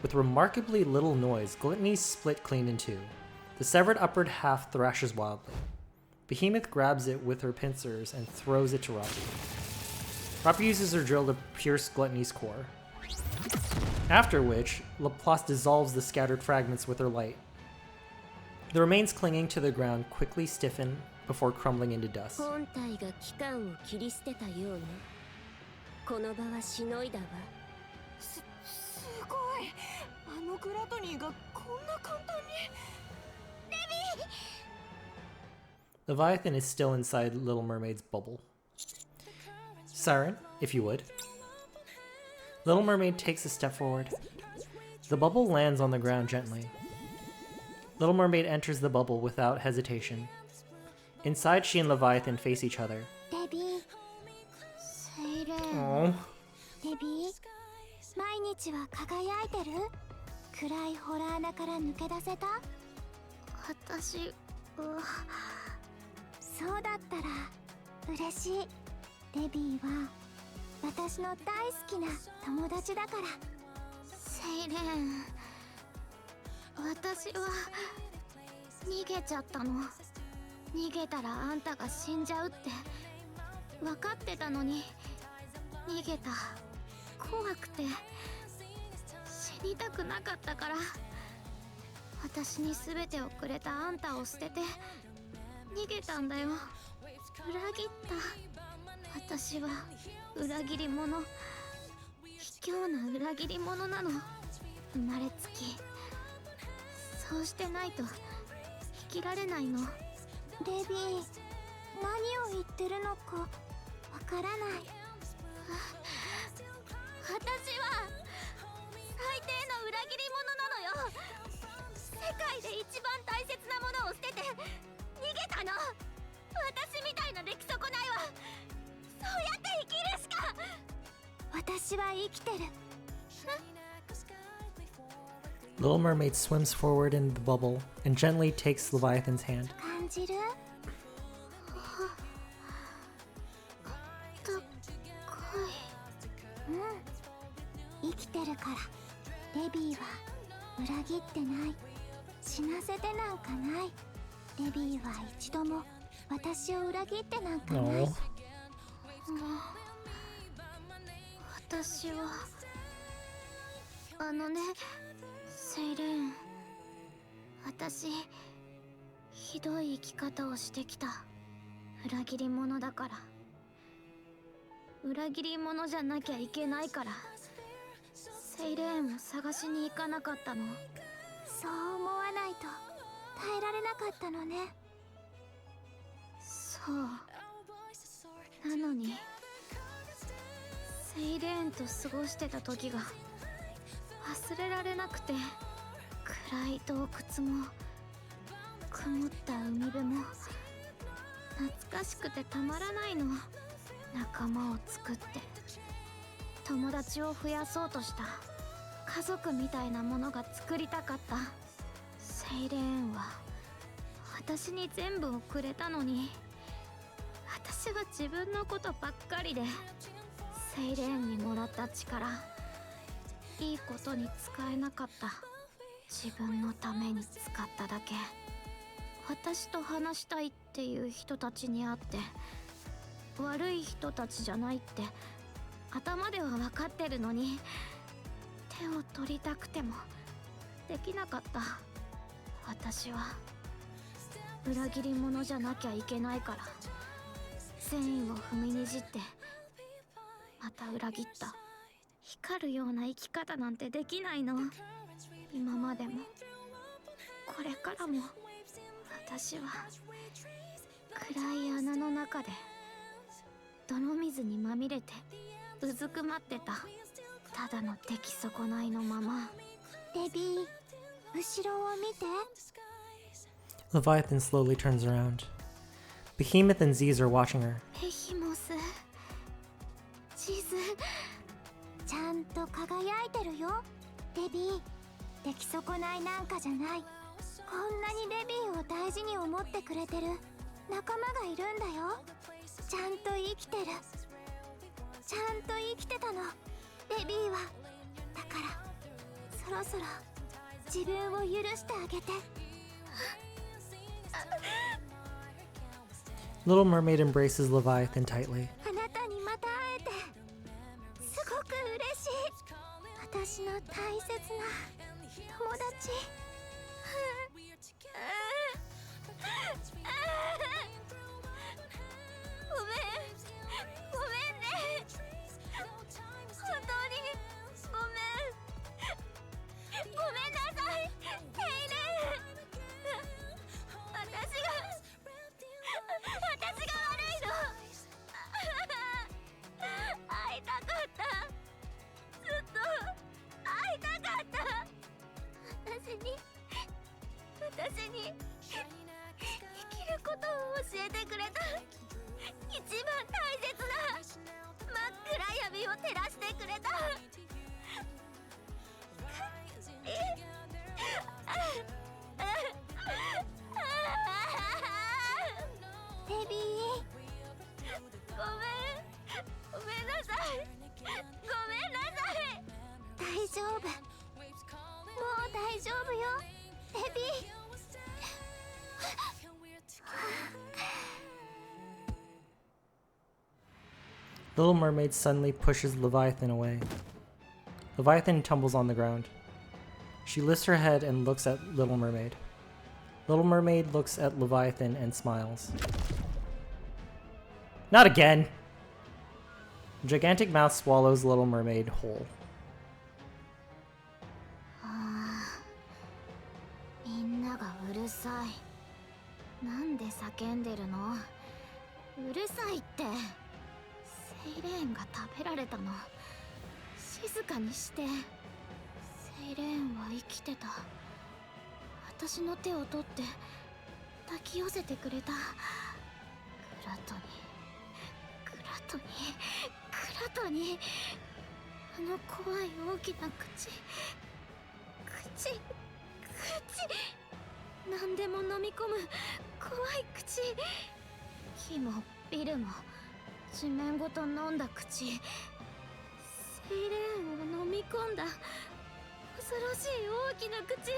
With remarkably little noise, Gluttony split clean in two. The severed upper half thrashes wildly. Behemoth grabs it with her pincers and throws it to Roppy. Roppy uses her drill to pierce Gluttony's core. After which, Laplace dissolves the scattered fragments with her light. The remains clinging to the ground quickly stiffen before crumbling into dust. 本体が器官を切り捨てたようね。この場はしのいだわ。すごい。あのグラトニーがこんな簡単に。 Leviathan is still inside Little Mermaid's bubble. Siren, if you would. Little Mermaid takes a step forward. The bubble lands on the ground gently. Little Mermaid enters the bubble without hesitation. Inside, she and Leviathan face each other. デビー、セイレン。 Oh. デビー、毎日は輝いてる？暗いホラー穴から抜け出せた？私そうだったら嬉しい。デビーは私の大好きな友達だから。セイレン、私は逃げちゃったの。逃げたらあんたが死んじゃうって分かってたのに逃げた。怖くて死にたくなかったから。私に全てをくれたあんたを捨てて逃げたんだよ。裏切った。私は裏切り者。卑怯な裏切り者なの。生まれつき。そうしてないと生きられないの。デビー、何を言ってるのかわからない。私は最低の裏切り者なのよ。世界で一番大切なものを捨てて逃げたの。私みたいな出来損ないはそうやって生きるしか。私は生きてる。Little Mermaid swims forward in the bubble and gently takes Leviathan's hand. 感じる？生きてるから。デビーは裏切ってない。死なせてなんかない。デビーは一度も私を裏切ってなんかない。No. 私はセイレン、私ひどい生き方をしてきた。裏切り者だから。裏切り者じゃなきゃいけないからセイレーンを探しに行かなかったの。そう思わないと耐えられなかったのね。そうなのにセイレーンと過ごしてた時が忘れられなくて、暗い洞窟も曇った海辺も懐かしくてたまらないの。仲間を作って友達を増やそうとした家族みたいなものが作りたかった。セイレーンは私に全部をくれたのに、私は自分のことばっかりで。セイレーンにもらった力、いいことに使えなかった。自分のために使っただけ。私と話したいっていう人たちに会って悪い人たちじゃないって頭では分かってるのに、手を取りたくてもできなかった。私は裏切り者じゃなきゃいけないから善意を踏みにじってまた裏切った。光るような生き方なんてできないの。今までもこれからも私は暗い穴の中で泥水にまみれてうずくまってた。ただの出来損ないのまま。デビー、後ろを見て。 Leviathan slowly turns around. Behemoth and Z's are watching her. ベヒモス、地図ちゃんと輝いてるよ。デビー、出来損ないなんかじゃない。こんなにデビーを大事に思ってくれてる仲間がいるんだよ。ちゃんと生きてる。ちゃんと生きてたの、デビーは。だからそろそろ自分を許してあげて。Little Mermaid embraces Leviathan tightly. あなたにまた会えてすごく嬉しい。私の大切な友達。ごめんね。本当にごめんなさい、セイレン。私が悪いの。会いたかった。ずっと会いたかった。私に生きることを教えてくれた一番大切な真っ暗闇を照らしてくれた。Little Mermaid suddenly pushes Leviathan away. Leviathan tumbles on the ground. She lifts her head and looks at Little Mermaid. Little Mermaid looks at Leviathan and smiles. Not again! The gigantic mouth swallows Little Mermaid whole. みんながうるさい。なんで叫んでるの？うるさいって。セイレーンが食べられたの。静かにして。セイレーンは生きてた。私の手を取って抱き寄せてくれた。グラトニー、グラトニー、グラトニー。あの怖い大きな口。何でも飲み込む怖い口。木もビルも地面ごと飲んだ口。セイレーンを飲み込んだ恐ろしい大きな口。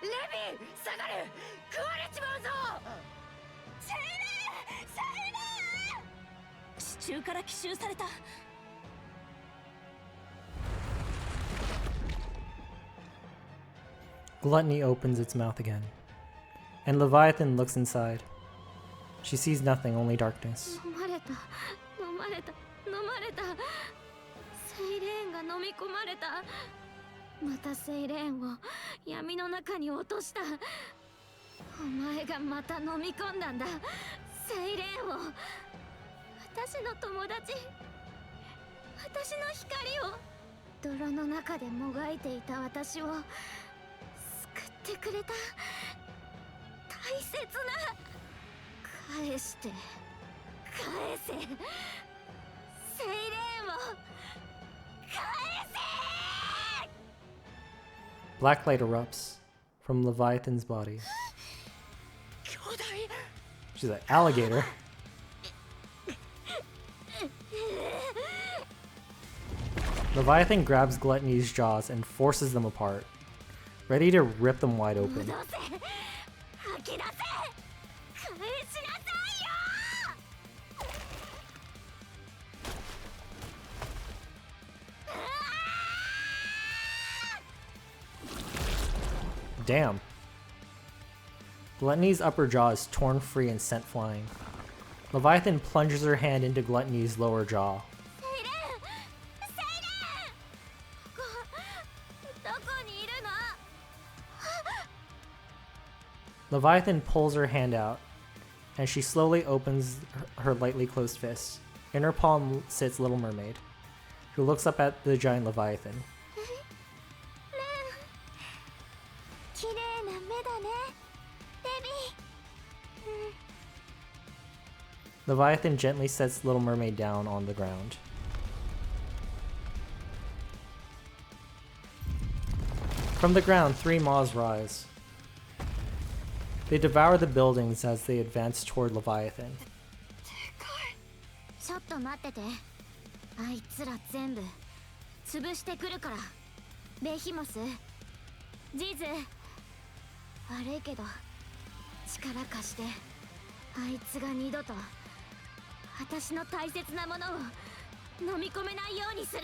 レビー下がれ、食われちまうぞ。セイレーン、セイレーン。地中から奇襲された。Gluttony opens its mouth again, and Leviathan looks inside. She sees nothing, only darkness. 飲まれた、飲まれた、飲まれた。セイレーンが飲み込まれた。またセイレーンを闇の中に落とした。お前がまた飲み込んだんだ、セイレーンを。私の友達、私の光を。泥の中でもがいていた私を救ってくれた。大切な。返して、返せ。セイレーンを返せ。 Black light erupts from Leviathan's body. She's an alligator. Leviathan grabs Gluttony's jaws and forces them apart, ready to rip them wide open. Damn. Gluttony's upper jaw is torn free and sent flying. Leviathan plunges her hand into Gluttony's lower jaw. Leviathan pulls her hand out, and she slowly opens her lightly closed fist. In her palm sits Little Mermaid, who looks up at the giant Leviathan. Leviathan gently sets Little Mermaid down on the ground. From the ground, 3 maws rise. They devour the buildings as they advance toward Leviathan. ちょっと待ってて。あいつら全部潰してくるから。ベヒモス、ジズ、悪いけど力貸して。あいつが二度と私の大切なものを飲み込めないようにする。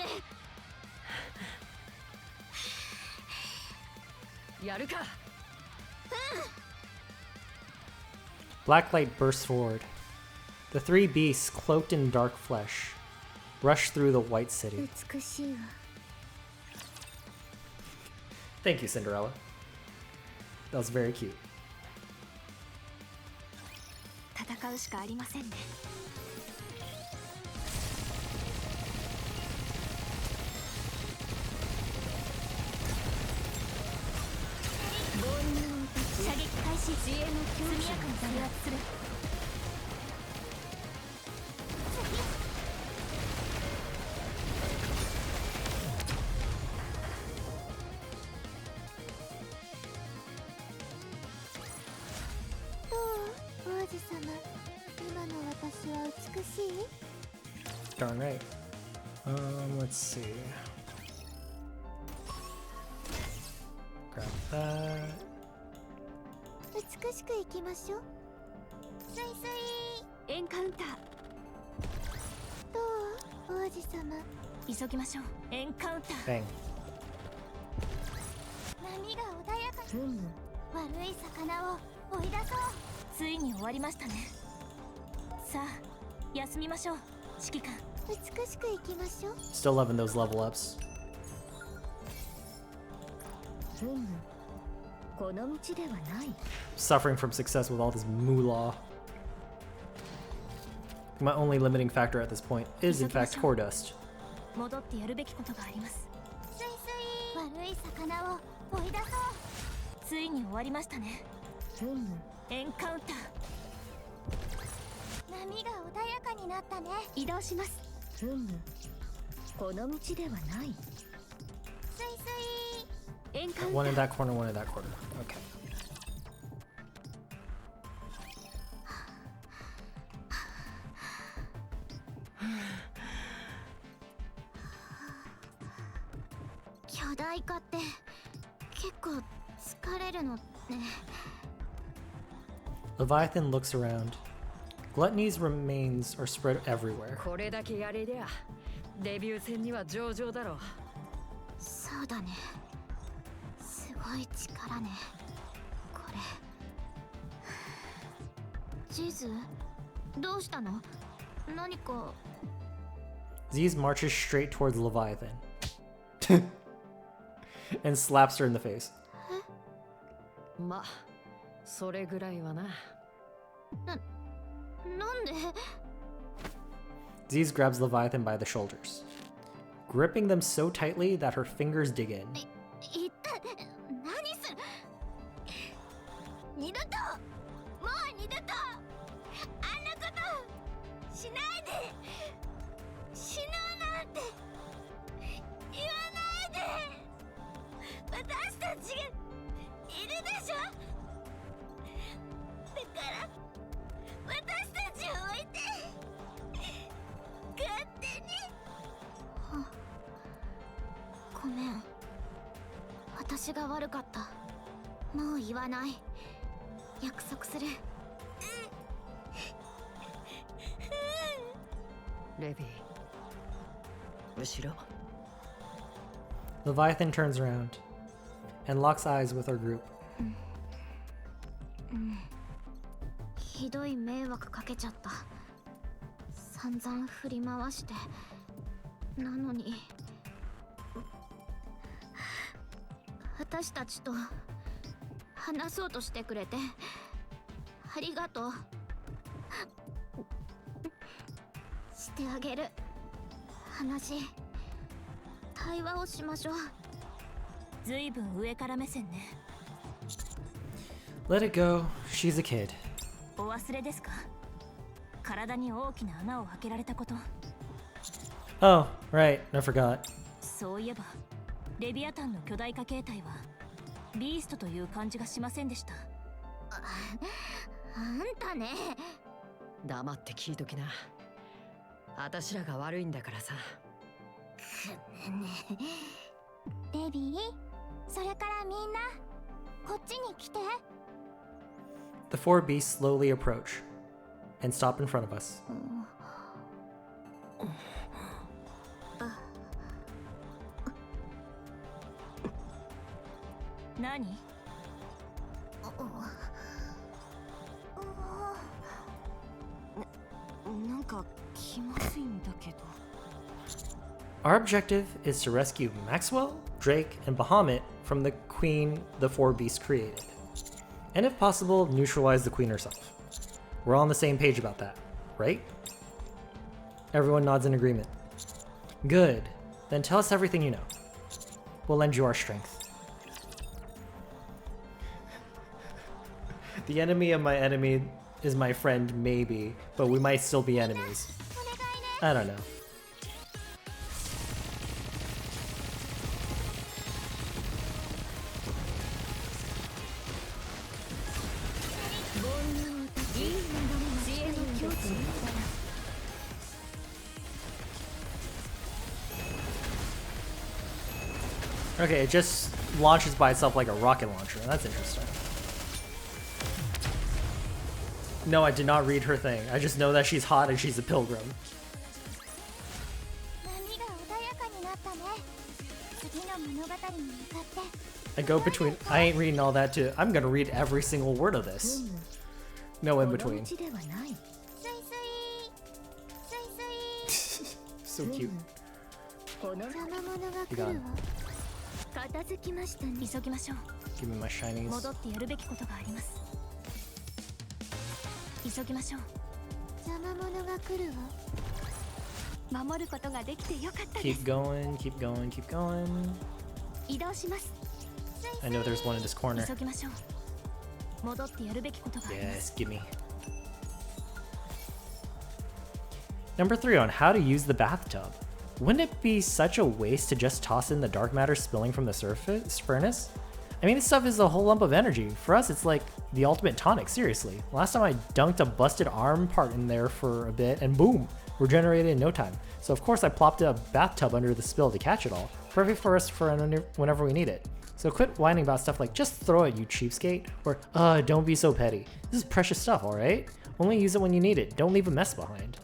やるか。Black light bursts forward. The 3 beasts, cloaked in dark flesh, rush through the white city. 美しいわ。 Thank you, Cinderella. That was very cute. 戦うしかありませんね。射撃開始。自衛の速やかに制圧する。どう？王子様、今の私は美しい？ Darn right. Let's see. Grab that. 美しくいきましょう。スイスイ。エンカウンター。どう王子様。急ぎましょう。エンカウンター。 Bang. 波が穏やかに。悪い魚を追い出そう。ついに終わりましたね。さあ休みましょう。指揮官。美しく行きましょう。 Still loving those level ups. この道ではない。 Suffering from success with all this moolah. My only limiting factor at this point is, in fact, core dust. 戻ってやるべきことがあります。スイスイ。悪い魚を追い出そう。ついに終わりましたね。エンカウンター。波が穏やかになったね。移動します。この道ではない。スイスイ。エンカウンター。 One in that corner, one in that corner. Okay. 巨大化って結構疲れるのね。 Leviathan looks around. Gluttony's remains are spread everywhere. これだけやれりゃデビュー戦には上々だろう。そうだね。すごい力ね。これ。ジーズ、どうしたの？何か。 Z's marches straight towards Leviathan and slaps her in the face. ま、それぐらいはな。なんで？ Z's grabs Leviathan by the shoulders, gripping them so tightly that her fingers dig in. いった何する？二度ともう二度とあんなことしないで。死のうなんて言わないで。私たちがいるでしょ。だから私たちを置いて勝手に。ごめん、私が悪かった。もう言わない。約束する。レビー、後ろ。 Leviathan turns around and locks eyes with our group. ひどい迷惑かけちゃった。散々振り回して。なのに私たちと話そうとしてくれてありがとう。してあげる。対話をしましょう。ずいぶん上から目線ね。 Let it go. She's a kid. お忘れですか？体に大きな穴を開けられたこと。 Oh, right. I forgot. そういえばレビアタンの巨大化形態はビーストという感じがしませんでした。あんたね。黙って聞いときな。私らが悪いんだからさ。レビー、それからみんなこっちに来て。 The four beasts slowly approach and stop in front of us. 何？なんか気まずいんだけど。 Our objective is to rescue Maxwell, Drake, and Bahamut from the queen the four beasts created. And if possible, neutralize the queen herself. We're all on the same page about that, right? Everyone nods in agreement. Good. Then tell us everything you know. We'll lend you our strength. The enemy of my enemy is my friend, maybe, but we might still be enemies. I don't know. Okay, it just launches by itself like a rocket launcher. That's interesting. No, I did not read her thing. I just know that she's hot and she's a pilgrim. I go between. I ain't reading all that too. I'm gonna read every single word of this. No in between. So cute. Be gone. Give me my shinies. 守ることができてよかったです。 Keep going, keep going, keep going. 移動します。 I know there's one in this corner. 急ぎましょう。戻ってやるべきことがあります。 Yes, give me. Number 3 on how to use the bathtub. Wouldn't it be such a waste to just toss in the dark matter spilling from the surface furnace? I mean, this stuff is a whole lump of energy. For us, it's like the ultimate tonic, seriously. Last time I dunked a busted arm part in there for a bit and boom, regenerated in no time. So of course I plopped a bathtub under the spill to catch it all. Perfect for us for whenever we need it. So quit whining about stuff like just throw it, you cheapskate, or don't be so petty. This is precious stuff, alright? Only use it when you need it. Don't leave a mess behind.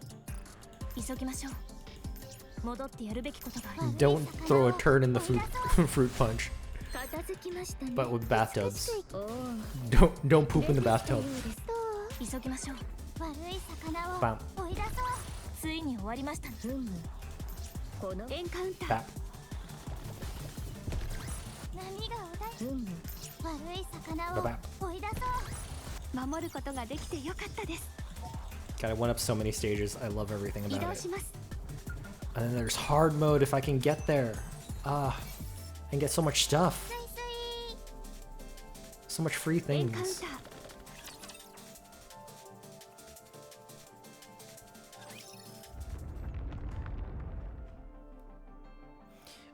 Don't throw a turd in the fruit punch. But with bathtubs. Don't poop in the bathtub. Bam. Bam. God, I went up so many stages. I love everything about it. And then there's hard mode if I can get there. And get so much stuff. So much free things.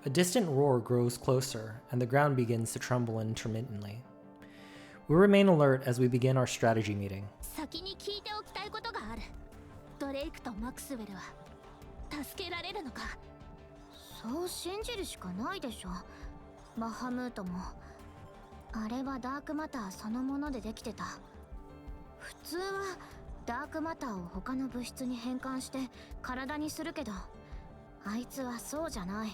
A distant roar grows closer, and the ground begins to tremble intermittently. We remain alert as we begin our strategy meeting. 先に聞いておきたいことがある。ドレイクとマクスウェルは助けられるのか。そう信じるしかないでしょ。バハムートもあれはダークマターそのものでできてた。普通はダークマターを他の物質に変換して体にするけど、あいつはそうじゃない。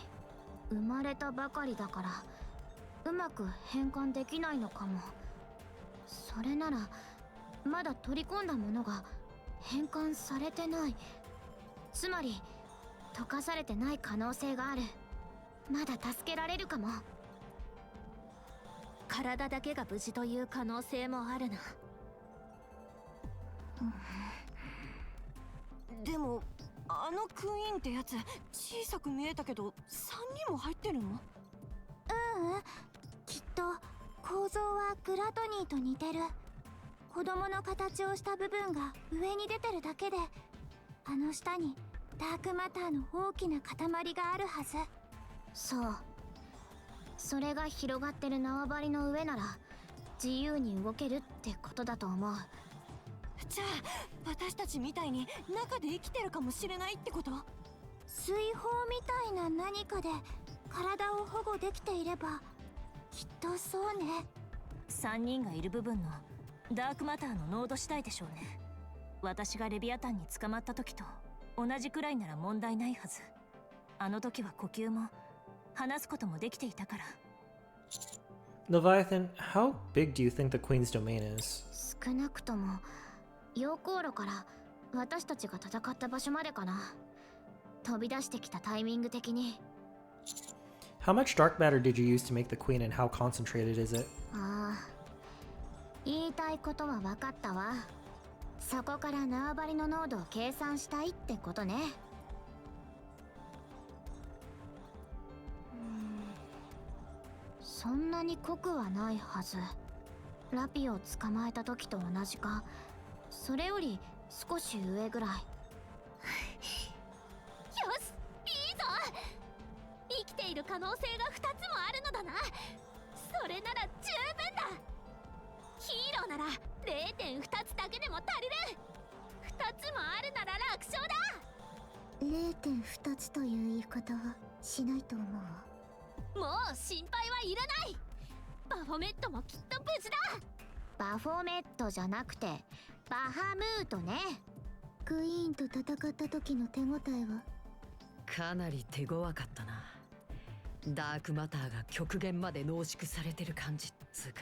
生まれたばかりだからうまく変換できないのかも。それならまだ取り込んだものが変換されてない。つまり溶かされてない可能性がある。まだ助けられるかも。体だけが無事という可能性もあるな。でもあのクイーンってやつ小さく見えたけど3人も入ってるの？きっと構造はグラトニーと似てる。子供の形をした部分が上に出てるだけで、あの下にダークマターの大きな塊があるはず。そう。それが広がってる縄張りの上なら自由に動けるってことだと思う。じゃあ私たちみたいに中で生きてるかもしれないってこと？水泡みたいな何かで体を保護できていればきっとそうね。3人がいる部分のダークマターの濃度次第でしょうね。私がレビアタンに捕まった時と同じくらいなら問題ないはず。あの時は呼吸も話すこともできていたから。 Leviathan, how big do you think the Queen's domain is? 少なくとも溶鉱炉から私たちが戦った場所までかな。飛び出してきたタイミング的に。How much dark matter did you use to make the Queen and how concentrated is it? ああ、言いたいことは分かったわ。そこから縄張りの濃度を計算したいってことね。そんなに濃くはないはず。ラピを捕まえた時と同じか、それより少し上ぐらい。よし、いいぞ。生きている可能性が2つもあるのだな。それなら十分だ。ヒーローなら 0.2 つだけでも足りる。2つもあるなら楽勝だ。0.2 つという言い方はしないと思う。もう心配はいらない。バフォメットもきっと無事だ。バフォメットじゃなくてバハムートね。クイーンと戦った時の手応えは？かなり手強かったな。ダークマターが極限まで濃縮されてる感じっつうか。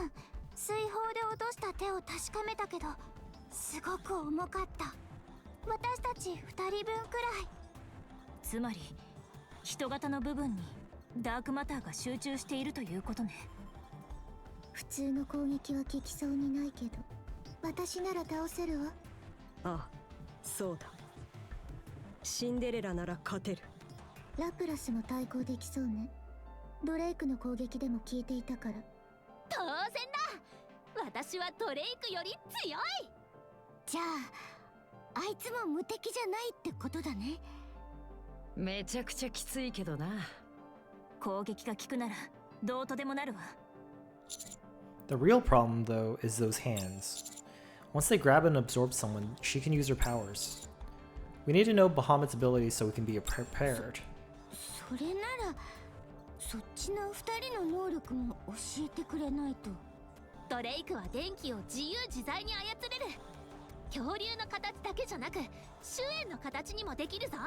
うん、水泡で落とした手を確かめたけど、すごく重かった。私たち2人分くらい。つまり人型の部分にダークマターが集中しているということね。普通の攻撃は効きそうにないけど、私なら倒せるわ。ああ、そうだ。シンデレラなら勝てる。ラプラスも対抗できそうね。ドレイクの攻撃でも効いていたから。当然だ。私はドレイクより強い。じゃああいつも無敵じゃないってことだね。めちゃくちゃきついけどな。攻撃が効くならどうとでもなるわ。The real problem, though, is those hands. Once they grab and absorb someone, she can use her powers. We need to know Bahamut's abilities so we can be prepared. それならそっちの2人の能力も教えてくれないと。ドレイクは電気を自由自在に操れる。恐竜の形だけじゃなく種炎の形にもできるぞ。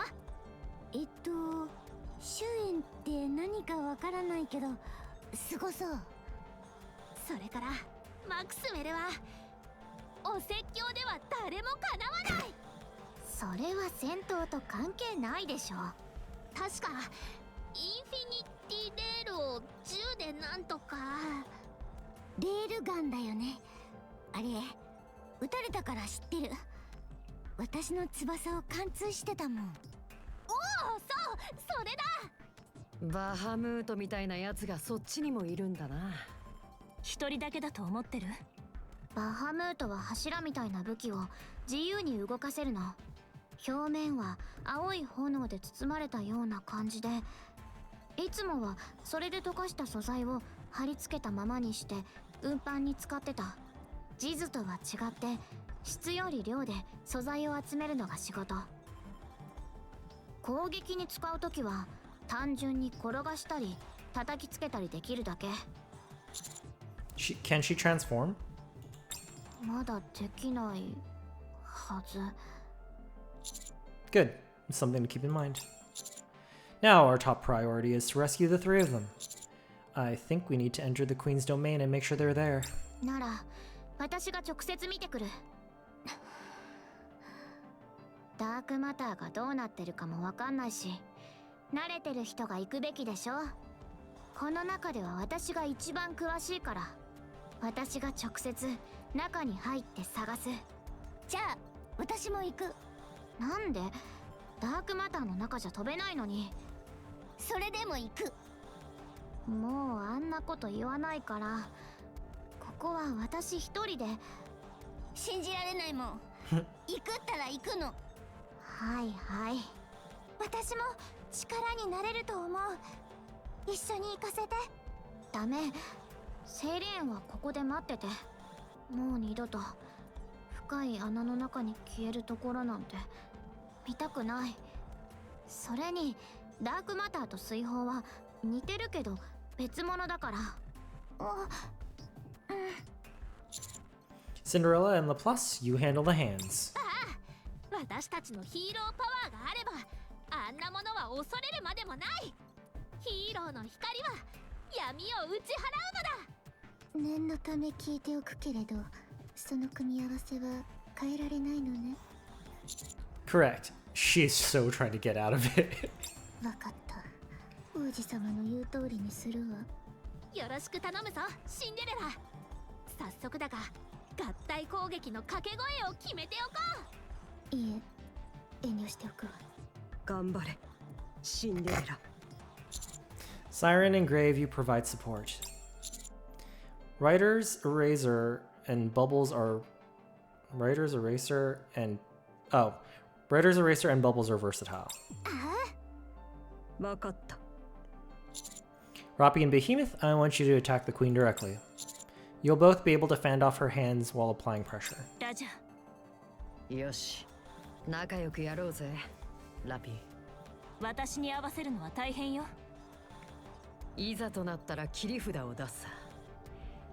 種炎って何かわからないけどすごそう。それからマクスウェルはお説教では誰もかなわない。それは戦闘と関係ないでしょ。確かインフィニティレールを銃でなんとか。レールガンだよね。あれ撃たれたから知ってる。私の翼を貫通してたもん。おお、そうそれだ。バハムートみたいなやつがそっちにもいるんだな。一人だけだと思ってる？バハムートは柱みたいな武器を自由に動かせるの。表面は青い炎で包まれたような感じで、いつもはそれで溶かした素材を貼り付けたままにして運搬に使ってた。地図とは違って質より量で素材を集めるのが仕事。攻撃に使うときは単純に転がしたり叩きつけたりできるだけ。Can she transform? まだできないはず。Good. Something to keep in mind. Now our top priority is to rescue the three of them. I think we need to enter the Queen's domain and make sure they're there. なら私が直接見てくる。ダークマターがどうなってるかもわかんないし、慣れてる人が行くべきでしょ。この中では私が一番詳しいから、私が直接中に入って探す。じゃあ私も行く。なんで？ダークマターの中じゃ飛べないのに。それでも行く。もうあんなこと言わないから。ここは私一人で。信じられないもん。行くったら行くの。はいはい。私も力になれると思う。一緒に行かせて。ダメ。セイレーンはここで待ってて。もう二度と深い穴の中に消えるところなんて見たくない。それにダークマターと水泡は似てるけど別物だから。Cinderella and Laplace, you handle the hands. 私たちのヒーローパワーがあればあんなものは恐れるまでもない。ヒーローの光は闇を打ち払うのだ。念のため聞いておくけれど、その組み合わせは変えられないのね。Correct. She's so trying to get out of it. わかった。王子様の言う通りにするわ。よろしく頼むぞ、シンデレラ。早速だが合体攻撃の掛け声を決めておこう。いえ、遠慮しておくわ。頑張れ、シンデレラ。Siren and Grave, you provide support. Writer's Eraser and Bubbles are... Writer's Eraser and... Oh. Writer's Eraser and Bubbles are versatile. わかった。Roppy and Behemoth, I want you to attack the Queen directly. You'll both be able to fend off her hands while applying pressure. ラジャー。よし、仲良くやろうぜ、ラピー。私に合わせるのは大変よ。いざとなったら切り札を出すさ。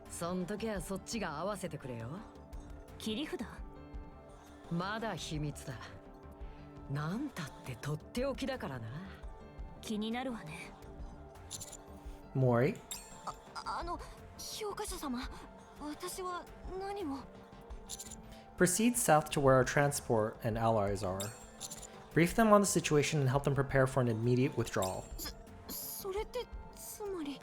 そん時はそっちが合わせてくれよ。切り札？まだ秘密だ。なんたってとっておきだからな。気になるわね。Mori? 評価者様、私は何も。 Proceed south to where our transport and allies are. Brief them on the situation and help them prepare for an immediate withdrawal. それってつまり。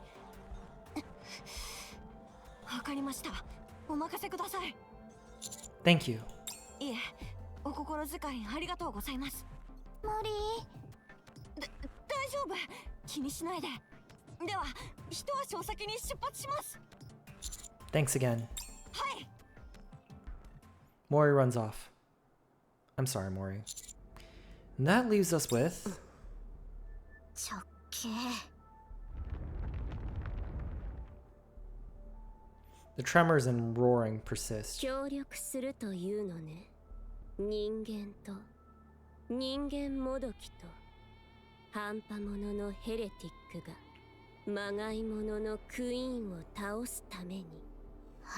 わかりました。お任せください。 Thank you. いえ、お心遣いありがとうございます。モリ大丈夫、気にしないで。では、一足お先に出発します。 Thanks again. はい。 Mori runs off. I'm sorry, Mori. And that leaves us with... 直径。 The tremors and roaring persist. 協力するというのね。人間と人間もどきと半端者のヘレティックがまがいもののクイーンを倒すために。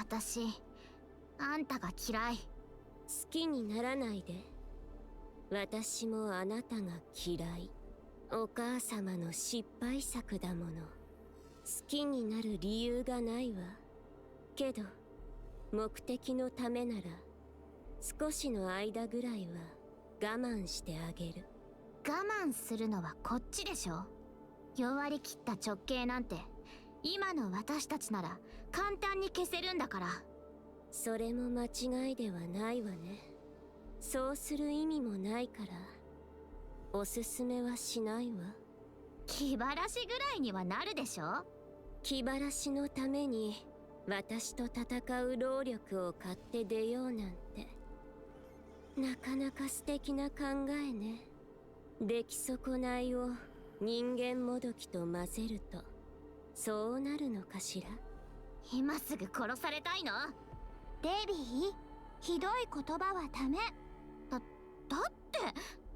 私、あんたが嫌い。好きにならないで。私もあなたが嫌い。お母様の失敗作だもの。好きになる理由がないわ。けど目的のためなら少しの間ぐらいは我慢してあげる。我慢するのはこっちでしょ。弱りきった直径なんて今の私たちなら簡単に消せるんだから。それも間違いではないわね。そうする意味もないからおすすめはしないわ。気晴らしぐらいにはなるでしょ。気晴らしのために私と戦う労力を買って出ようなんてなかなか素敵な考えね。出来損ないを人間もどきと混ぜるとそうなるのかしら。今すぐ殺されたいの？デビー、ひどい言葉はダメ。だって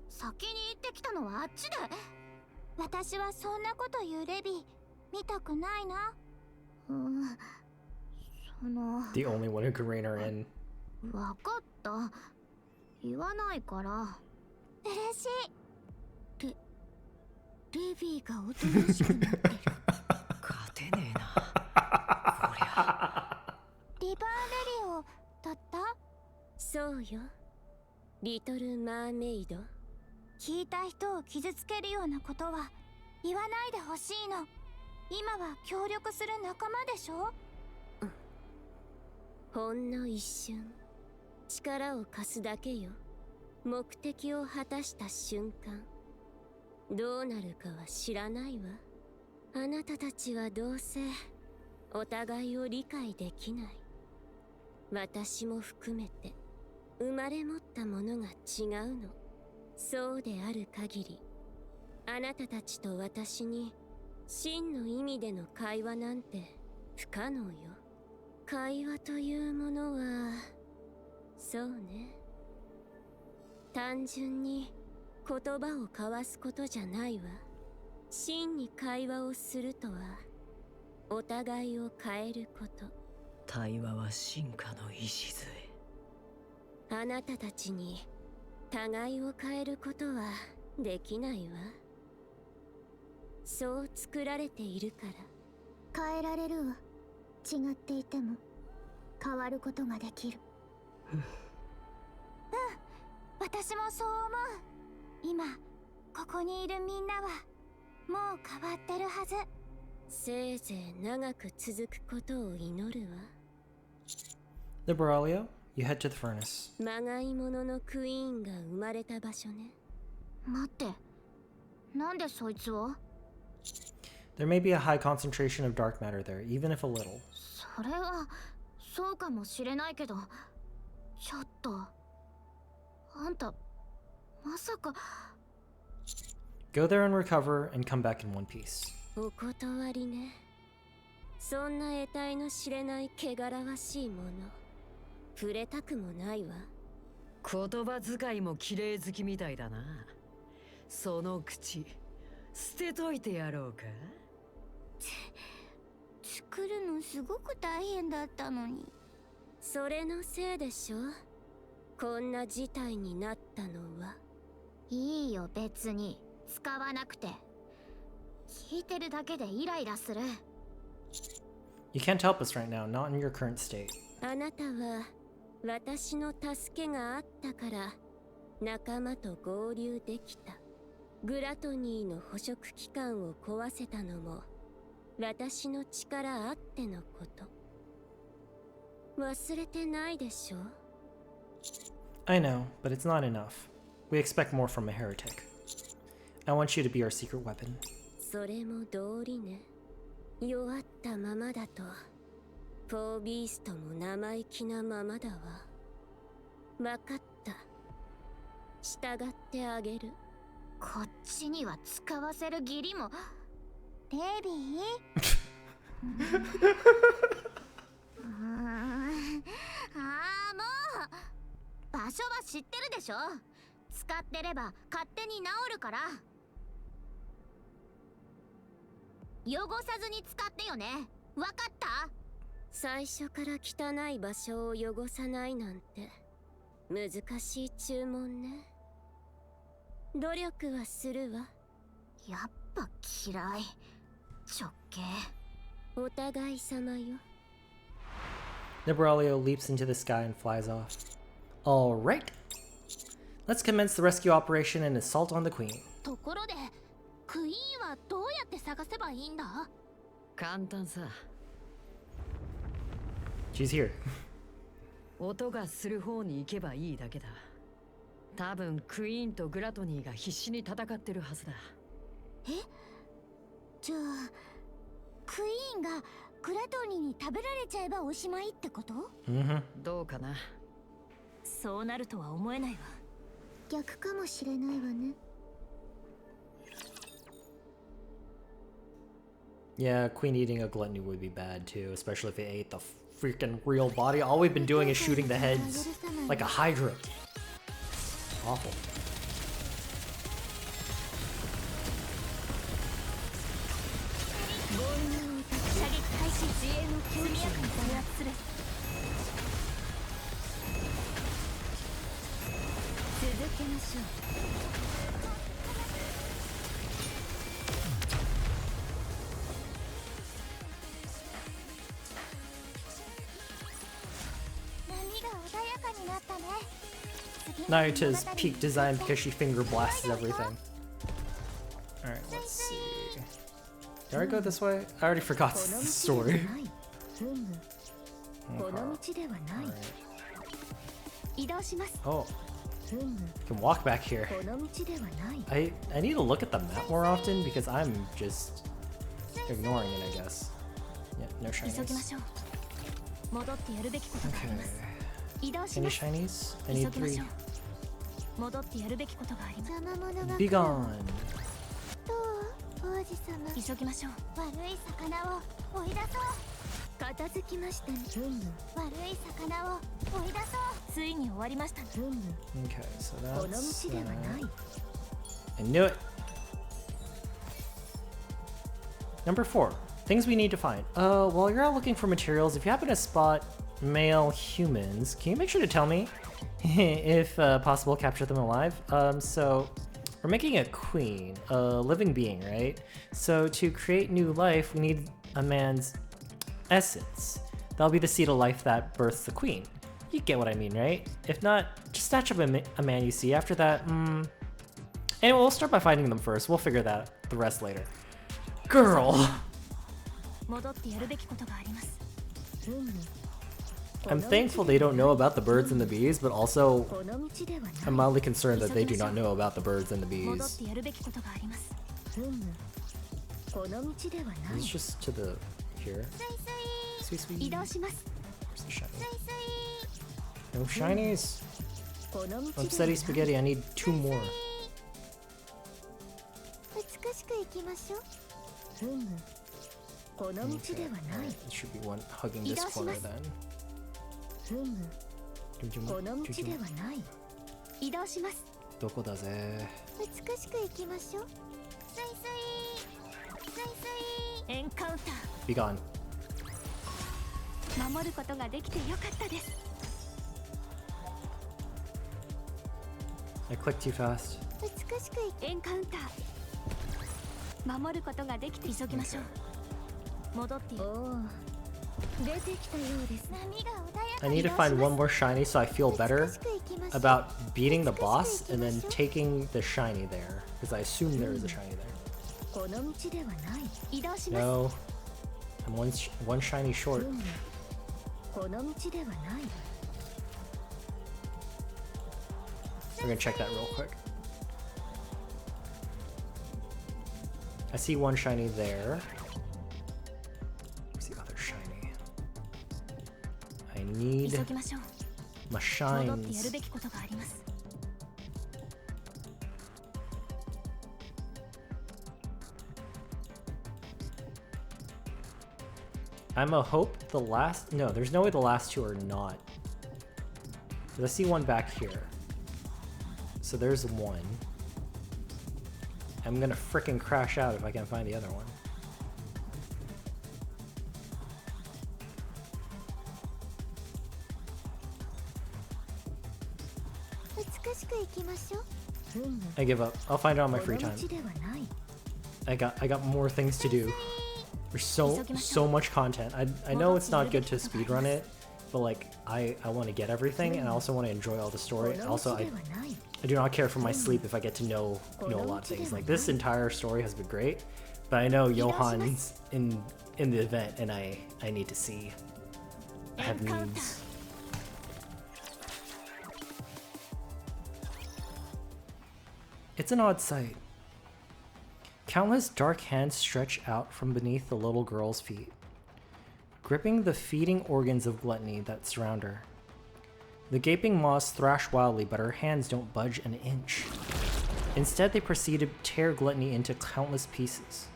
先に行ってきたのはあっちで。私はそんなこと言うレビー見たくないな。The only one who can rein her in. わかった。言わないから。嬉しい。レビーがおとなしくなってる。勝てねえな。こりゃ。リバーレリオだった？そうよ。リトル・マーメイド。聞いた人を傷つけるようなことは言わないでほしいの。今は協力する仲間でしょ？ほんの一瞬力を貸すだけよ。目的を果たした瞬間どうなるかは知らないわ。あなたたちはどうせお互いを理解できない。私も含めて生まれ持ったものが違うの。そうである限りあなたたちと私に真の意味での会話なんて不可能よ。会話というものはそうね、単純に言葉を交わすことじゃないわ。真に会話をするとはお互いを変えること。対話は進化の礎。あなたたちに互いを変えることはできないわ。そう作られているから。変えられるわ。違っていても変わることができる。私もそう思う。今ここにいるみんなはもう変わってるはず。せいぜい長く続くことを祈るわ。 Liberalio, you head to the furnace. まがいもののクイーンが生まれた場所ね。待って、なんでそいつを？ There may be a high concentration of dark matter there, even if a little. それはそうかもしれないけど、ちょっとあんたまさか。 Go there and recover and come back in one piece. お断りね。そんな得体の知れない汚らわしいもの触れたくもないわ。言葉遣いも綺麗好きみたいだな。その口捨てといてやろうか。作るのすごく大変だったのに。それのせいでしょ。こんな事態になったのは。いいよ別に使わなくて。聞いてるだけでイライラする。 You can't help us right now, not in your current state. あなたは私の助けがあったから仲間と合流できた。グラトニーの捕食器官を壊せたのも私の力あってのこと。忘れてないでしょ。 I know, but it's not enough. We expect more from a heretic. I want you to be our secret weapon. それも道理ね。弱ったままだとポービーストも生意気なままだわ。わかった。従ってあげる。こっちには使わせる義理も。デビーああもう場所は知ってるでしょ。使ってれば勝手に治るから。汚さずに使ってよね。わかった？最初から汚い場所を汚さないなんて難しい注文ね。努力はするわ。やっぱ嫌い。直系。お互い様よ。 Nibralio leaps into the sky and flies off. Alright. Let's commence the rescue operation and assault on the queen. ところで、クイーンはどうやって探せばいいんだ？簡単さ。She's here. 音がする方に行けばいいだけだ。多分クイーンとグラトニーが必死に戦ってるはずだ。え？じゃあクイーンがグラトニーに食べられちゃえばおしまいってこと？どうかな。そうなるとは思えないわ。逆かもしれないわね。Yeah, queen eating a gluttony would be bad too, especially if it ate the freaking real body. All we've been doing is shooting the heads like a hydra. Awful. Nayuta's peak design because she finger blasts everything. Alright, let's see. Did I go this way? I already forgot the story. Oh. I can walk back here. I need to look at the map more often because I'm just ignoring it, I guess. Yeah, no shinies. Okay. Any shinies? I need 3. 戻ってやるべきことがあります。 Be gone. どう王子様。急ぎましょう。悪い魚を追い出そう。片付きましたね。悪い魚を追い出そう。ついに終わりましたね。 Okay, so that's. この道ではない。 I knew it. Number 4. Things we need to find. While you're out looking for materials, if you happen to spot male humans, can you make sure to tell me? If possible, capture them alive. So we're making a queen, a living being, right? So to create new life, we need a man's essence. That'll be the seed of life that births the queen. You get what I mean, right? If not, just snatch up a man you see. After that, anyway, we'll start by finding them first. We'll figure the rest later. Girl! I'm thankful they don't know about the birds and the bees, but also I'm mildly concerned that they do not know about the birds and the bees. It's just to the here. Sweet, sweet. Where's the shiny? No shinies. Upsetty spaghetti. I need 2 more. Okay, right, it should be one hugging this corner then. どこだぜ。美しく行きましょう。スイスイスイスイ。エンカウンター。 Be gone. 守ることができてよかったです。 I clicked too fast. 美しくエンカウンター。守ることができて急ぎましょう。戻っておお。出てきたようです。波が穏やか I need to find one more shiny so I feel better about beating the boss and then taking the shiny there, because I assume there is a shiny there. この道ではない。移動します。 No, I'm one shiny short. この道ではない。 We're gonna check that real quick. I see one shiny there. Where's the other shiny? I need 急ぎましょう。 my 戻ってやる shines. べきことがあります。 I'm a hope the last. No, there's no way the last two are not. 'Cause I see one back here. So there's one. I'm gonna frickin' crash out if I can't find the other one. I give up. I'll find it on my free time. I got more things to do. There's so much content. I know it's not good to speedrun it, but like I want to get everything, and I also want to enjoy all the story. Also, I do not care for my sleep if I get to know a lot of things. Like this entire story has been great, but I know Johan's in the event, and I need to see. I have needs. It's an odd sight. Countless dark hands stretch out from beneath the little girl's feet, gripping the feeding organs of gluttony that surround her. The gaping maws thrash wildly, but her hands don't budge an inch. Instead, they proceed to tear gluttony into countless pieces.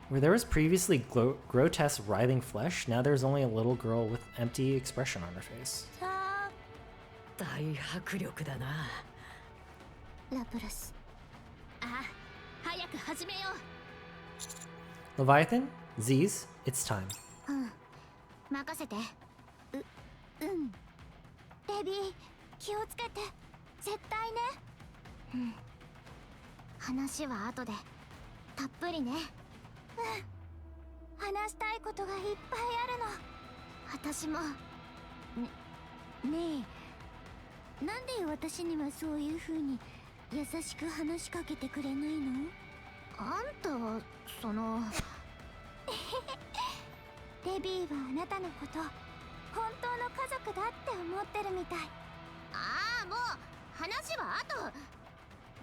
Where there was previously grotesque writhing flesh, now there's only a little girl with empty expression on her face. 大迫力だな。ラプラス。あ、早く始めよう。 Leviathan, Z's, it's time. 任せて。レビー、気をつけて。絶対ね。話は後で。たっぷりね。話したいことがいっぱいあるの。私も。ねえ、なんで私にはそういう風に優しく話しかけてくれないの？あんたはそのレビーはあなたのこと本当の家族だって思ってるみたい。ああ、もう話は後。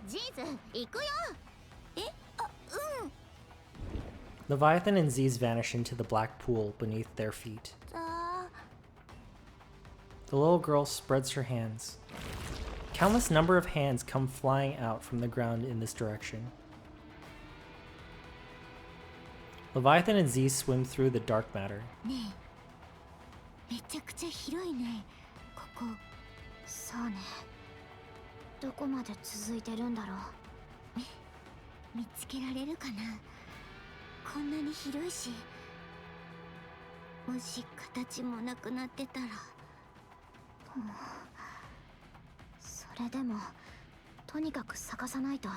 ジーズ行くよ。Leviathan and Z's vanish into the black pool beneath their feet. The little girl spreads her hands. Countless number of hands come flying out from the ground in this direction. Leviathan and Z swim through the dark matter. ねえ、めちゃくちゃ広いね。ここ。そうね。どこまで続いてるんだろう。見つけられるかな。こんなに広いし。もし形もなくなってたら。それでもとにかく探さないと。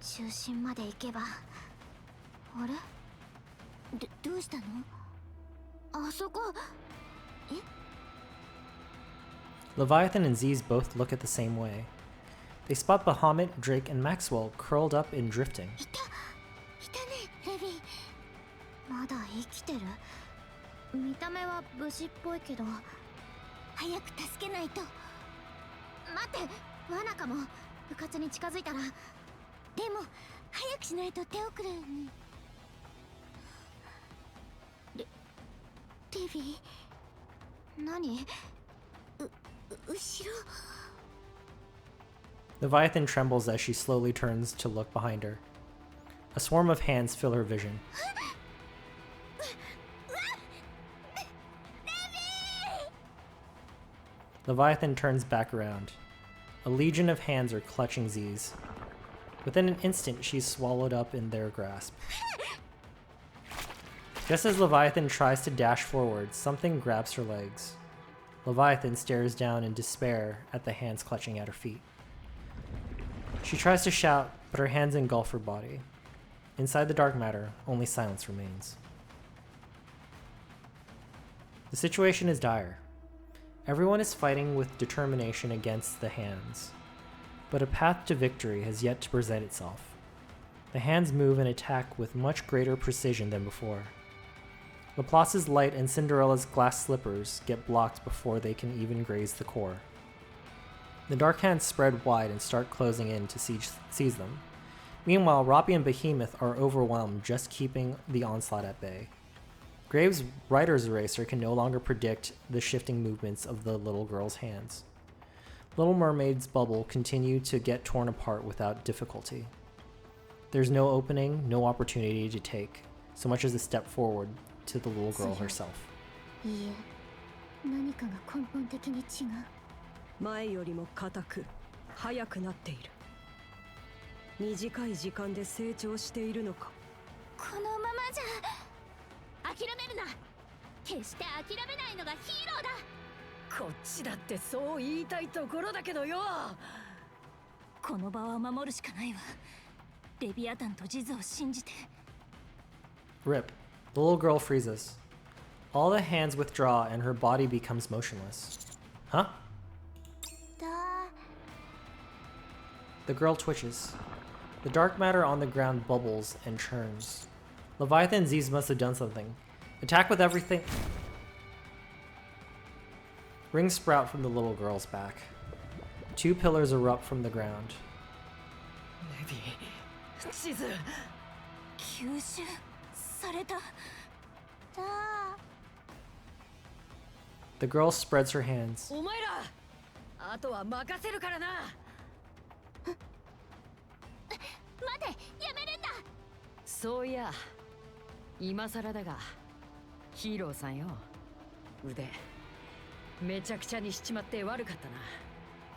中心まで行けば。あれ？どうしたの？あそこ。え？ Leviathan and Z's both look at the same way. They spot Bahamut, Drake, and Maxwell curled up and drifting. いたね、レビー。まだ生きてる？見た目は無事っぽいけど、早く助けないと。待って、罠かも。部活に近づいたら。でも早くしないと手遅れに。レビー、何？後ろ。 Leviathan trembles as she slowly turns to look behind her. A swarm of hands fill her vision. Leviathan turns back around. A legion of hands are clutching Z's. Within an instant, she's swallowed up in their grasp. Just as Leviathan tries to dash forward, something grabs her legs. Leviathan stares down in despair at the hands clutching at her feet. She tries to shout, but her hands engulf her body. Inside the dark matter, only silence remains. The situation is dire. Everyone is fighting with determination against the hands, but a path to victory has yet to present itself. The hands move and attack with much greater precision than before. Laplace's light and Cinderella's glass slippers get blocked before they can even graze the core. The dark hands spread wide and start closing in to seize them. Meanwhile, Robbie and Behemoth are overwhelmed, just keeping the onslaught at bay. Graves' writer's eraser can no longer predict the shifting movements of the little girl's hands. Little Mermaid's bubble continued to get torn apart without difficulty. There's no opening, no opportunity to take, so much as a step forward to the little girl herself. いいえ、何かが根本的に違う。前よりも硬く速くなっている。短い時間で成長しているのか。このままじゃ諦めるな。決して諦めないのがヒーローだ。こっちだってそう言いたいところだけどよ。この場は守るしかないわ。レビアタンと地図を信じて。 Rip. The little girl freezes. All the hands withdraw and her body becomes motionless. Huh? The girl twitches. The dark matter on the ground bubbles and churns. Leviathan and Z's must have done something. Attack with everything. Rings sprout from the little girl's back. 2 pillars erupt from the ground. レビー、地図。吸収された。The girl spreads her hands. お前ら、あとは任せるからな。待て、やめるんだ。そういや、今更だが、ヒーローさんよ。腕、めちゃくちゃにしちまって悪かったな。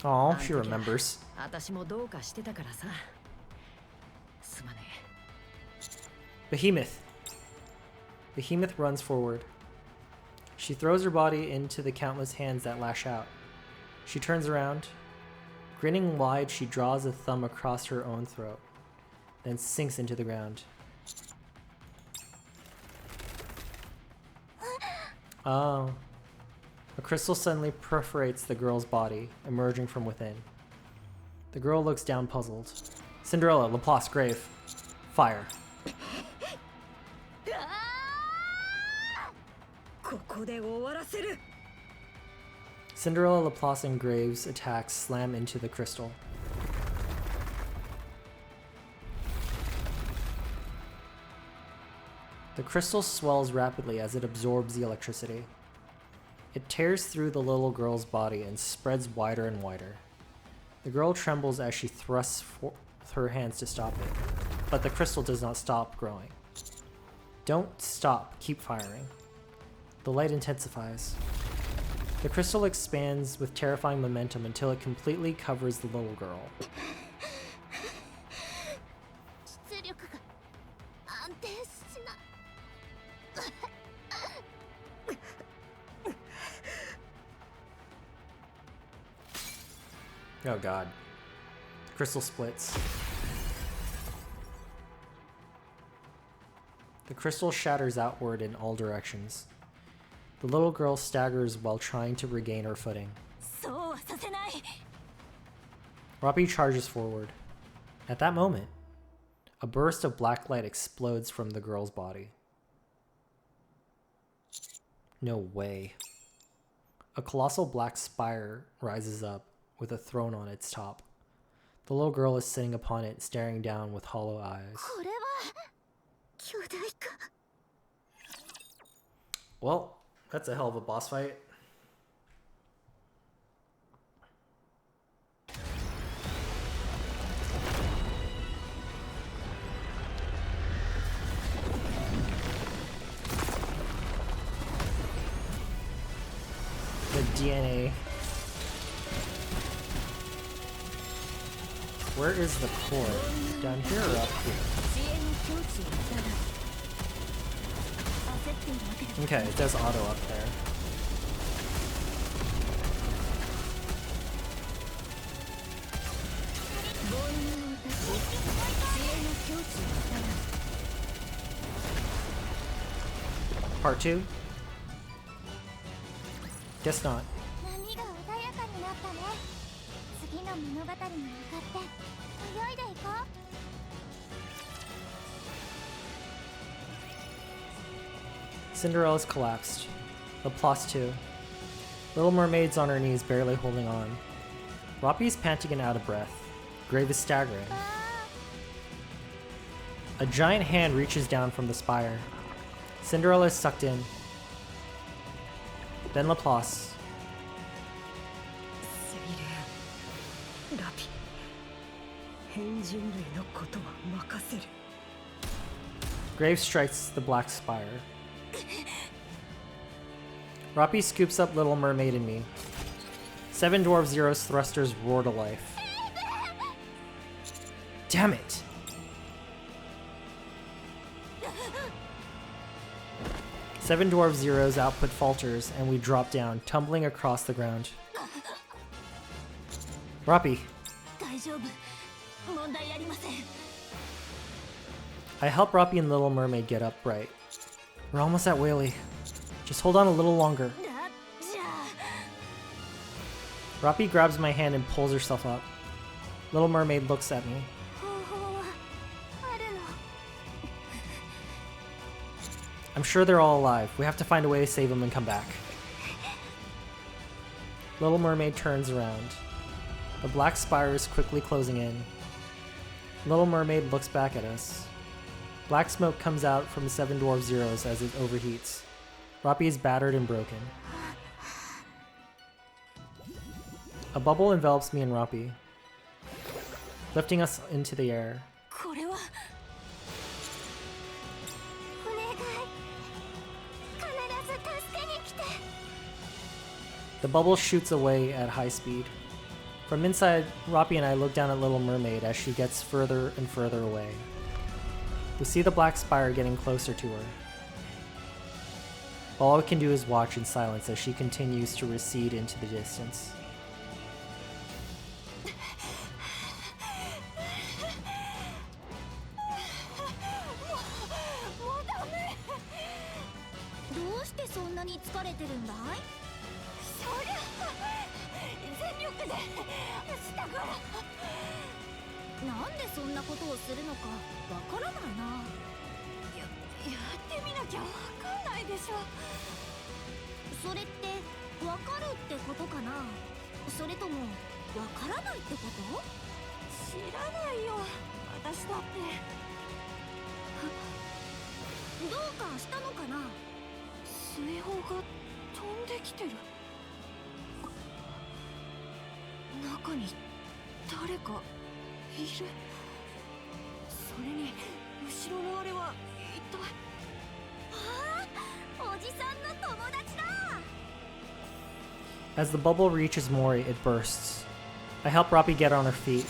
Oh, she remembers. 私もどうかしてたからさ。すまねえ。Behemoth. Behemoth runs forward. She throws her body into the countless hands that lash out. She turns around. Grinning wide, she draws a thumb across her own throat, then sinks into the ground. Oh. A crystal suddenly perforates the girl's body, emerging from within. The girl looks down puzzled. Cinderella, Laplace, Grave. Fire. ここで終わらせる。 Cinderella, Laplace, and Graves' attacks slam into the crystal. The crystal swells rapidly as it absorbs the electricity. It tears through the little girl's body and spreads wider and wider. The girl trembles as she thrusts her hands to stop it, but the crystal does not stop growing. Don't stop, keep firing. The light intensifies. The crystal expands with terrifying momentum until it completely covers the little girl. 出力が安定しない。 Oh god. The crystal splits. The crystal shatters outward in all directions. The little girl staggers while trying to regain her footing. そうはさせない。 Robbie charges forward. At that moment, a burst of black light explodes from the girl's body. No way. A colossal black spire rises up with a throne on its top. The little girl is sitting upon it, staring down with hollow eyes. これは巨大化。 Well, that's a hell of a boss fight. The DNA. Where is the core? Down here or up here? 知恵に境地をいただく。焦 Okay, it does auto up there. Part 2? Guess not. 波が穏やかになったね。次の物語に向かって泳いでいこう。Cinderella's collapsed. Laplace too. Little Mermaid's on her knees, barely holding on. Roppy's panting and out of breath. Grave is staggering. A giant hand reaches down from the spire. Cinderella is sucked in. Then Laplace. Grave strikes the black spire. Roppy scoops up Little Mermaid and me. Seven Dwarf Zero's thrusters roar to life. Damn it! Seven Dwarf Zero's output falters and we drop down, tumbling across the ground. Roppy. I help Roppy and Little Mermaid get upright. We're almost at Whaley. Just hold on a little longer. Roppy grabs my hand and pulls herself up. Little Mermaid looks at me. I'm sure they're all alive. We have to find a way to save them and come back. Little Mermaid turns around. The black spire is quickly closing in. Little Mermaid looks back at us. Black smoke comes out from the Seven Dwarf Zeros as it overheats. Roppy is battered and broken. A bubble envelops me and Roppy, lifting us into the air. The bubble shoots away at high speed. From inside, Roppy and I look down at Little Mermaid as she gets further and further away. We see the black spire getting closer to her. All we can do is watch in silence as she continues to recede into the distance. As the bubble reaches Mori, it bursts. I help Roppy get on her feet.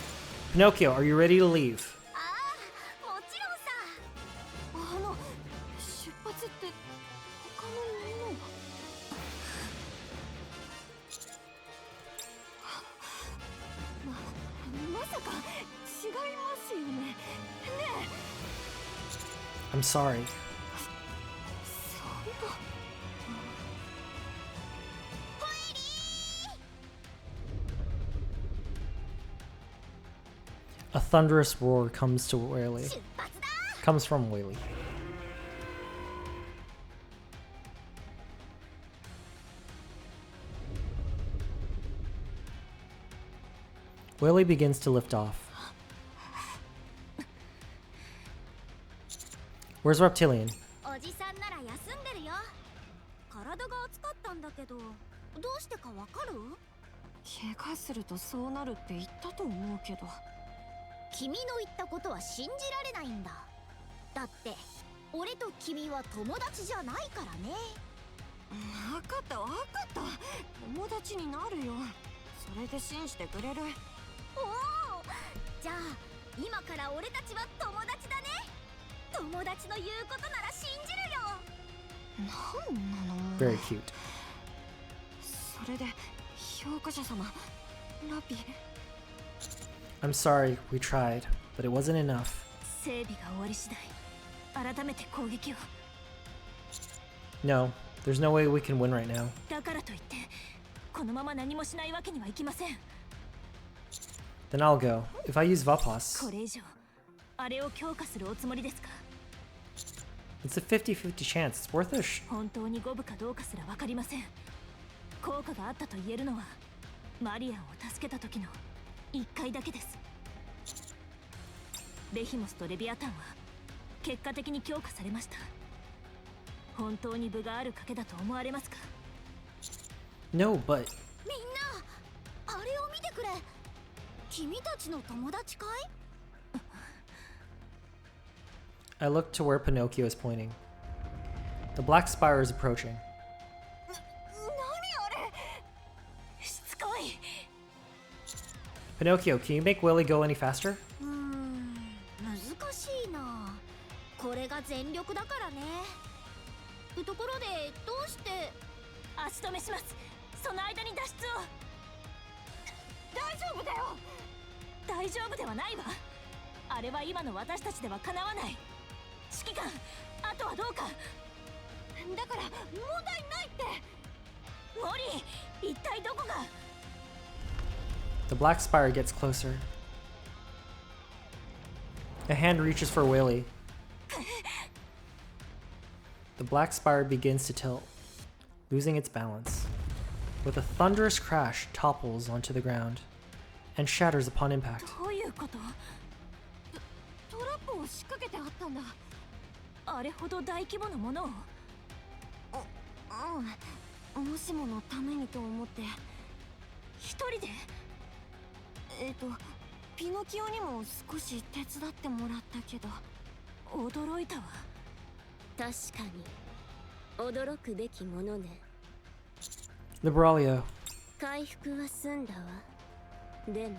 Pinocchio, are you ready to leave? I'm sorry. A thunderous roar comes from Whaley. Whaley begins to lift off. Where's Reptilian? おじさんなら休んでるよ。体が熱かったんだけど、どうしてかわかる？怪我するとそうなるって言ったと思うけど。君の言ったことは信じられないんだ。だって俺と君は友達じゃないからね。わかったわかった。友達になるよ。それで信じてくれる。おお、じゃあ今から俺たちは友達だね。友達の言うことなら信じるよ。なん Very cute. それで評価者様、ラピ。 I'm sorry, we tried, but it wasn't enough. 整備が終わり次第改めて攻撃を。 No, there's no way we can win right now. だからといってこのまま何もしないわけにはいきません。 Then I'll go. If I use Vapas, これ以上あれを強化するおつもりですか？ it's a 50-50 chance. It's worth a 本当に五分かどうかすら分かりません。効果があったと言えるのはマリアンを助けた時の1回だけです。ベヒモスとレビアタンは結果的に強化されました。本当に分がある賭けだと思われますか？ No, but みんなあれを見てくれ。君たちの友達かい？ I looked to where Pinocchio is pointing. The black spire is approaching. 何あれ？しつこい。 Pinocchio, can you make Willy go any faster? 難しいな。これが全力だからね。ところでどうして？足止めします。その間に脱出を。大丈夫だよ。大丈夫ではないわ。あれは今の私たちではかなわない。指揮官、あとはどうか。だから問題ないって。モリー、一体どこが？ The black spire gets closer. A hand reaches for Willy. The black spire begins to tilt, losing its balance. With a thunderous crash, topples onto the ground and shatters upon impact. どういうこと？トラップを仕掛けてあったんだ。あれほど大規模なものを？もしものためにと思って。一人で？ピノキオにも少し手伝ってもらったけど。驚いたわ。確かに驚くべきものね。 The Brawlio. 回復は済んだわ。でも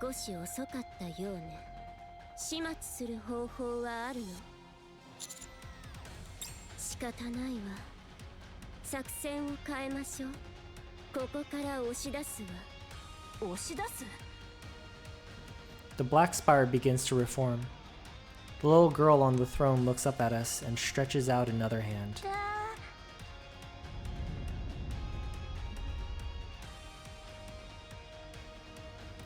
少し遅かったようね。始末する方法はあるの？仕方ないわ。作戦を変えましょう。ここから押し出すわ。押し出す？ The black spire begins to reform. The little girl on the throne looks up at us and stretches out another hand.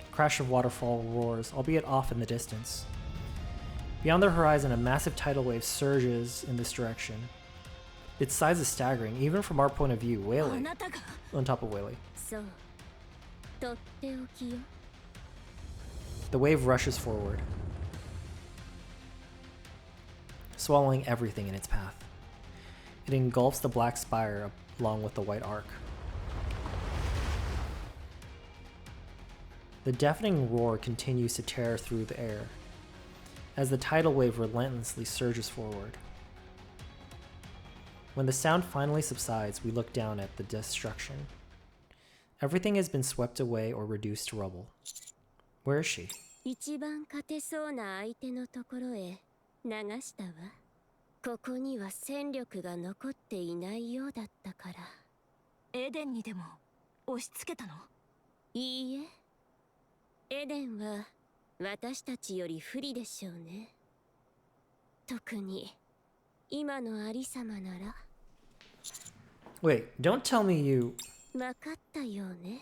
A crash of waterfall roars, albeit off in the distance. Beyond the horizon, a massive tidal wave surges in this direction. Its size is staggering, even from our point of view. Whaley. On top of Whaley. So, とっておきよ。 The wave rushes forward, swallowing everything in its path. It engulfs the black spire along with the white arc. The deafening roar continues to tear through the air as the tidal wave relentlessly surges forward. When the sound finally subsides, we look down at the destruction. Everything has been swept away or reduced to rubble. Where is she? 一番勝てそうな相手のところへ流したわ。ここには戦力が残っていないようだったから。エデンにでも押し付けたの？いいえ。エデンは私たちより不利でしょうね。特に今のありさまなら。Wait, don't tell me you... わかったよね。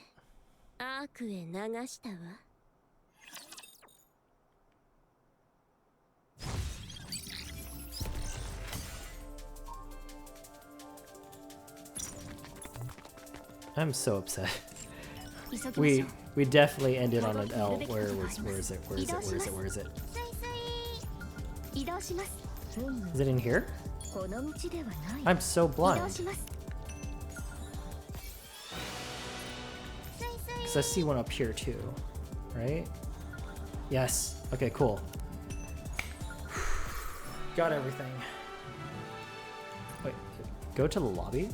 アークへ流したわ。I'm so upset. we definitely ended on an L. Where is it? Is it in here? I'm so blind. Because I see one up here too, right? Yes. Okay, cool. Got everything. Wait, go to the lobby?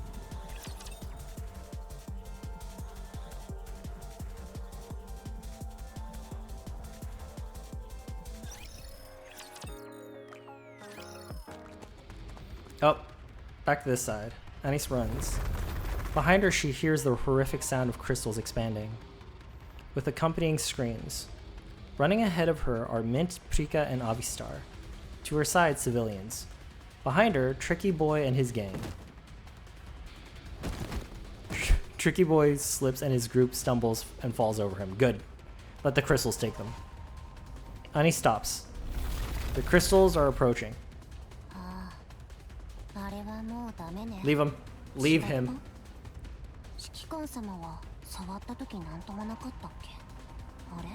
Oh, Back to this side. Anis runs. Behind her, she hears the horrific sound of crystals expanding, with accompanying screams. Running ahead of her are Mint, Prika, and Avistar. To her side, civilians. Behind her, Tricky Boy and his gang. Tricky Boy slips and his group stumbles and falls over him. Good. Let the crystals take them. Ani stops. The crystals are approaching. Leave him. Leave him. 指揮官様は触った時なんともなかったっけ？あれ？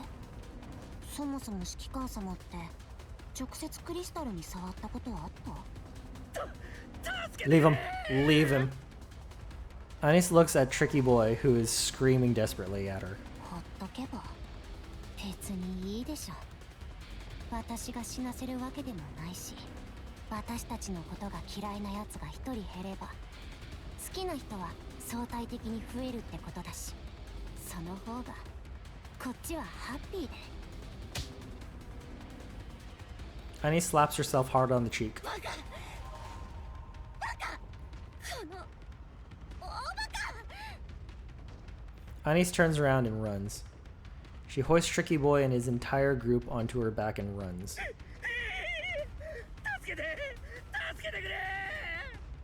そもそも指揮官様って直接クリスタルに触ったことはあった？ Leave him. Leave him. Anis looks at Tricky Boy, who is screaming desperately at her. ほっとけば別にいいでしょ。私が死なせるわけでもないし、私たちのことが嫌いな奴が一人減れば、好きな人は相対的に増えるってことだし、その方がこっちはハッピーで。Anis slaps herself hard on the cheek. Anis turns around and runs. She hoists Tricky Boy and his entire group onto her back and runs.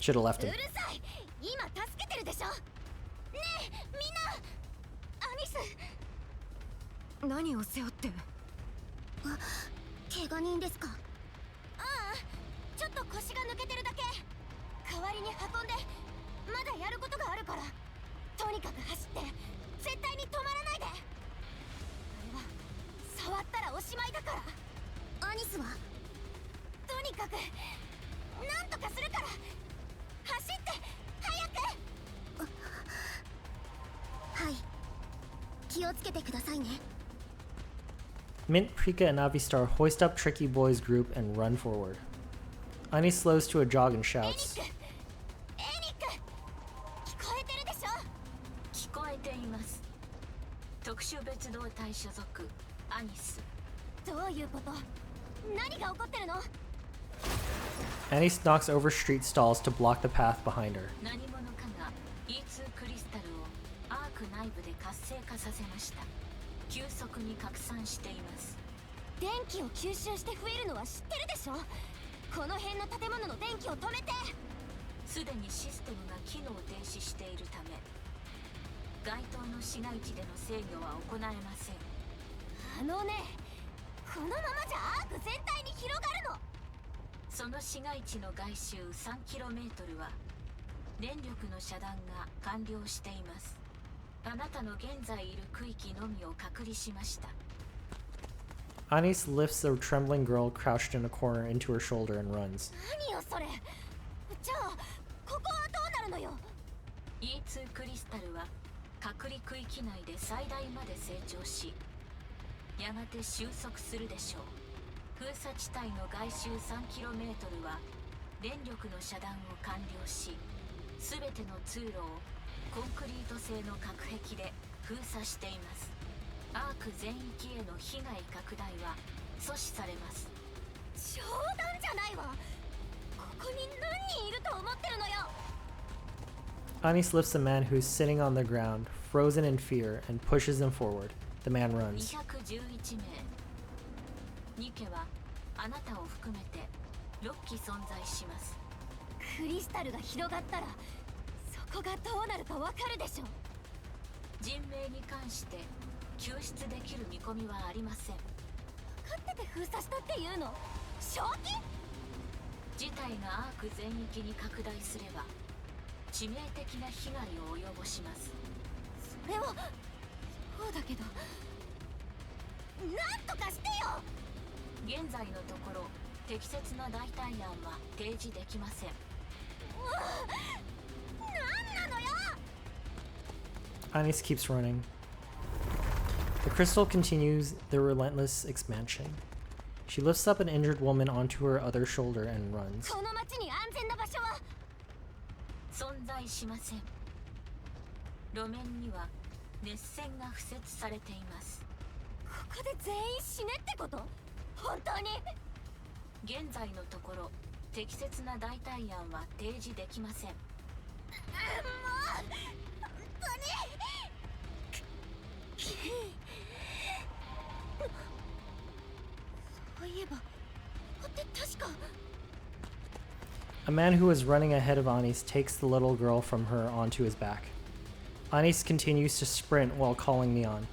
Should have left him. 今助けてるでしょ。ねえ、みんな。アニス。何を背負って。あ、怪我人ですか。ああ、ちょっと腰が抜けてるだけ。代わりに運んで。まだやることがあるから。とにかく走って。絶対に止まらないで。あれは触ったらおしまいだから。アニスはとにかくなんとかするから。走って早く。はい、気をつけてくださいね。 Mint, Prika, and Avistar hoist up Tricky Boy's group and run forward. Anis slows to a jog and shouts. エニック、聞こえてるでしょ。聞こえています。特殊別動隊所属アニス。どういうこと？何が起こってるの？ Anis knocks over street stalls to block the path behind her. 何者かが E2 クリスタルをアーク内部で活性化させました。急速に拡散しています。電気を吸収して増えるのは知ってるでしょ。この辺の建物の電気を止めて。すでにシステムが機能停止しているため、該当の市街地での制御は行えません。あのね、このままじゃアーク全体に広がるの。その市街地の外周 3km は電力の遮断が完了しています。あなたの現在いる区域のみを隔離しました。 Anis lifts a trembling girl crouched in a corner into her shoulder and runs. 何よそれ。じゃあここはどうなるのよ。 E2 クリスタルは隔離区域内で最大まで成長し、やがて収束するでしょう。封鎖地帯の外周 3km は電力の遮断を完了し、すべての通路をコンクリート製の隔壁で封鎖しています。アーク全域への被害拡大は阻止されます。冗談じゃないわ。ここに何人いると思ってるのよ。 Anis lifts a man who's sitting on the ground, frozen in fear, and pushes him forward. The man runs. 211名。ニケはあなたを含めて6機存在します。クリスタルが広がったらそこがどうなるかわかるでしょ。人命に関して救出できる見込みはありません。分かってて封鎖したっていうの？正気？事態がアーク全域に拡大すれば致命的な被害を及ぼします。それはそうだけど、なんとかしてよ。現在のところ適切な代替案は提示できません。なんなのよ。 Anis keeps running. The crystal continues the relentless expansion. She lifts up an injured woman onto her other shoulder and runs. この町に安全な場所は存在しません。路面には熱線が敷設されています。ここで全員死ねってこと？本当に？現在のところ適切な代替案は提示できません。もう本当にそういえばって確か A man who was running ahead of Anis takes the little girl from her onto his back. Anis continues to sprint while calling me on.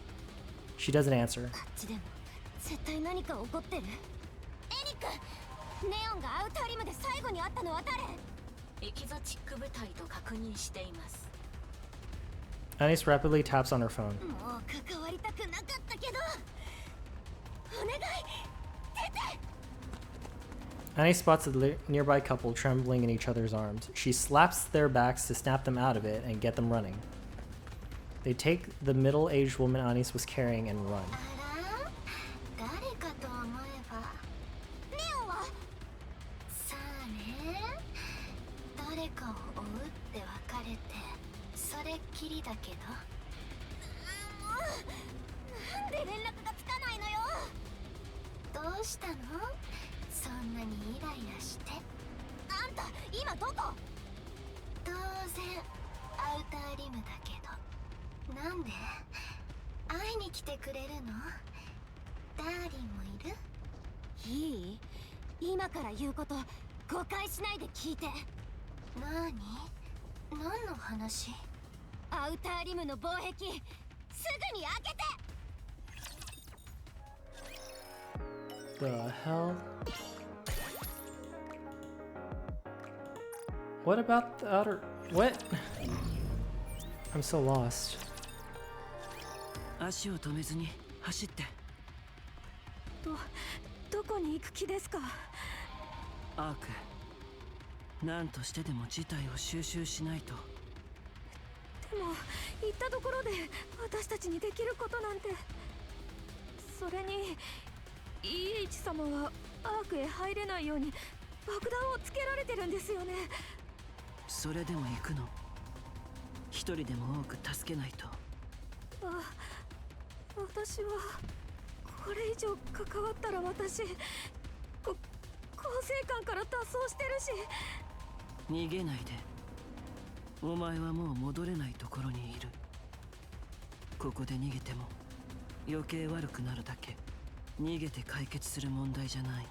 She doesn't answer. あっちでも絶対何か起こってる。エニック、ネオンがアウターリムで最後に会ったのは誰？エキゾチック部隊と確認しています。 Anis rapidly taps on her phone. もう関わりたくなかったけど、お願い、出て。 Anis spots a nearby couple trembling in each other's arms. She slaps their backs to snap them out of it and get them running. They take the middle-aged woman Anis was carrying and run. 誰かと思えばネオンはさあね、誰かを追うって別れてそれっきりだけど、もうなんで連絡がつかないのよ。どうしたの？そんなにイライラして。あんた今どこ？当然アウターリムだけど、なんで会いに来てくれるの？ダーリンもいる？いい？今から言うこと誤解しないで聞いて。何の話？アウターリムの防壁すぐに開けて。 The hell? What about the outer... What? I'm so lost. 足を止めずに走って。どこに行く気ですか？アーク、何としてでも事態を収拾しないと。でも行ったところで私たちにできることなんて。それに EH 様はアークへ入れないように爆弾をつけられてるんですよね。それでも行くの？一人でも多く助けないと。私はこれ以上関わったら私構成官から脱走してるし。逃げないで。お前はもう戻れないところにいる。ここで逃げても余計悪くなるだけ。逃げて解決する問題じゃない。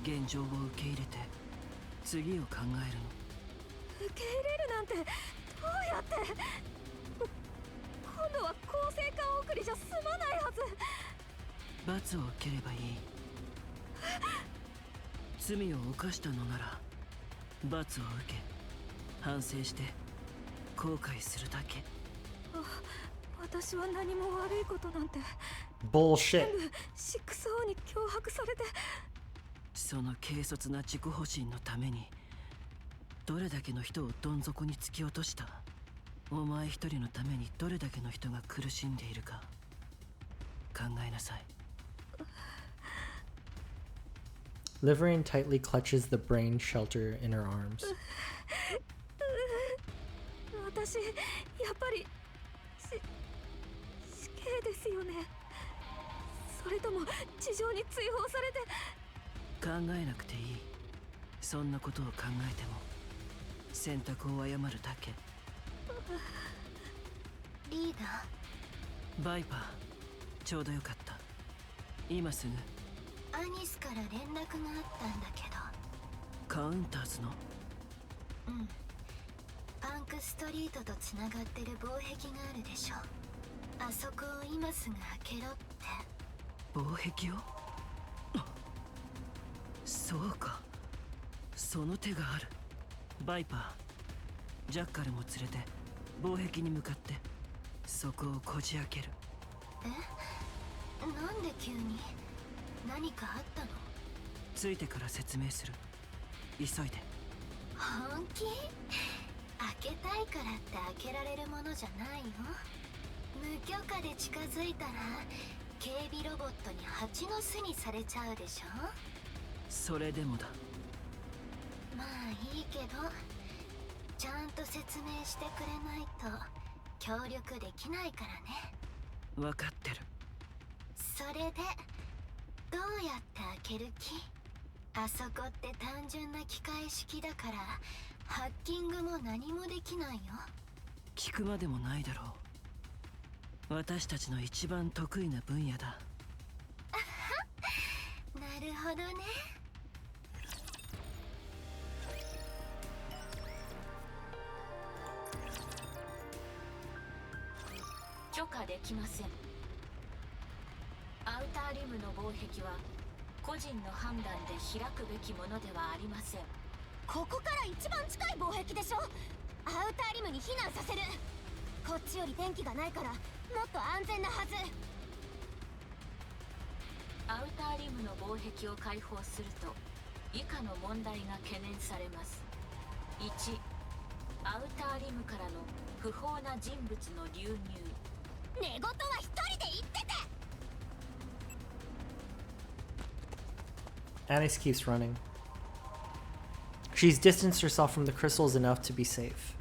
現状を受け入れて次を考えるの。受け入れるなんてどうやって？今度は構成官送りじゃ済まないはず。罰を受ければいい。罪を犯したのなら罰を受け反省して後悔するだけ。私は何も悪いことなんて。 Bullshit. 全部6Oに脅迫されて。その軽率な自己保身のためにどれだけの人をどん底に突き落とした。お前一人のためにどれだけの人が苦しんでいるか考えなさい。Liverine tightly clutches the brain shelter in her arms. 私やっぱり死刑ですよね。それとも地上に追放されて。考えなくていい。そんなことを考えても選択を誤るだけ。リーダーバイパー、ちょうどよかった。今すぐアニスから連絡があったんだけど。カウンターズの？うん、パンクストリートとつながってる防壁があるでしょ。あそこを今すぐ開けろって。防壁を？そうか、その手がある。バイパー、ジャッカルも連れて防壁に向かってそこをこじ開ける。なんで急に？何かあったの？ついてから説明する。急いで。本気？開けたいからって開けられるものじゃないよ。無許可で近づいたら警備ロボットに蜂の巣にされちゃうでしょ。それでもだ。まあいいけど、ちゃんと説明してくれないと協力できないからね。分かってる。それでどうやって開ける気？あそこって単純な機械式だからハッキングも何もできないよ。聞くまでもないだろう。私たちの一番得意な分野だ。なるほどね。許可できません。アウターリムの防壁は個人の判断で開くべきものではありません。ここから一番近い防壁でしょ。アウターリムに避難させる。こっちより電気がないからもっと安全なはず。アウターリムの防壁を開放すると以下の問題が懸念されます。1、アウターリムからの不法な人物の流入。寝言は一人で言ってて。 Anis keeps running. She's distanced herself from the crystals enough to be safe.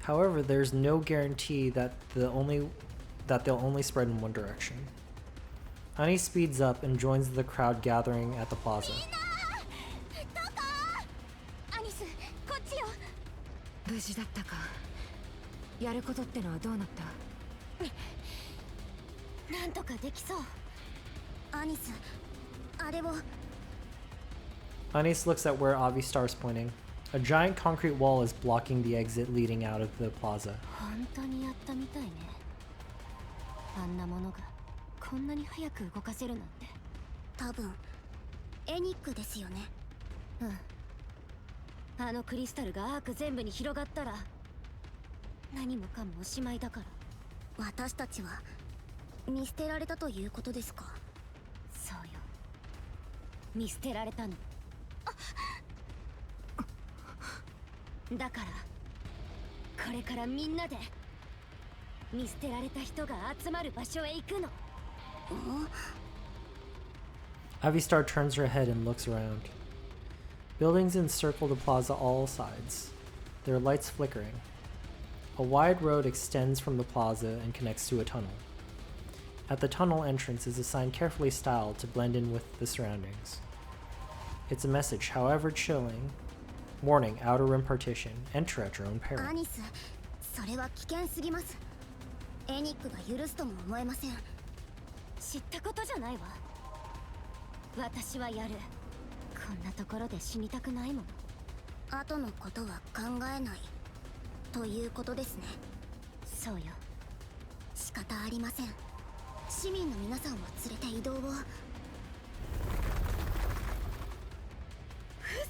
However, there's no guarantee that they'll only spread in one direction. Anis speeds up and joins the crowd gathering at the plaza. アニス、こっちよ。無事だったか。やることってのはどうなった？なんとかできそう。アニス、あれを。Anis looks at where Avistar is pointing. A giant concrete wall is blocking the exit leading out of the plaza. 本当にやったみたいね。あんなものがこんなに早く動かせるなんて。多分エニックですよね。うん。あのクリスタルがアーク全部に広がったら何もかもおしまいだから。私たちは見捨てられたということですか？そうよ。見捨てられたの。だからこれからみんなで見捨てられた人が集まる場所へ行くの。Avistar turns her head and looks around. Buildings encircle the plaza all sides, their lights flickering. A wide road extends from the plaza and connects to a tunnel. At the tunnel entrance is a sign carefully styled to blend in with the surroundings. It's a message, however chilling. Warning, outer rim partition. Enter at your own peril. アニス、それは危険すぎます。エニックが許すとも思えません。知ったことじゃないわ。私はやる。こんなところで死にたくないもの。後のことは考えないということですね。そうよ。仕方ありません。市民の皆さんを連れて移動を。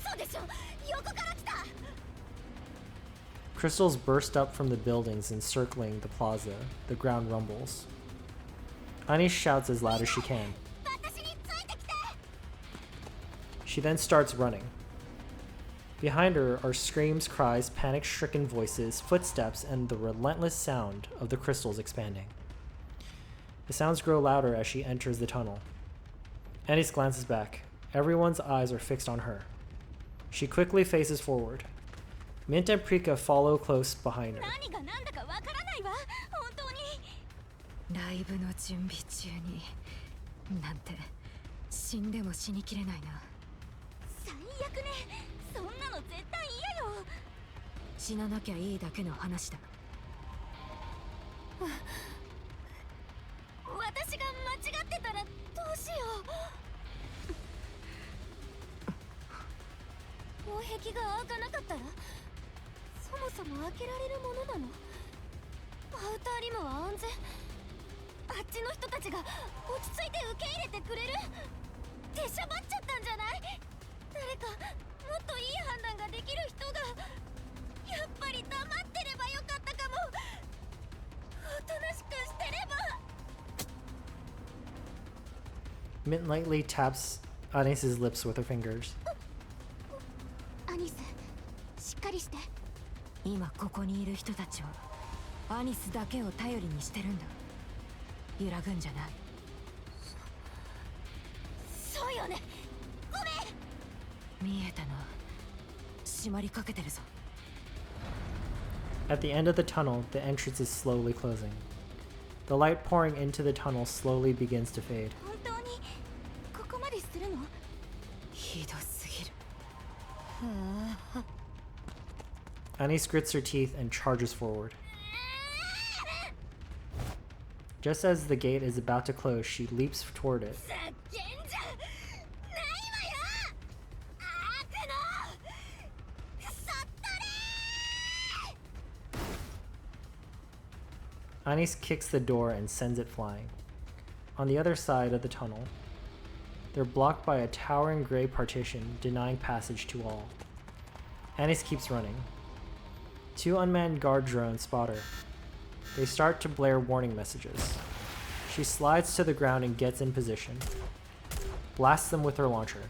嘘でしょ。横から来た。 Crystals burst up from the buildings encircling the plaza. The ground rumbles. Anis shouts as loud as she can. She then starts running. Behind her are screams, cries, panic-stricken voices, footsteps, and the relentless sound of the crystals expanding. The sounds grow louder as she enters the tunnel. Anis glances back. Everyone's eyes are fixed on her. She quickly faces forward. Mint and Prika follow close behind her. ライブの準備中になんて死んでも死にきれないな。最悪ね。そんなの絶対嫌よ。死ななきゃいいだけの話だ。私が間違ってたらどうしよう。防壁が開かなかったらそもそも開けられるものなの？アウターリムは安全？あっちの人たちが落ち着いて受け入れてくれる？出しゃばっちゃったんじゃない？誰かもっといい判断ができる人が。やっぱり黙ってればよかったかも。おとなしくしてれば。 Mint lightly taps Anis's lips with her fingers. アニス、しっかりして。今ここにいる人たちはアニスだけを頼りにしてるんだ。揺らぐんじゃない。そうよね。ごめん。見えたな。閉まりかけてるぞ。At the end of the tunnel, the entrance is slowly closing. The light pouring into the tunnel slowly begins to fade. 本当にここまでするの？ひどすぎ Anise grits her teeth and charges forward. Just as the gate is about to close, she leaps toward it. Anise kicks the door and sends it flying. On the other side of the tunnel, they're blocked by a towering gray partition, denying passage to all. Anise keeps running. 2 unmanned guard drones spot her. They start to blare warning messages. She slides to the ground and gets in position. Blasts them with her launcher.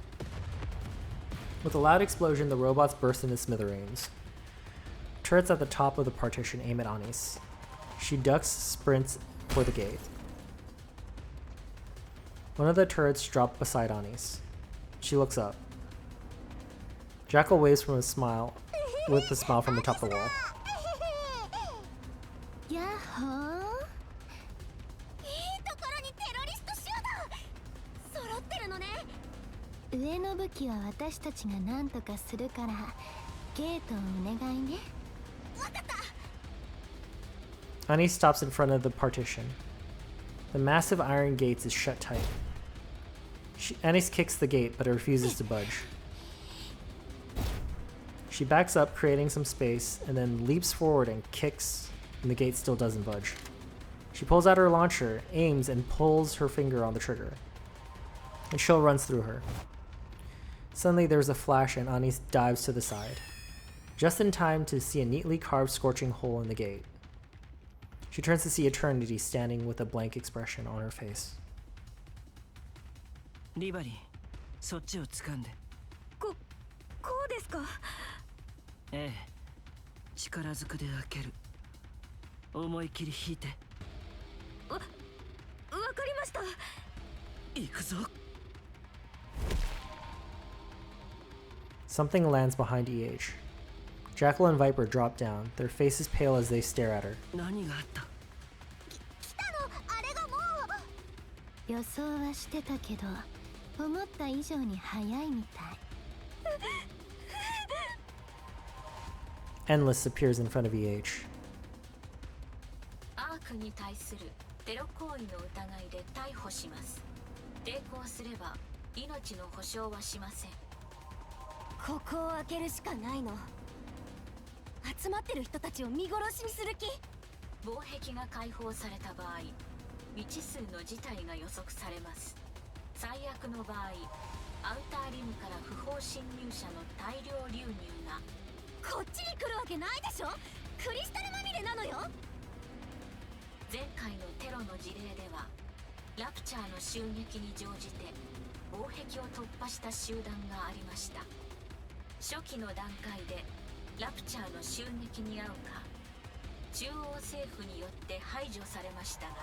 With a loud explosion, the robots burst into smithereens. Turrets at the top of the partition aim at Anise. She ducks, sprints for the gate. One of the turrets dropped beside Anise. She looks up. Jackal waves with a smile from the top of the wall. Yahoo! 上の武器は私たちが何とかするからゲートをお願いね。わかった。Anise stops in front of the partition. The massive iron gate is shut tight. Anise kicks the gate, but it refuses to budge. She backs up, creating some space, and then leaps forward and kicks, and the gate still doesn't budge. She pulls out her launcher, aims, and pulls her finger on the trigger. A chill runs through her. Suddenly there's a flash and Anise dives to the side, just in time to see a neatly carved scorching hole in the gate. She turns to see Eternity standing with a blank expression on her face. リバリー、そっちを掴んで。こうですか。ええ、力ずくで開ける。思い切り引いて。わかりました。行くぞ。Something lands behind EH. Jackal and Viper drop down, their faces pale as they stare at her. 何があった？来たの、あれがもう。予想はしてたけど、思った以上に早いみたい。Endless appears in front of EH. アークに対するテロ行為の疑いで逮捕します。抵抗すれば命の保証はしません。ここを開けるしかないの。集まってる人たちを見殺しにする気？防壁が解放された場合、未知数の事態が予測されます。最悪の場合、アウターリムから不法侵入者の大量流入が。こっちに来るわけないでしょ。クリスタルまみれなのよ。前回のテロの事例ではラプチャーの襲撃に乗じて防壁を突破した集団がありました。初期の段階でラプチャーの襲撃に遭うか中央政府によって排除されましたが、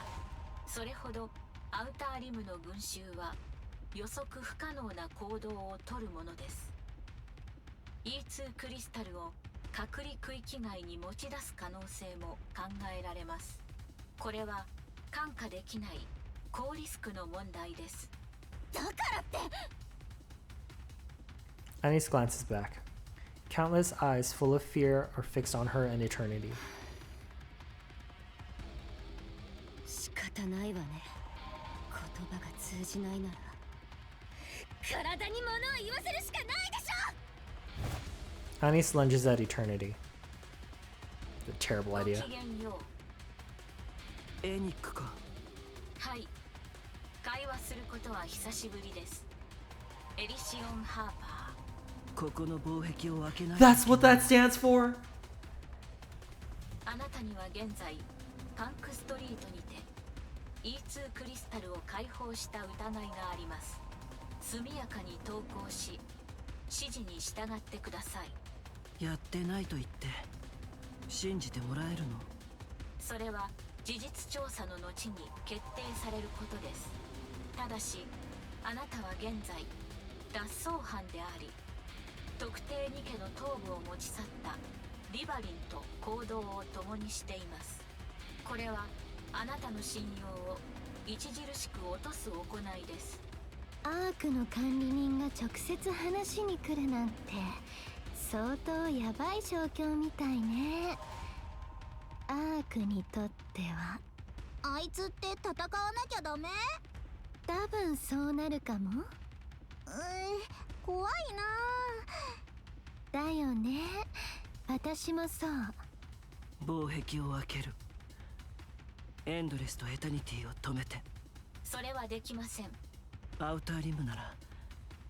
それほどアウターリムの群衆は予測不可能な行動をとるものです。 E2 クリスタルを隔離区域外に持ち出す可能性も考えられます。これは看過できない高リスクの問題です。だからって。 Anise glances back. Countless eyes full of fear are fixed on her and Eternity. 仕方ないわね。言葉が通じないなら体に物を言わせるしかないでしょ。 Anise lunges at Eternity. A terrible idea. エニックか。はい。会話することは久しぶりです。エリシオン・ハーパー。ここの防壁を開けない。 That's what that stands for. あなたには現在パンクストリートにて E2 クリスタルを解放した疑いがあります。速やかに投降し指示に従ってください。やってないと言って信じてもらえるの？それは事実調査の後に決定されることです。ただしあなたは現在脱走犯であり特定ニケの頭部を持ち去ったリバリンと行動を共にしています。これはあなたの信用を著しく落とす行いです。アークの管理人が直接話しに来るなんて相当やばい状況みたいね。アークにとっては。あいつって戦わなきゃダメ？多分そうなるかも。怖いな。だよね。私もそう。防壁を開ける。エンドレスとエタニティを止めて。それはできません。アウターリムなら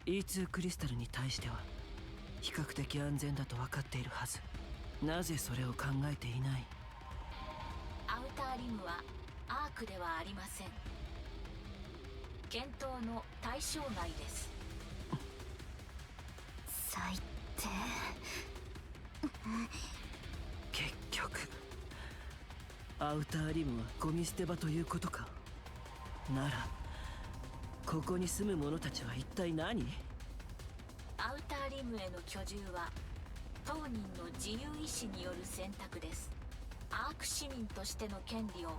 E2 クリスタルに対しては比較的安全だと分かっているはず。なぜそれを考えていない？アウターリムはアークではありません。検討の対象外です。最低。結局アウターリムはゴミ捨て場ということか。ならここに住む者たちは一体何？アウターリムへの居住は当人の自由意志による選択です。アーク市民としての権利を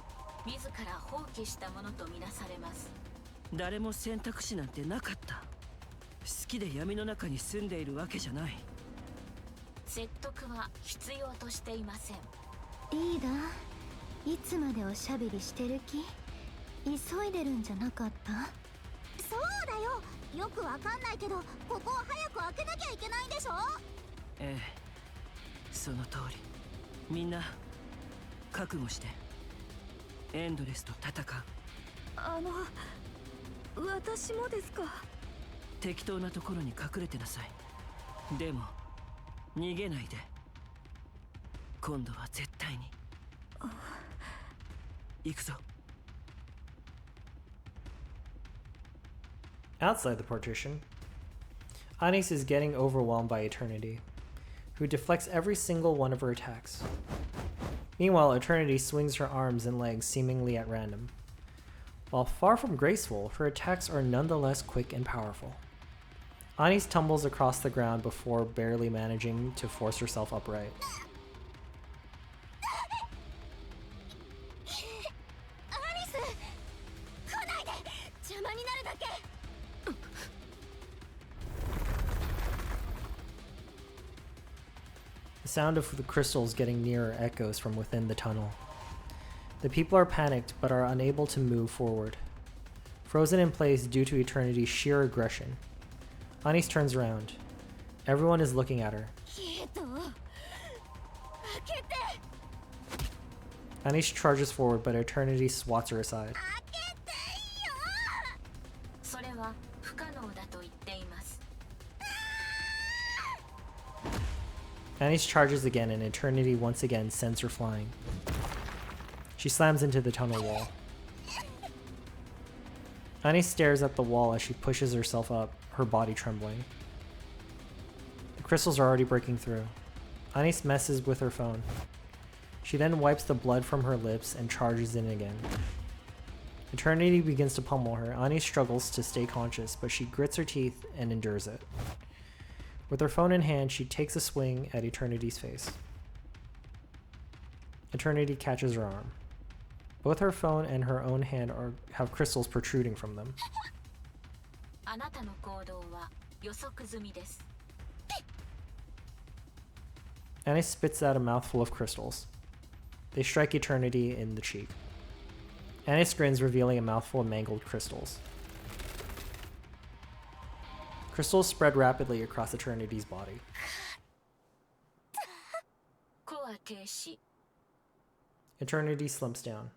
自ら放棄したものとみなされます。誰も選択肢なんてなかった。好きで闇の中に住んでいるわけじゃない。説得は必要としていません。リーダー、いつまでおしゃべりしてる気？急いでるんじゃなかった？そうだよ。よくわかんないけど、ここを早く開けなきゃいけないんでしょ？ええ、その通り。みんな覚悟して。エンドレスと戦う。私もですか？適当なところに隠れてなさい。でも逃げないで。今度は絶対に。行くぞ。Outside the partition, Anis is getting overwhelmed by Eternity, who deflects every single one of her attacks. Meanwhile, Eternity swings her arms and legs seemingly at random. While far from graceful, her attacks are nonetheless quick and powerful. Anis tumbles across the ground before barely managing to force herself upright. The sound of the crystals getting nearer echoes from within the tunnel. The people are panicked but are unable to move forward, frozen in place due to Eternity's sheer aggression. Anis turns around. Everyone is looking at her. Anis charges forward, but Eternity swats her aside. Anis charges again, and Eternity once again sends her flying. She slams into the tunnel wall. Anis stares at the wall as she pushes herself up, her body trembling. The crystals are already breaking through. Anis messes with her phone. She then wipes the blood from her lips and charges in again. Eternity begins to pummel her. Anis struggles to stay conscious, but she grits her teeth and endures it. With her phone in hand, she takes a swing at Eternity's face. Eternity catches her arm. Both her phone and her own hand have crystals protruding from them. Anis spits out a mouthful of crystals. They strike Eternity in the cheek. Anis grins, revealing a mouthful of mangled crystals. Crystals spread rapidly across Eternity's body. Eternity slumps down.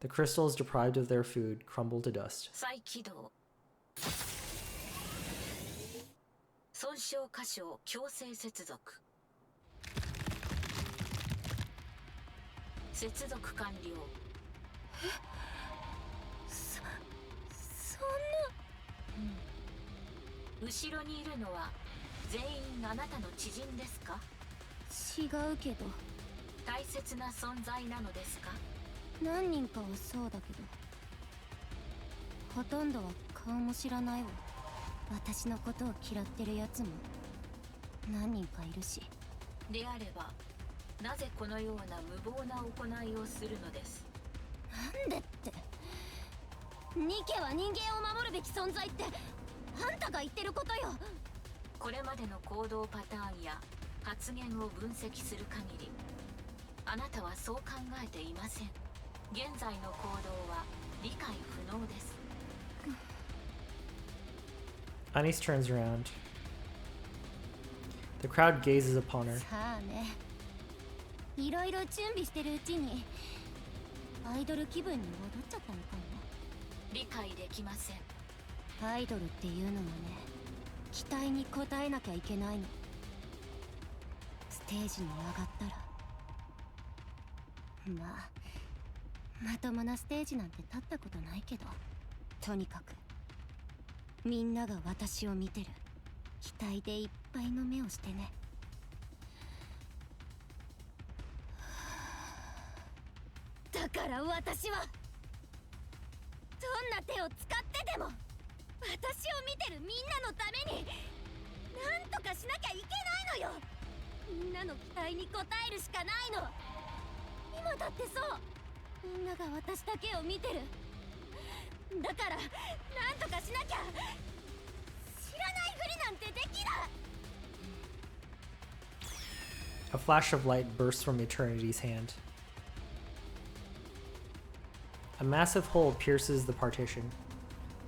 The crystals, deprived of their food, crumble to dust.何人かはそうだけど、ほとんどは顔も知らないわ。私のことを嫌ってるやつも何人かいるし。であれば、なぜこのような無謀な行いをするのです？なんでって。ニケは人間を守るべき存在ってあんたが言ってることよ。これまでの行動パターンや発言を分析する限り、あなたはそう考えていません。現在の行動は理解不能です。Anis turns around. The crowd gazes upon her. さあね、いろいろ準備してるうちにアイドル気分に戻っちゃったのかも。理解できません。アイドルっていうのはね、期待に応えなきゃいけないの。ステージに上がったら、まともなステージなんて立ったことないけど、とにかくみんなが私を見てる。期待でいっぱいの目をしてね。だから私はどんな手を使ってでも私を見てるみんなのためになんとかしなきゃいけないのよ。みんなの期待に応えるしかないの。今だってそう。みんなが私だけを見てる。だからなんとかしなきゃ。知らないふりなんてできない。 A flash of light bursts from Eternity's hand. A massive hole pierces the partition.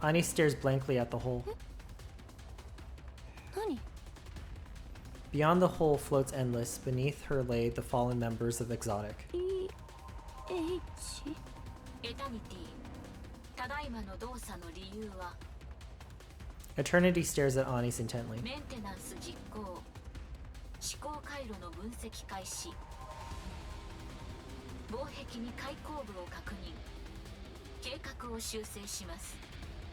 Ani stares blankly at the hole. 何? Beyond the hole floats endless. Beneath her lay the fallen members of Exotic. エタニティ、ただいまの動作の理由は Eternity stares at Anis intently. メンテナンス実行、思考回路の分析開始、防壁に開口部を確認、計画を修正します。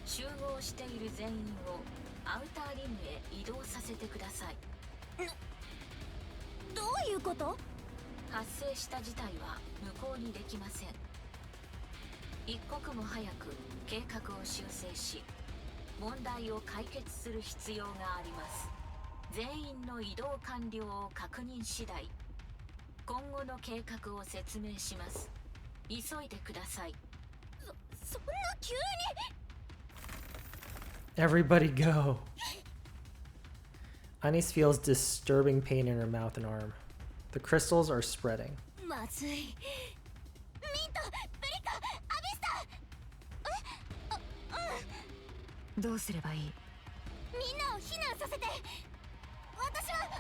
集合している全員をアウターリムへ移動させてください。どういうこと？発生した事態は無効にできません。一刻も早く計画を修正し、問題を解決する必要があります。全員の移動完了を確認次第、今後の計画を説明します。急いでください。そんな急に。 Everybody go! Anis feels disturbing pain in her mouth and arm. The crystals are spreading. まずい。ミント、ブリカ、アビスタ。どうすればいい？みんなを避難させて。私は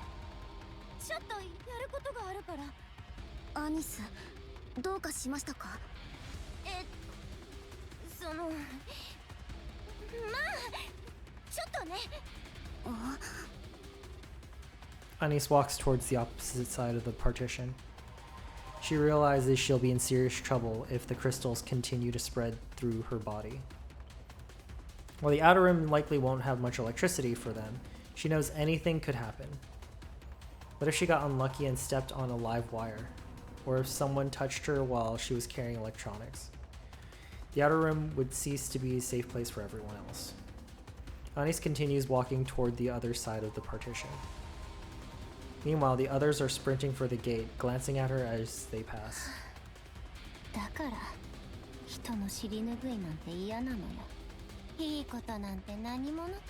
ちょっとやることがあるから。アニス、どうかしましたか？その、まあちょっとね。Anis walks towards the opposite side of the partition. She realizes she'll be in serious trouble if the crystals continue to spread through her body. While the outer rim likely won't have much electricity for them, she knows anything could happen. What if she got unlucky and stepped on a live wire? Or if someone touched her while she was carrying electronics? The outer rim would cease to be a safe place for everyone else. Anis continues walking toward the other side of the partition. Meanwhile, the others are sprinting for the gate, glancing at her as they pass. だから人の尻拭いなんて嫌なのよ。いいことなんて何もなくて、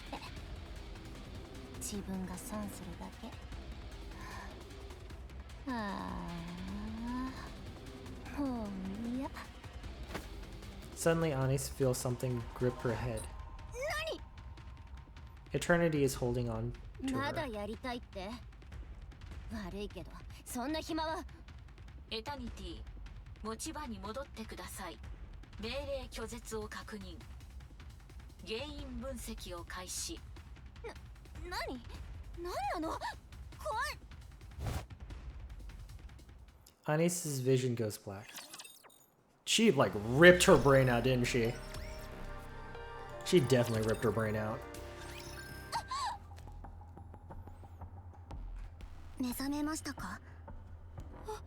自分が損するだけ。もう嫌。 Suddenly, Anis feels something grip her head. 何? Eternity is holding on to まだ her. やりたいって。悪いけど、そんな暇は。エタニティ、持ち場に戻ってください。命令拒絶を確認。原因分析を開始。何なの？怖い。 Anis's vision goes black. She like ripped her brain out, didn't she? She definitely ripped her brain out. 目覚めましたか？あ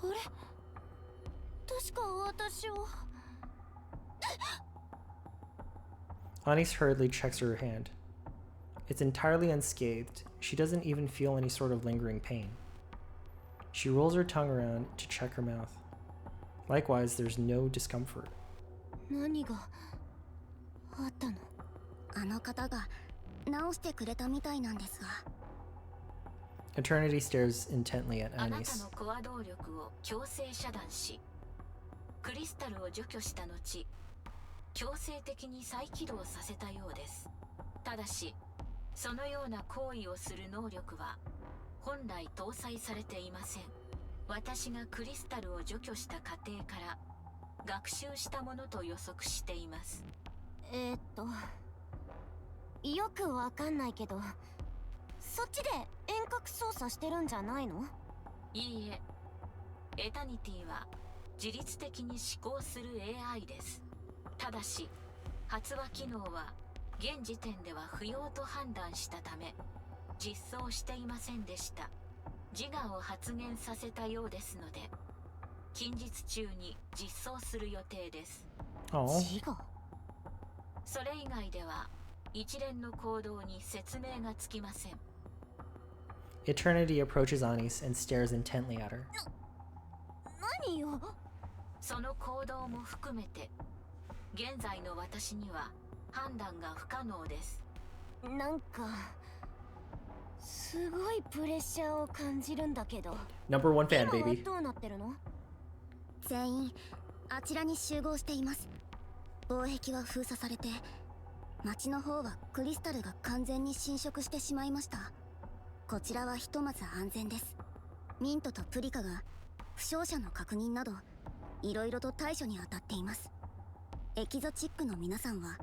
れ？確か私を。 Anis hurriedly checks her hand. It's entirely unscathed. She doesn't even feel any sort of lingering pain. She rolls her tongue around to check her mouth. Likewise, there's no discomfort. 何があったの？あの方が直してくれたみたいなんですが。 Eternity stares intently at あなた Anis. のコア動力を強制遮断し、クリスタルを除去した後、強制的に再起動させたようです。ただし、そのような行為をする能力は本来搭載されていません。私がクリスタルを除去した過程から学習したものと予測しています。よくわかんないけど、そっちで遠隔操作してるんじゃないの？いいえ、エタニティは自律的に思考する AI です。ただし、発話機能は現時点では不要と判断したため、実装していませんでした。自我を発現させたようですので、近日中に実装する予定です。自我？それ以外では一連の行動に説明がつきません。Eternity approaches Anis and stares intently at her. 何よ？その行動も含めて、現在の私には判断が不可能です。なんかすごいプレッシャーを感じるんだけど。 Number one fan, 今は baby. どうなってるの？全員あちらに集合しています。防壁は封鎖されて、町の方はクリスタルが完全に侵食してしまいました。こちらはひとまず安全です。ミントとプリカが負傷者の確認などいろいろと対処に当たっています。エキゾチックの皆さんは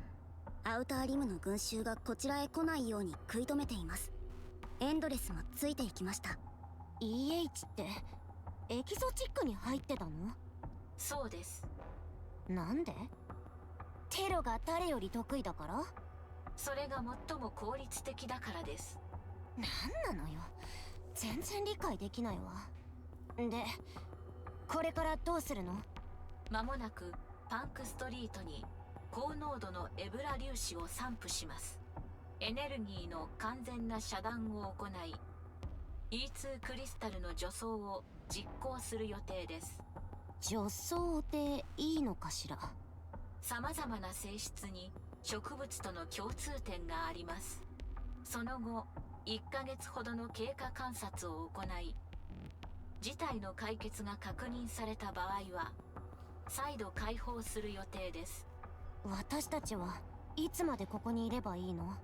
アウターリムの群衆がこちらへ来ないように食い止めています。エンドレスもついていきました。 EH ってエキゾチックに入ってたの？そうです。なんで？テロが誰より得意だから？それが最も効率的だからです。なんなのよ、全然理解できないわ。で、これからどうするの？間もなくパンクストリートに高濃度のエブラ粒子を散布します。エネルギーの完全な遮断を行い、E2 クリスタルの除草を実行する予定です。除草でいいのかしら？様々な性質に植物との共通点があります。その後、1ヶ月ほどの経過観察を行い、事態の解決が確認された場合は再度解放する予定です。私たちはいつまでここにいればいいの？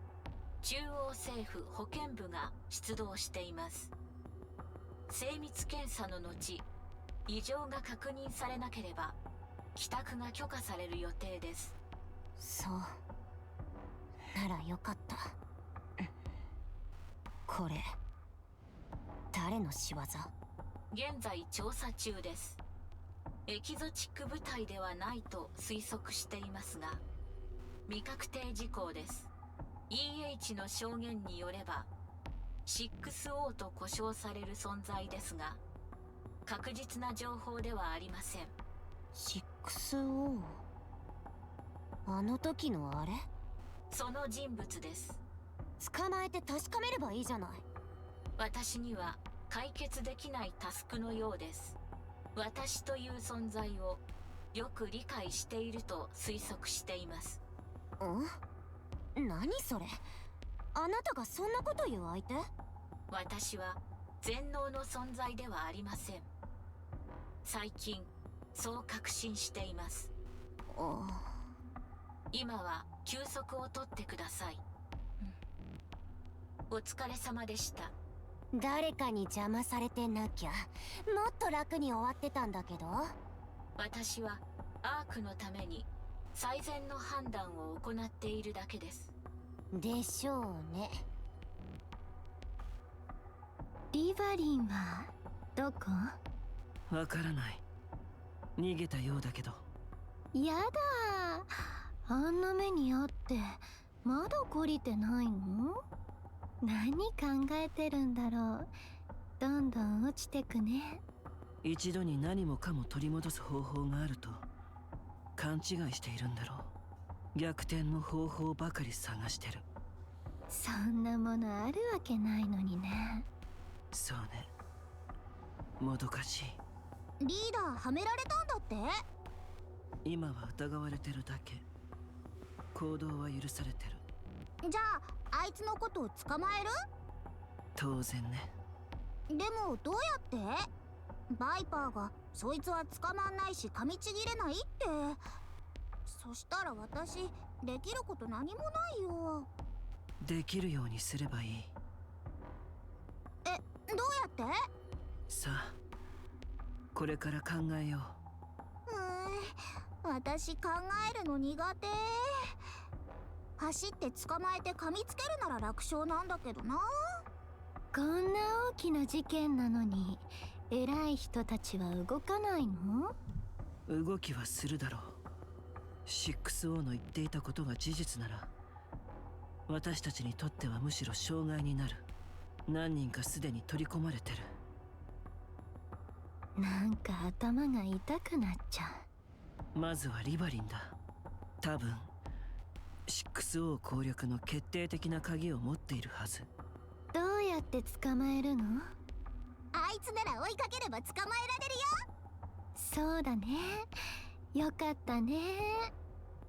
中央政府保健部が出動しています。精密検査の後、異常が確認されなければ帰宅が許可される予定です。そうならよかった。これ誰の仕業？現在調査中です。エキゾチック部隊ではないと推測していますが、未確定事項です。 EH の証言によれば 6O と呼称される存在ですが、確実な情報ではありません。 6O？ あの時のあれ？その人物です。捕まえて確かめればいいじゃない。私には解決できないタスクのようです。私という存在をよく理解していると推測しています。何それ？あなたがそんなこと言う相手？私は全能の存在ではありません。最近そう確信しています。今は休息を取ってください。お疲れ様でした。誰かに邪魔されてなきゃもっと楽に終わってたんだけど。私はアークのために最善の判断を行っているだけです。でしょうね。リバリンはどこ？わからない。逃げたようだけど。やだ、あんな目にあってまだ懲りてないの？何考えてるんだろう。どんどん落ちてくね。一度に何もかも取り戻す方法があると勘違いしているんだろう。逆転の方法ばかり探してる。そんなものあるわけないのにね。そうね、もどかしい。リーダーはめられたんだって？今は疑われてるだけ。行動は許されてる。じゃああいつのことを捕まえる？当然ね。でもどうやって？バイパーがそいつは捕まんないし噛みちぎれないって。そしたら私できること何もないよ。できるようにすればいい。どうやって？さあ、これから考えよ私考えるの苦手。走って捕まえて噛みつけるなら楽勝なんだけどな。こんな大きな事件なのに偉い人たちは動かないの？動きはするだろう。6O の言っていたことが事実なら、私たちにとってはむしろ障害になる。何人かすでに取り込まれてる。なんか頭が痛くなっちゃう。まずはリバリンだ。多分 6O 攻略の決定的な鍵を持っているはず。どうやって捕まえるの？あいつなら追いかければ捕まえられるよ。そうだね。よかったね。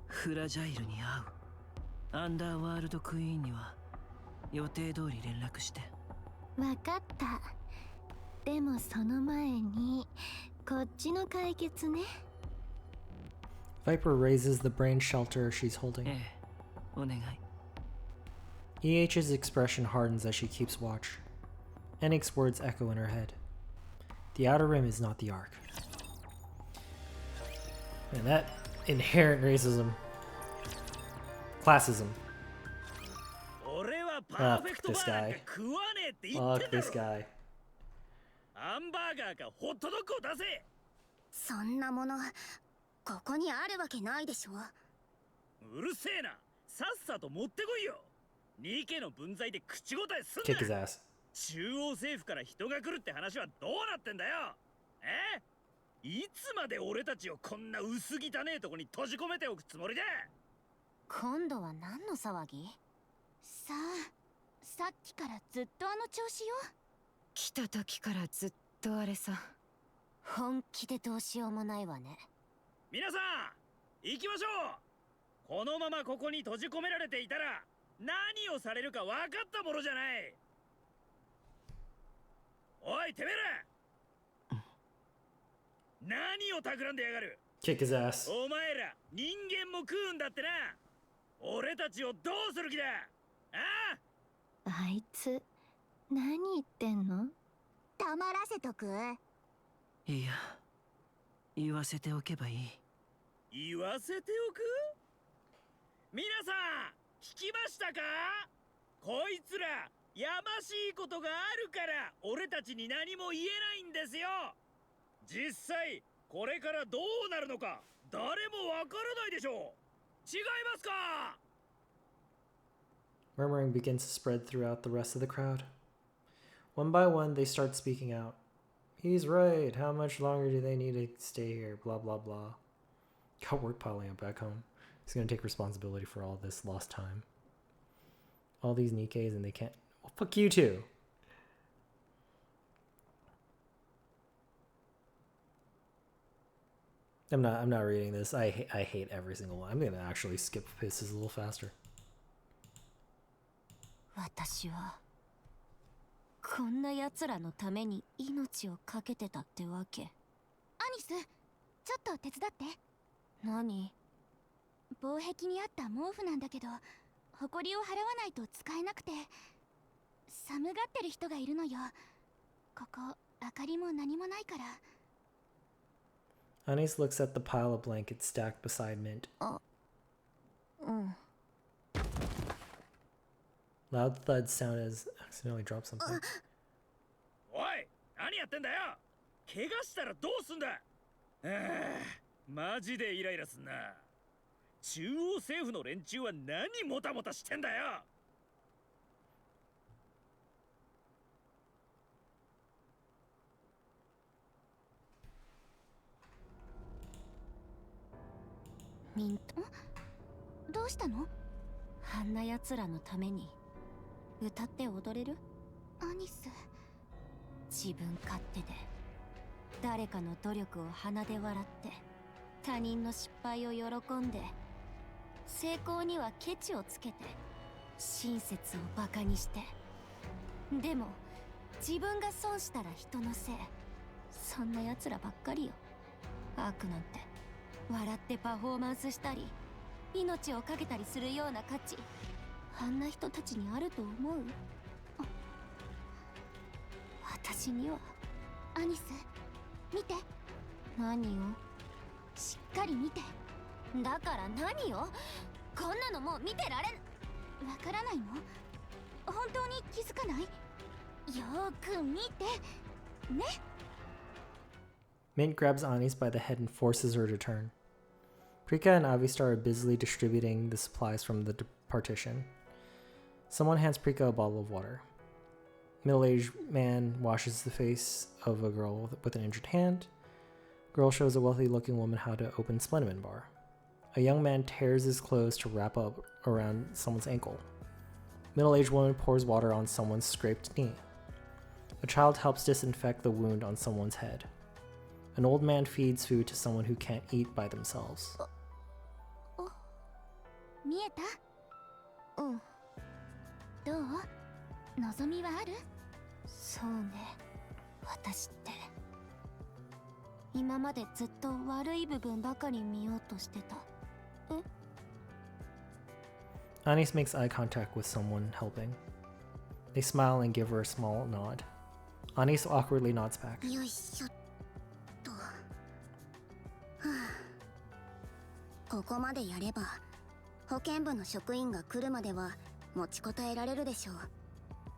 フラジャイルに会う。アンダーワールドクイーンには予定通り連絡して。わかった。でもその前にこっちの解決ね。 Viper raises the brain shelter she's holding. ええ、お願い。EH's expression hardens as she keeps watch. Enick's words echo in her head. The outer rim is not the arc. And that inherent racism. Classism. Fuck this guy. Fuck this guy. ハンバーガーかホットドッグを出せ。そんなものここにあるわけないでしょ。うるせえな。さっさと持ってこいよ。ニケの分際で口答えすんな。 Kick his ass. 中央政府から人が来るって話はどうなってんだよ。いつまで俺たちをこんな薄汚ねえとこに閉じ込めておくつもりだ。今度は何の騒ぎ？さあ、さっきからずっとあの調子よ。来た時からずっとあれさ。本気でどうしようもないわね。皆さん行きましょう。このままここに閉じ込められていたら何をされるか分かったものじゃない。おいてめえら、何を企んでやがる。 Kick his ass. お前ら人間も食うんだってな。俺たちをどうする気だ。あいつ何言ってんの？黙らせとく？いや、言わせておけばいい。言わせておく？皆さん聞きましたか？こいつらやましいことがあるから俺たちに何も言えないんですよ。実際これからどうなるのか誰もわからないでしょう。違いますか？ Murmuring begins to spread throughout the rest of the crowd. One by one, they start speaking out. He's right. How much longer do they need to stay here? Blah, blah, blah. Got work piling up back home. He's going to take responsibility for all this lost time. All these Nikkes and they can't... Well, fuck you too. I'm not reading this. I hate every single one. I'm going to actually skip paces a little faster. 私はこんな奴らのために命をかけてたってわけ。アニス、ちょっと手伝って。何？防壁にあった毛布なんだけど、埃を払わないと使えなくて、寒がってる人がいるのよ。ここ明かりも何もないから。Anis looks at the pile of blankets stacked beside Mint. うん。 Loud thuds sound as accidentally drop something. おい、何やってんだよ。怪我したらどうすんだ。マジでイライラすんな。中央政府の連中は何もたもたしてんだよ。ミント、どうしたの？あんな奴らのために歌って踊れる？アニス、自分勝手で誰かの努力を鼻で笑って他人の失敗を喜んで成功にはケチをつけて親切をバカにして。でも自分が損したら人のせい。そんな奴らばっかりよ。アークなんて笑ってパフォーマンスしたり命を懸けたりするような価値、あんな人たちにあると思う？私には。アニス、見て。何を？しっかり見て。だから何よ。こんなのもう見てられん。わからないの？本当に気づかない？よーく見てね。Mint grabs Anis by the head and forces her to turn. Prika and Avistar are busily distributing the supplies from the partition. Someone hands Prika a bottle of water. Middle-aged man washes the face of a girl with an injured hand. Girl shows a wealthy-looking woman how to open Splendiman bar. A young man tears his clothes to wrap up around someone's ankle. Middle-aged woman pours water on someone's scraped knee. A child helps disinfect the wound on someone's head. An old man feeds food to someone who can't eat by themselves. 見えた？うん。どう？望みはある？そうね。私って今までずっと悪い部分ばかり見ようとしてた。Anis makes eye contact with someone helping. They smile and give her a small nod. Anis awkwardly nods back. よいしょっと。ここまでやれば保健部の職員が来るまでは持ちこたえられるでしょう。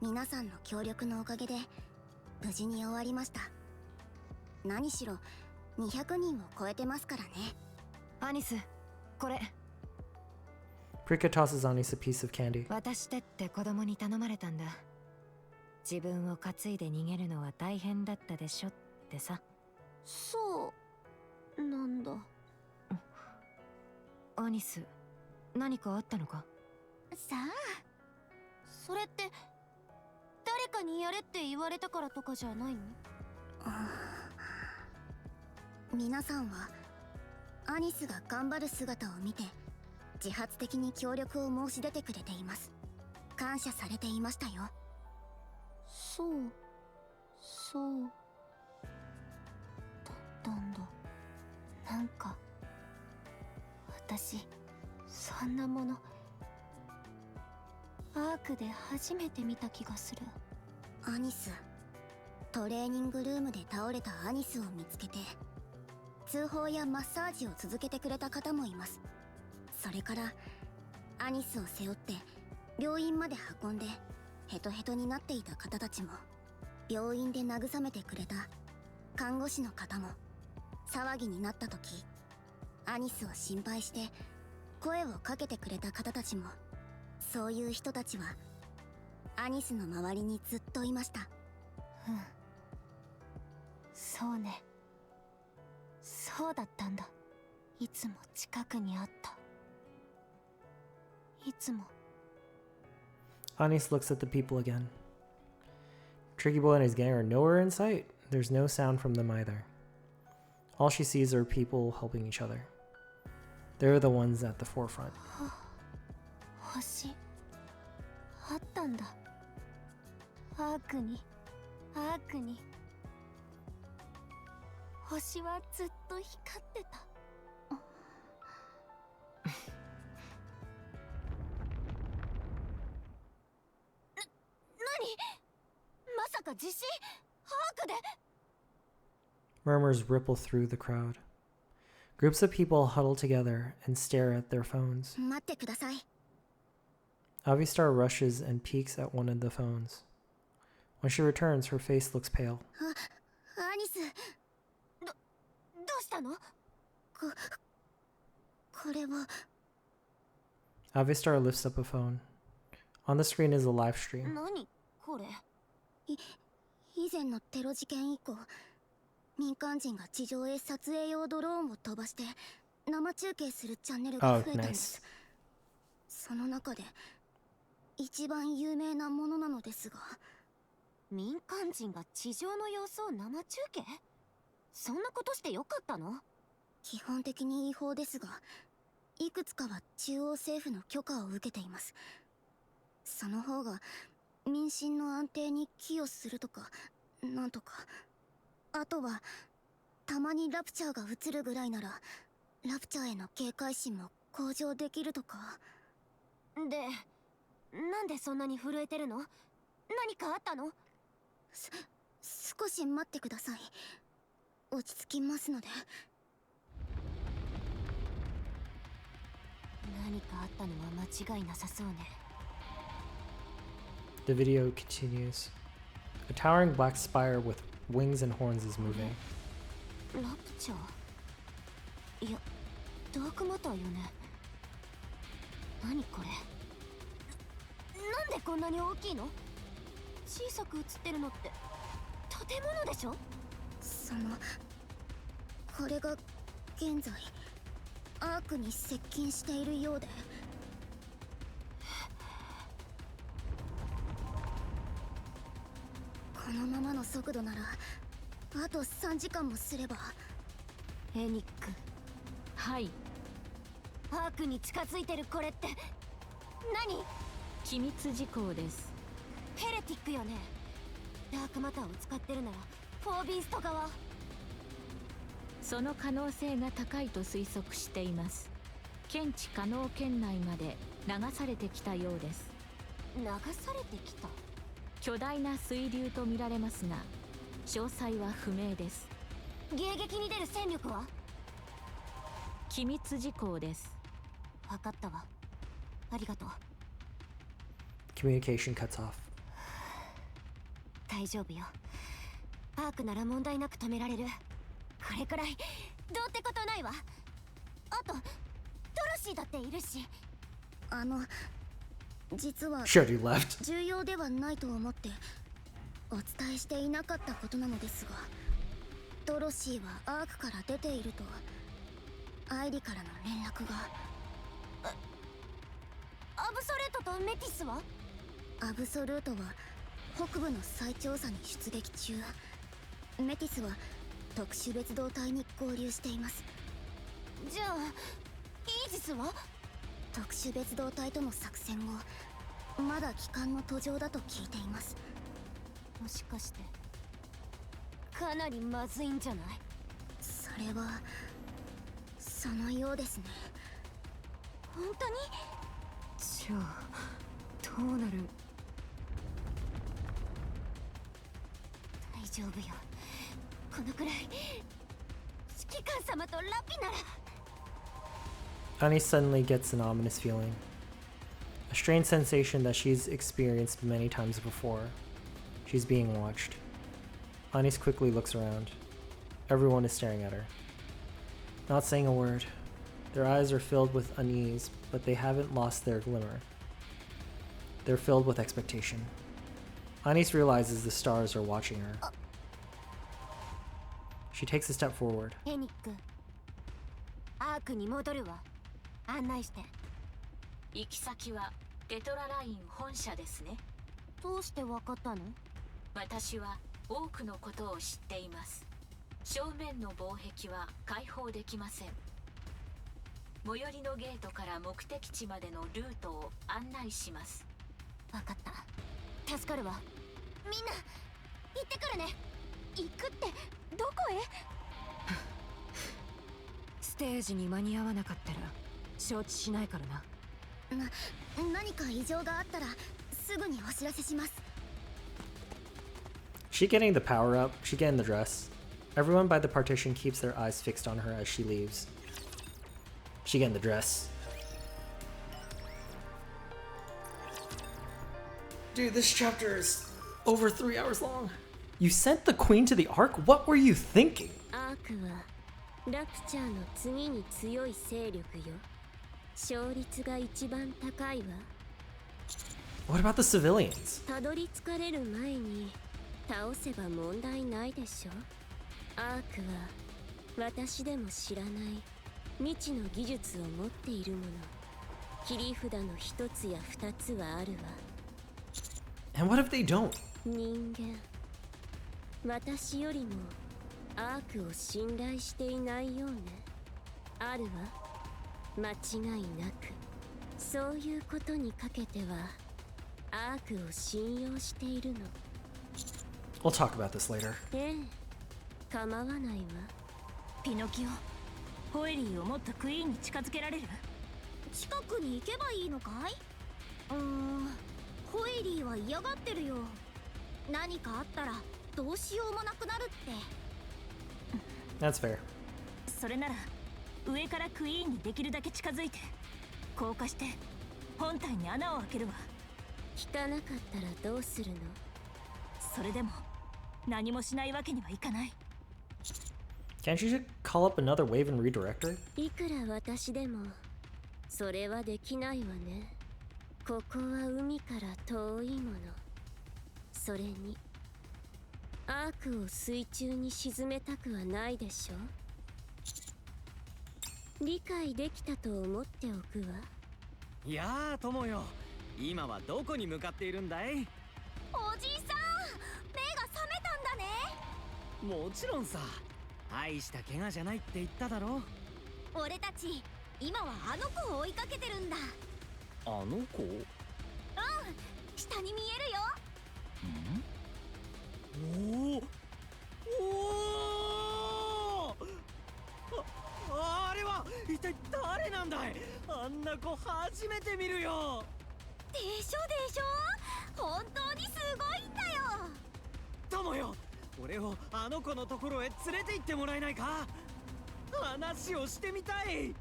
皆さんの協力のおかげで無事に終わりました。何しろ200人を超えてますからね。アニス、これ。Prika tosses Anis a piece of candy. 渡してって子供に頼まれたんだ。自分を担いで逃げるのは大変だったでしょってさ。そうなんだ。アニス、何かあったのか？さあ、それって誰かにやれって言われたからとかじゃないの？皆さんはアニスが頑張る姿を見て自発的に協力を申し出てくれています。感謝されていましたよ。そうだったんだ。なんか私そんなものアークで初めて見た気がする。アニス、トレーニングルームで倒れたアニスを見つけて通報やマッサージを続けてくれた方もいます。それからアニスを背負って病院まで運んでヘトヘトになっていた方たちも、病院で慰めてくれた看護師の方も、騒ぎになった時アニスを心配して声をかけてくれた方たちも、そういう人たちはアニスの周りにずっといました。そうね。そうだったんだ。いつも近くにあった。いつも。Anis looks at the people again. Tricky Boy and his gang are nowhere in sight. There's no sound from them either. All she sees are people helping each other. They're the ones at the forefront. 星あったんだ。アークに星はずっと光ってた。何？まさか地震？アークで？ Murmurs ripple through the crowd. Groups of people huddle together and stare at their phones. 待ってください。Avistar rushes and peeks at one of the phones. When she returns, her face looks pale. アニス、どうしたの？これは。Avistar lifts up a phone. On the screen is a live stream. 何これ？以前のテロ事件以降、民間人が地上へ撮影用ドローンを飛ばして生中継するチャンネルが増えたんです。その中で一番有名なものなのですが。民間人が地上の様子を生中継？そんなことしてよかったの？基本的に違法ですが、いくつかは中央政府の許可を受けています。その方が民心の安定に寄与するとかなんとか。あとはたまにラプチャーが映るぐらいならラプチャーへの警戒心も向上できるとか。で、なんでそんなに震えてるの？何かあったの？少し待ってください。落ち着きますので。何かあったのは間違いなさそうね。The video continues. A towering black spire with wings and horns is moving. ラプチャー？いや、ダークマターよね。何これ？なんでこんなに大きいの？小さく映ってるのって建物でしょ？これが現在アークに接近しているようで。このままの速度ならあと3時間もすれば。エニック。はい。アークに近づいてるこれって何？機密事項です。ヘレティックよね。ダークマターを使ってるならフォービースト側。その可能性が高いと推測しています。検知可能圏内まで流されてきたようです。流されてきた？巨大な水流と見られますが詳細は不明です。迎撃に出る戦力は？機密事項です。分かったわ。ありがとう。Communication cuts off. 大丈夫よ。アークなら問題なく止められる。これくらいどうってことないわ。あとドロシーだっているし。実は Sure, you left. 重要ではないと思ってお伝えしていなかったことなのですが、ドロシーはアークから出ているとアイリからの連絡が。アブソルートとメティスは？アブソルートは北部の再調査に出撃中。メティスは特殊別動隊に合流しています。じゃあイージスは？特殊別動隊との作戦後まだ帰還の途上だと聞いています。もしかしてかなりまずいんじゃない？それはそのようですね。本当に？じゃあどうなる？大丈夫よ。このくらい指揮官様とラピなら。Annie suddenly gets an ominous feeling. A strange sensation that she's experienced many times before. She's being watched. Annie quickly looks around. Everyone is staring at her. Not saying a word. Their eyes are filled with unease, but they haven't lost their glimmer. They're filled with expectation. Anis realizes the stars are watching her. She takes a step forward. エニック、アークに戻るわ。案内して。行き先はテトラライン本社ですね。どうしてわかったの？私は多くのことを知っています。正面の防壁は開放できません。最寄りのゲートから目的地までのルートを案内します。わかった。助かるわ。みんな行ってくるね。行くってどこへ？ステージに間に合わなかったら承知しないからな。何か異常があったらすぐにお知らせします。 She getting the power up? She getting the dress? Everyone by the partition keeps their eyes fixed on her as she leaves. She getting the dress. Dude, this chapter is over 3 hours long. You sent the queen to the Ark? What were you thinking? アークはラプチャーの次に強い勢力よ。勝率が一番高いわ。What about the civilians? たどり着かれる前に倒せば問題ないでしょ。アークは私でも知らない未知の技術を持っているもの。切り札の一つや二つはあるわ。And what if they don't? 人間、私よりもアークを信頼していないようね。あるわ、間違いなく。そういうことにかけてはアークを信用しているの。 We'll talk about this later. ええ、構わないわ。ピノキオ、ホエリーをもっとクイーンに近づけられる？近くに行けばいいのかい？ホエリーは嫌がってるよ。何かあったらどうしようもなくなるって。 That's fair. それなら上からクイーンにできるだけ近づいて降下して本体に穴を開けるわ。効かなかったらどうするの？それでも何もしないわけにはいかない。 Can't you just call up another wave and redirect her? いくら私でもそれはできないわね。ここは海から遠いもの。それにアークを水中に沈めたくはないでしょ。理解できたと思っておくわ。いやー友よ、今はどこに向かっているんだい？おじいさん、目が覚めたんだね。もちろんさ、大した怪我じゃないって言っただろ。俺たち今はあの子を追いかけてるんだ。あの子？下に見えるよ。おお、あれは一体誰なんだい？あんな子初めて見るよ。でしょでしょ、本当にすごいんだよ。友よ、俺をあの子のところへ連れて行ってもらえないか？話をしてみたい。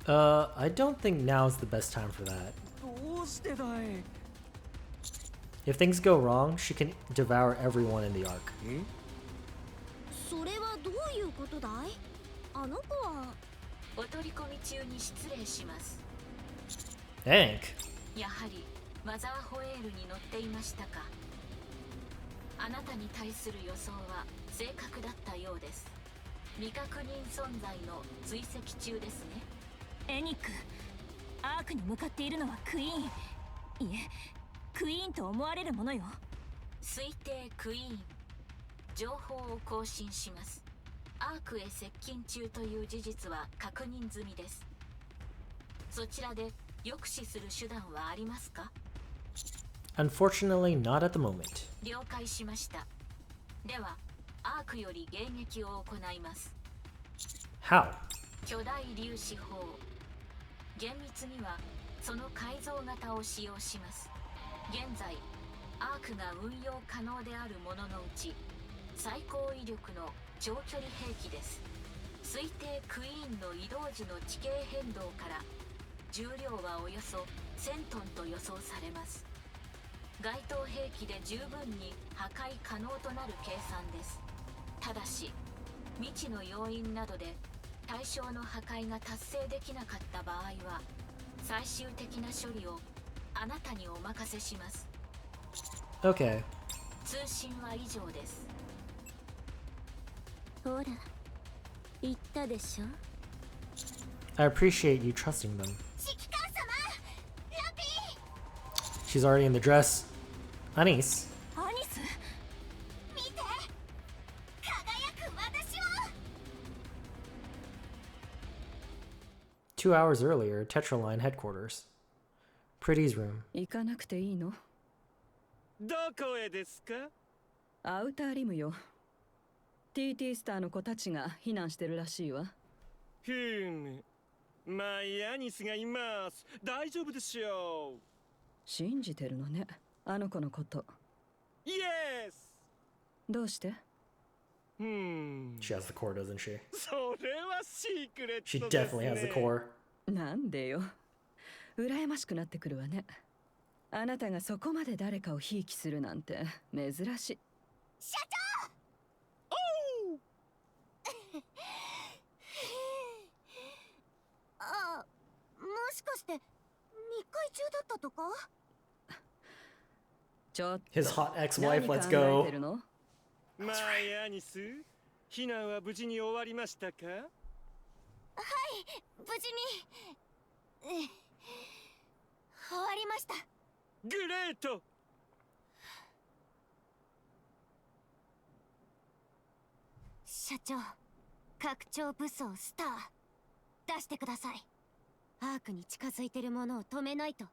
I don't think now's the best time for that. どうしてだい？ If things go wrong, she can devour everyone in the ark. それはどういうことだい？あの子は。お取り込み中に失礼します。 Hank. やはりマザーホエールに乗っていましたか。あなたに対する予想は正確だったようです。未確認存在の追跡中ですね。エニック、アークに向かっているのはクイーン、いえクイーンと思われるものよ。推定クイーン、情報を更新します。アークへ接近中という事実は確認済みです。そちらで抑止する手段はありますか？ Unfortunately, not at the moment. 了解しました。ではアークより迎撃を行います。 How? 巨大粒子砲、厳密にはその改造型を使用します。現在アークが運用可能であるもののうち最高威力の長距離兵器です。推定クイーンの移動時の地形変動から重量はおよそ1000トンと予想されます。該当兵器で十分に破壊可能となる計算です。ただし未知の要因などで対象の破壊が達成できなかった場合は最終的な処理をあなたにお任せします。 Okay. 通信は以上です。ほら、言ったでしょ。 I appreciate you trusting them. 指揮官様、ラピー。 She's already in the dress. Anis. アニス、見て、輝く私を。 2 hours earlier, Tetraline headquarters. Pretty's room. 行かなくていいの？どこへですか？アウターリムよ。TT スターの子たちが避難してるらしいわ。ふむ、マイアニスがいます。大丈夫でしょう。信じてるのね、あの子のこと。イエス。どうして？ She has the core, doesn't she? それはシークレットですね。 She definitely has the core. なんでよ。羨ましくなってくるわね。あなたがそこまで誰かをひいきするなんて珍しい。社長。あ、もしかして密会中だったとか？ちょっと His hot ex-wife, 何 let's 考 go. えてるの？マイアニス、避難は無事に終わりましたか？はい、無事に。終わりました。グレート。社長、拡張武装スター出してください。アークに近づいてるものを止めないと。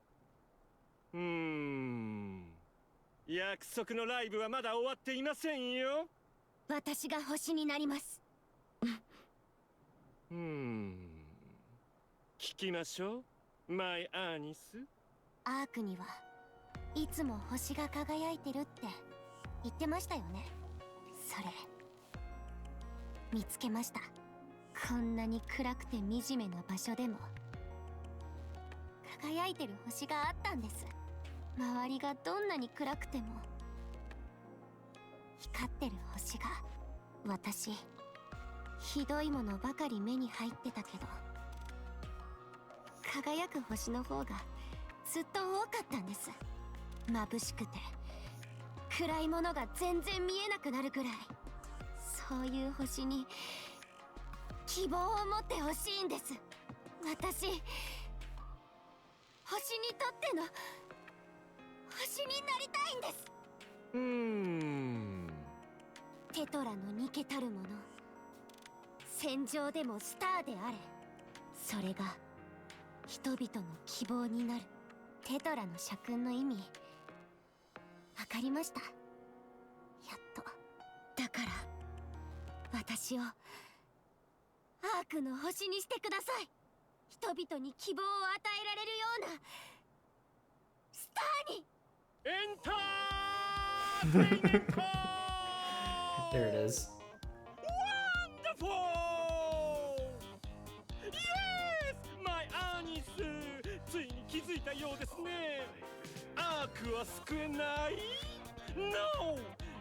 約束のライブはまだ終わっていませんよ。私が星になります。聞きましょう、マイアーニス。アークにはいつも星が輝いてるって言ってましたよね。それ見つけました。こんなに暗くて惨めな場所でも輝いてる星があったんです。周りがどんなに暗くても光ってる星が。私ひどいものばかり目に入ってたけど、輝く星の方がずっと多かったんです。眩しくて暗いものが全然見えなくなるぐらい。そういう星に希望を持ってほしいんです。私、星にとっての星になりたいんです。テトラのニケたるもの、戦場でもスターであれ。それが人々の希望になる。テトラの社訓の意味わかりました。やっと。だから私をアークの星にしてください。人々に希望を与えられるようなスターに。エンターテイメントThere it is. Wonderful! Yes! My アーニス、ついに気づいたようですね。アークは救えない ?No!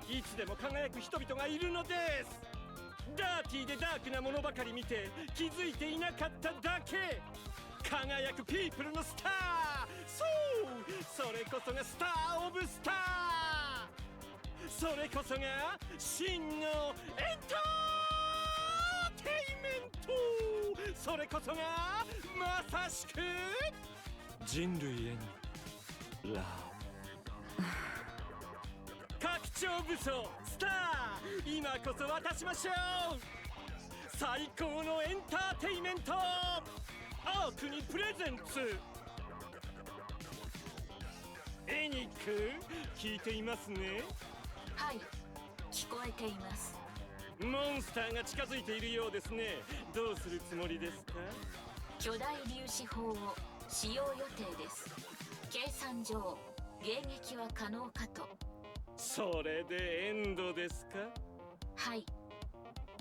いつでも輝く人々がいるのです。ダーティーでダークなものばかり見て気づいていなかっただけ。輝くピープルのスター、そう、それこそがスターオブスター、それこそが真のエンターテイメント、それこそがまさしく人類へのラブ。拡張武装スター、今こそ渡しましょう。最高のエンターテイメント、アークにプレゼンツ。エニック、聞いていますね。はい、聞こえています。モンスターが近づいているようですね。どうするつもりですか？巨大粒子砲を使用予定です。計算上迎撃は可能かと。それでエンドですか？はい、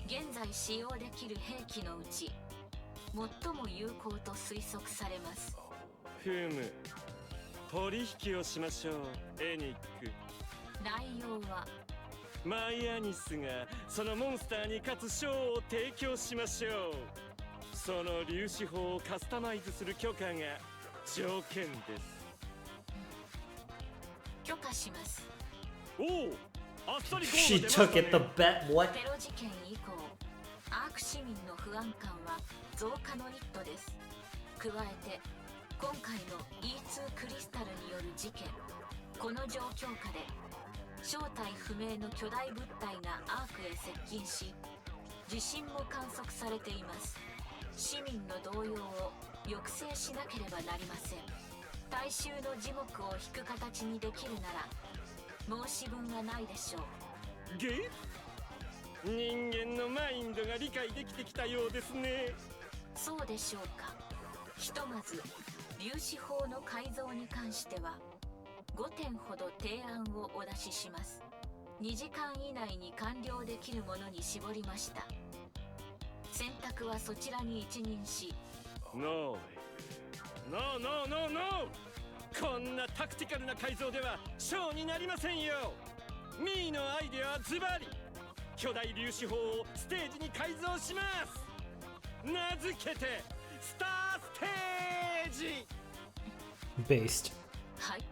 現在使用できる兵器のうち最も有効と推測されます。ふむ、取引をしましょう、エニック。内容はマイアニスがそのモンスターに勝つ賞を提供しましょう。その粒子砲をカスタマイズする許可が条件です。許可します。おお、あっさりゴール She 出ました took it the ね。 bet. What? テロ事件以降、アーク市民の不安感は増加の一途です。加えて今回の E2 クリスタルによる事件、この状況下で正体不明の巨大物体がアークへ接近し、地震も観測されています。市民の動揺を抑制しなければなりません。大衆の耳目を引く形にできるなら申し分はないでしょう。ゲ？人間のマインドが理解できてきたようですね。そうでしょうか。ひとまず粒子砲の改造に関しては5点ほど提案をお出しします。2時間以内に完了できるものに絞りました。選択はそちらに一任し。ノーノーノーノーノー、こんなタクティカルな改造ではショーになりませんよ。ミーのアイデアはズバリ、巨大粒子砲をステージに改造します。名付けてスターステージ。 Based. はい。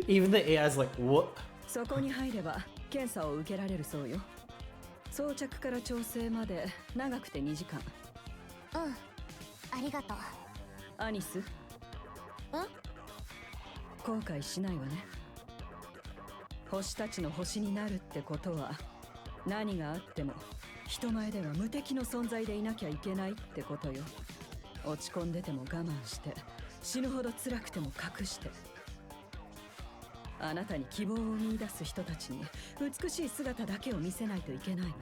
Even the AI is like, what? そこに入れば検査を受けられるそうよ。装着から調整まで長くて2時間。うん、ありがとう。アニス、後悔しないわね。星たちの星になるってことは何があっても人前では無敵の存在でいなきゃいけないってことよ。落ち込んでても我慢して死ぬほど辛くても隠して。あなたに希望を見出す人たちに美しい姿だけを見せないといけないの。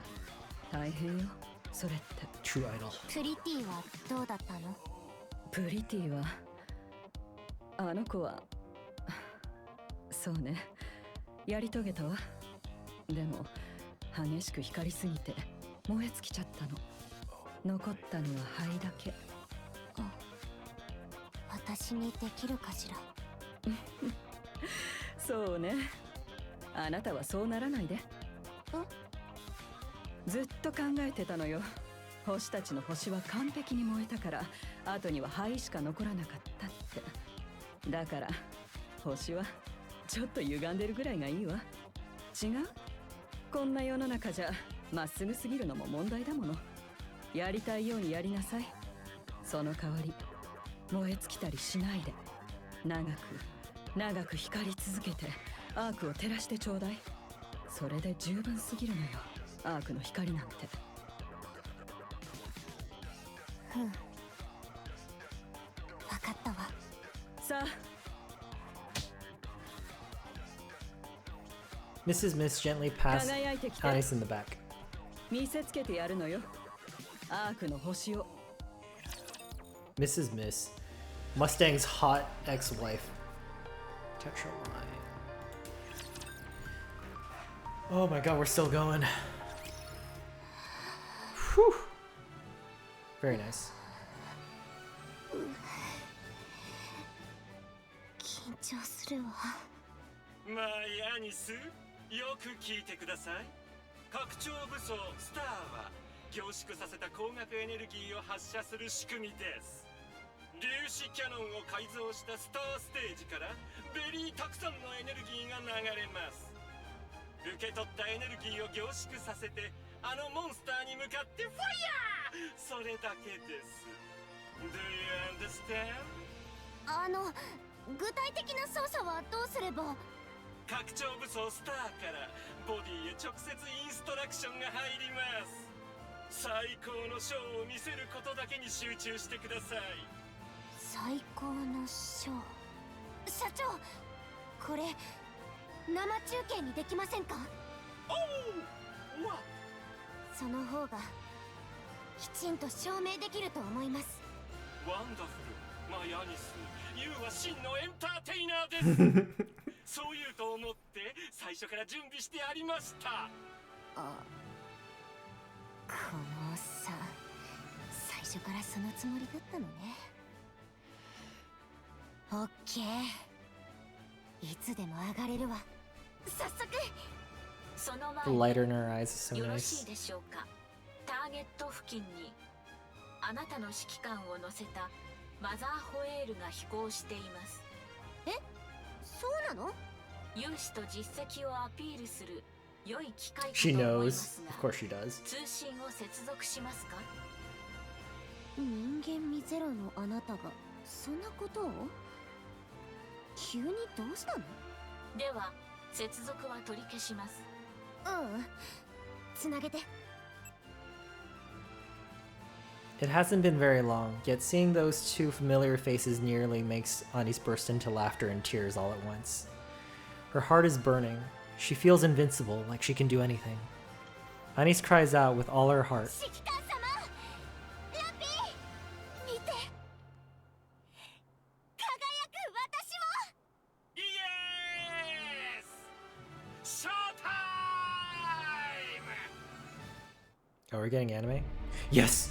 大変よ、それって。 True idol。 プリティはどうだったの？プリティは、あの子は、そうね、やり遂げたわ。でも激しく光りすぎて燃え尽きちゃったの。残ったのは灰だけ。私にできるかしら？そうね、あなたはそうならないで。ずっと考えてたのよ。星たちの星は完璧に燃えたから後には灰しか残らなかったって。だから星はちょっと歪んでるぐらいがいいわ。違う？こんな世の中じゃまっすぐすぎるのも問題だもの。やりたいようにやりなさい。その代わり燃え尽きたりしないで、長く光り続けてアークを照らしてちょうだい。それで十分すぎるのよ、アークの光なんて。分かったわ。さあ。 Mrs. Miss gently passed 輝いてきて。 Anis in the back. 見せつけてやるのよ、アークの星を。 Mrs. Miss, Mustang's hot ex-wife. Tetraline. Oh my god, we're still going. Whew. Very nice. 緊張するわ。まあヤニス、よく聞いてください。拡張武装スターは凝縮させた光学エネルギーを発射する仕組みです。粒子キャノンを改造したスターステージからベリーたくさんのエネルギーが流れます。受け取ったエネルギーを凝縮させてあのモンスターに向かってファイヤー、それだけです。 Do you understand? 具体的な操作はどうすれば？拡張武装スターからボディへ直接インストラクションが入ります。最高のショーを見せることだけに集中してください。最高のショー。社長、これ生中継にできませんか？おお、わ、その方がきちんと証明できると思います。ワンダフル、マヤニス、ユウは真のエンターテイナーです。そう言うと思って最初から準備してありました。このおっさん、最初からそのつもりだったのね。オッケー、いつでも上がれるわ。早速。その The 前 light in her eyes is so よろし nice. いでしょうか。ターゲット付近にあなたの指揮官を乗せたマザーホエールが飛行しています。え、そうなの？有志と実績をアピールする良い機会かと She 思いま knows. す Of が、 course she does. 通信を接続しますか？人間味ゼロのあなたがそんなことを？急にどうしたの？では接続は取り消します。つなげて。 It hasn't been very long, yet seeing those two familiar faces nearly makes Anis burst into laughter and tears all at once. Her heart is burning. She feels invincible, like she can do anything. Anis cries out with all her heart. 指揮官様、ラピー、見て。輝く私を。イエス！ショータイム！ Oh, we're getting anime? Yes!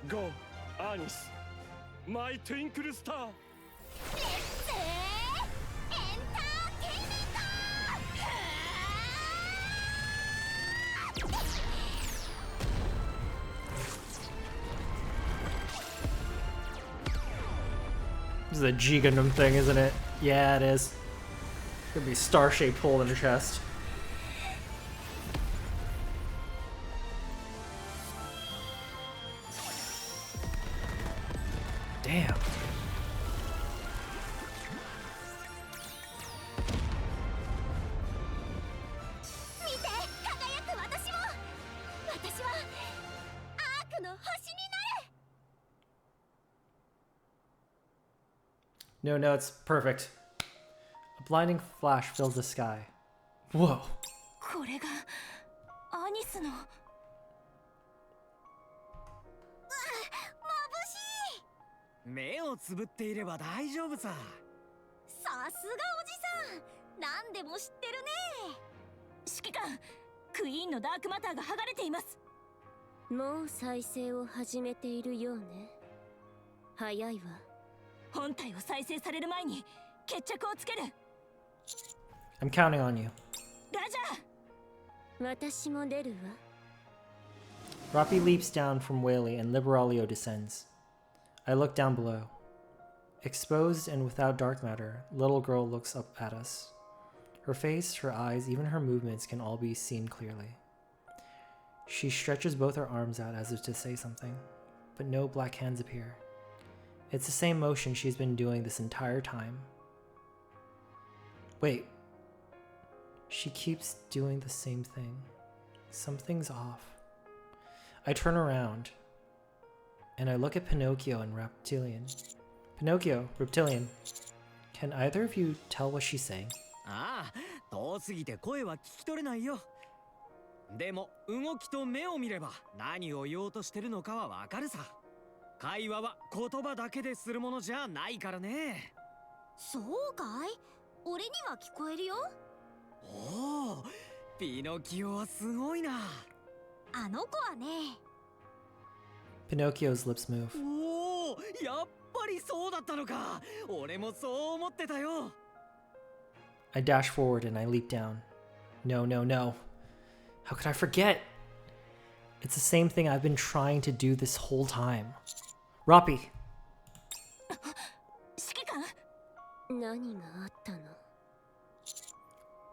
Go, Anis, my twinkle star. エンターテイメント。This is a G Gundam thing, isn't it? Yeah, it is. Could be star-shaped hole in her chest. Damn. No, it's perfect. A blinding flash fills the sky. Whoa. これがアニスの。目をつぶっていれば大丈夫さ。さすがおじさん、何でも知ってるね。指揮官、クイーンのダークマターが剥がれています。もう再生を始めているようね。早いわ。本体を再生される前に決着をつける。I'm counting on you. ラジャー。私も出るわ。Roppy leaps down from Whaley and Liberalio descends. I look down below. Exposed and without dark matter, little girl looks up at us. Her face, her eyes, even her movements can all be seen clearly. She stretches both her arms out as if to say something, but no black hands appear. It's the same motion she's been doing this entire time. Wait. She keeps doing the same thing. Something's off. I turn around, and I look at Pinocchio and Reptilian. Pinocchio, Reptilian, can either of you tell what she's saying? ああ、遠すぎて声は聞き取れないよ。でも動きと目を見れば何を言おうとしてるのかはわかるさ。会話は言葉だけでするものじゃないからね。そうかい？俺には聞こえるよ。おお、ピノキオはすごいな。あの子はね。Pinocchio's lips move. おお、やっぱりそうだったのか。俺もそう思ってたよ。I dash forward and I leap down. No. How could I forget? It's the same thing I've been trying to do this whole time. Roppy! 指揮官。何があったの？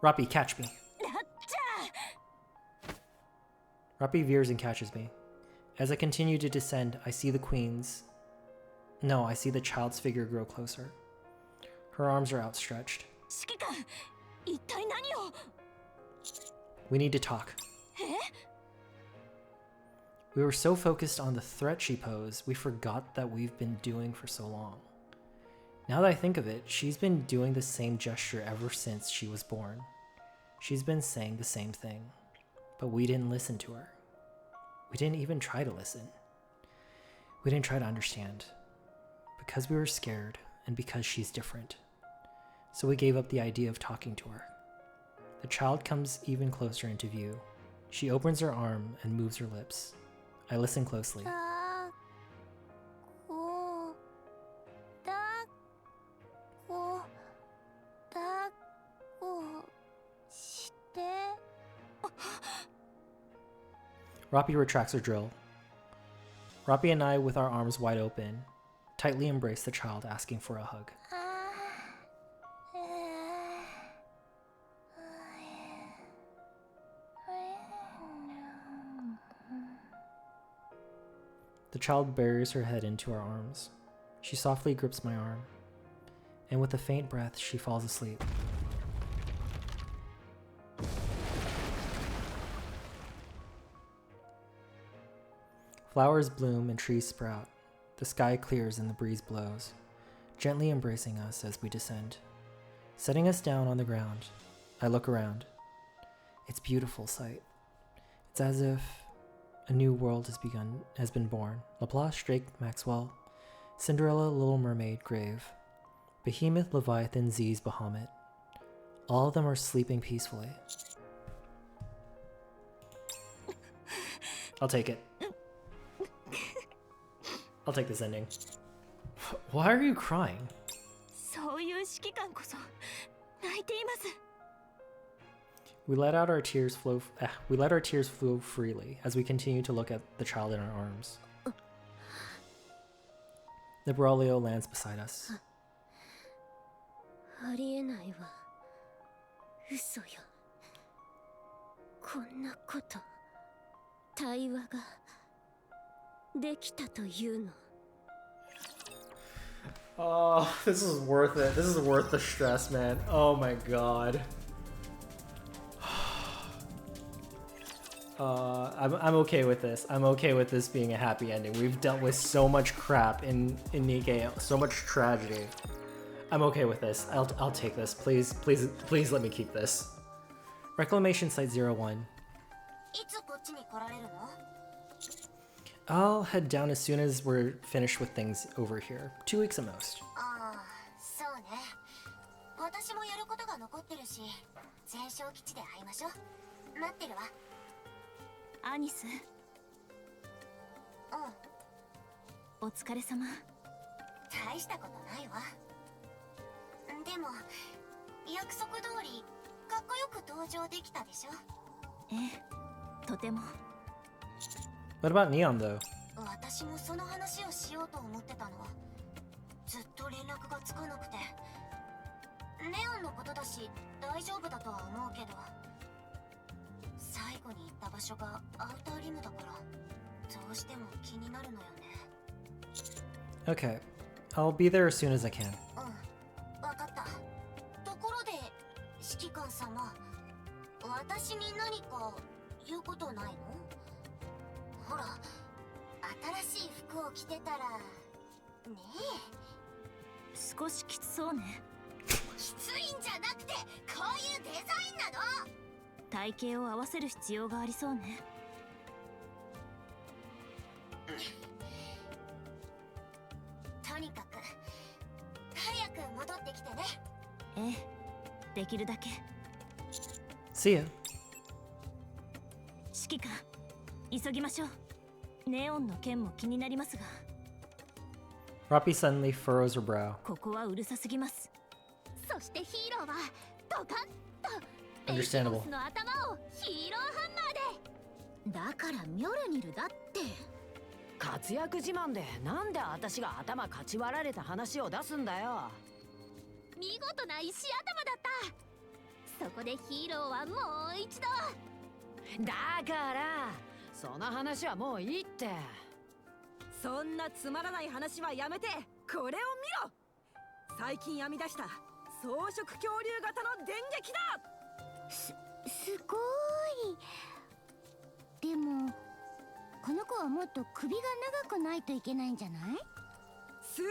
Roppy, catch me. ラッチャー! Roppy veers and catches me. As I continue to descend, I see the queen's... No, I see the child's figure grow closer. Her arms are outstretched. 指揮官、一体何を？ We need to talk. え？ We were so focused on the threat she posed, we forgot that we've been doing for so long. Now that I think of it, she's been doing the same gesture ever since she was born. She's been saying the same thing, but we didn't listen to her. We didn't even try to listen. We didn't try to understand. Because we were scared, and because she's different. So we gave up the idea of talking to her. The child comes even closer into view. She opens her arm and moves her lips. I listen closely. Roppy retracts her drill. Roppy and I, with our arms wide open, tightly embrace the child, asking for a hug. The child buries her head into our arms. She softly grips my arm, and with a faint breath, she falls asleep. Flowers bloom and trees sprout. The sky clears and the breeze blows, gently embracing us as we descend. Setting us down on the ground, I look around. It's a beautiful sight. It's as if a new world has been born. Laplace, Drake, Maxwell, Cinderella, Little Mermaid, Grave, Behemoth, Leviathan, Z's, Bahamut. All of them are sleeping peacefully. I'll take it. I'll take this ending. Why are you crying? そういう指揮官こそ泣いています。 We let our tears flow freely as we continue to look at the child in our arms. Liberalio lands beside us. ありえないわ。嘘よ。こんなこと、対話ができたというの。Oh, this is worth it. This is worth the stress, man. Oh my god. I'm okay with this. I'm okay with this being a happy ending. We've dealt with so much crap in Nikke, so much tragedy. I'm okay with this. I'll take this. Please let me keep this. Reclamation Site 01. I'll head down as soon as we're finished with things over here. 2 weeks at most. そうね。私もやることが残ってるし、前哨基地で会いましょう。待ってるわ。アニス。お疲れ様。大したことないわ。でも、約束通り、かっこよく登場できたでしょ。ええ、とても。What about Neon though? 私もその話をしようと思ってたの。ずっと連絡がつかなくて。ネオンのことだし大丈夫だとは思うけど、最後に行った場所がアウターリムだからどうしても気になるのよね。Okay. I'll be there as soon as I can. わかった。ところで、指揮官様、私に何か言うことないの？ほら、新しい服を着てたら、ねえ。少しきつそうね。きついんじゃなくて、こういうデザインなの。体型を合わせる必要がありそうね。とにかく、早く戻ってきてね。ええ、できるだけ。See ya. 指揮官、急ぎましょう。ネオンの件も気になりますが。Roppy suddenly furrows her brow. ここはうるさすぎます。そしてヒーローはドカンと Understandable. ベイシモスの頭をヒーローハンマーで。だからミョルニルだって。活躍自慢でなんで私が頭かち割られた話を出すんだよ。見事な石頭だった。そこでヒーローはもう一度。だからその話はもういいって。そんなつまらない話はやめてこれを見ろ。最近編み出した草食恐竜型の電撃だ。すごい。でもこの子はもっと首が長くないといけないんじゃない？鋭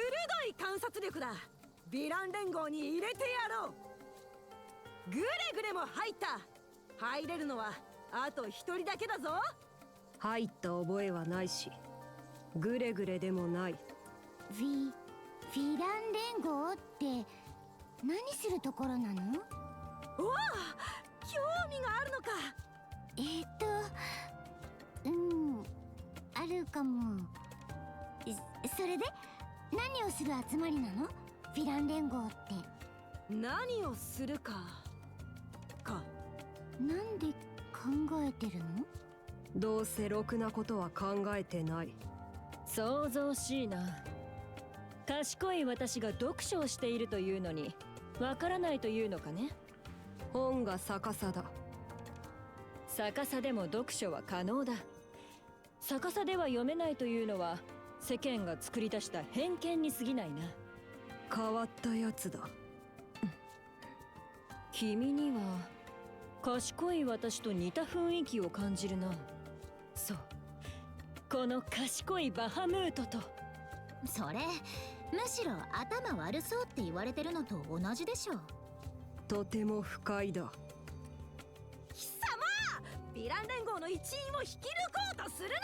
い観察力だ。ヴィラン連合に入れてやろう。グレグレも入った。入れるのはあと一人だけだぞ。入った覚えはないし、グレグレでもない。ヴィラン連合って何するところなの？おお、興味があるのか。あるかも。それで何をする集まりなの？ヴィラン連合って。何をするか。なんで考えてるの？どうせろくなことは考えてない。想像しいな。賢い私が読書をしているというのにわからないというのかね。本が逆さだ。逆さでも読書は可能だ。逆さでは読めないというのは世間が作り出した偏見に過ぎないな。変わったやつだ。君には賢い私と似た雰囲気を感じるな。そう、この賢いバハムートと。それむしろ頭悪そうって言われてるのと同じでしょ。とても不快だ。貴様、ヴィラン連合の一員を引き抜こうとするな。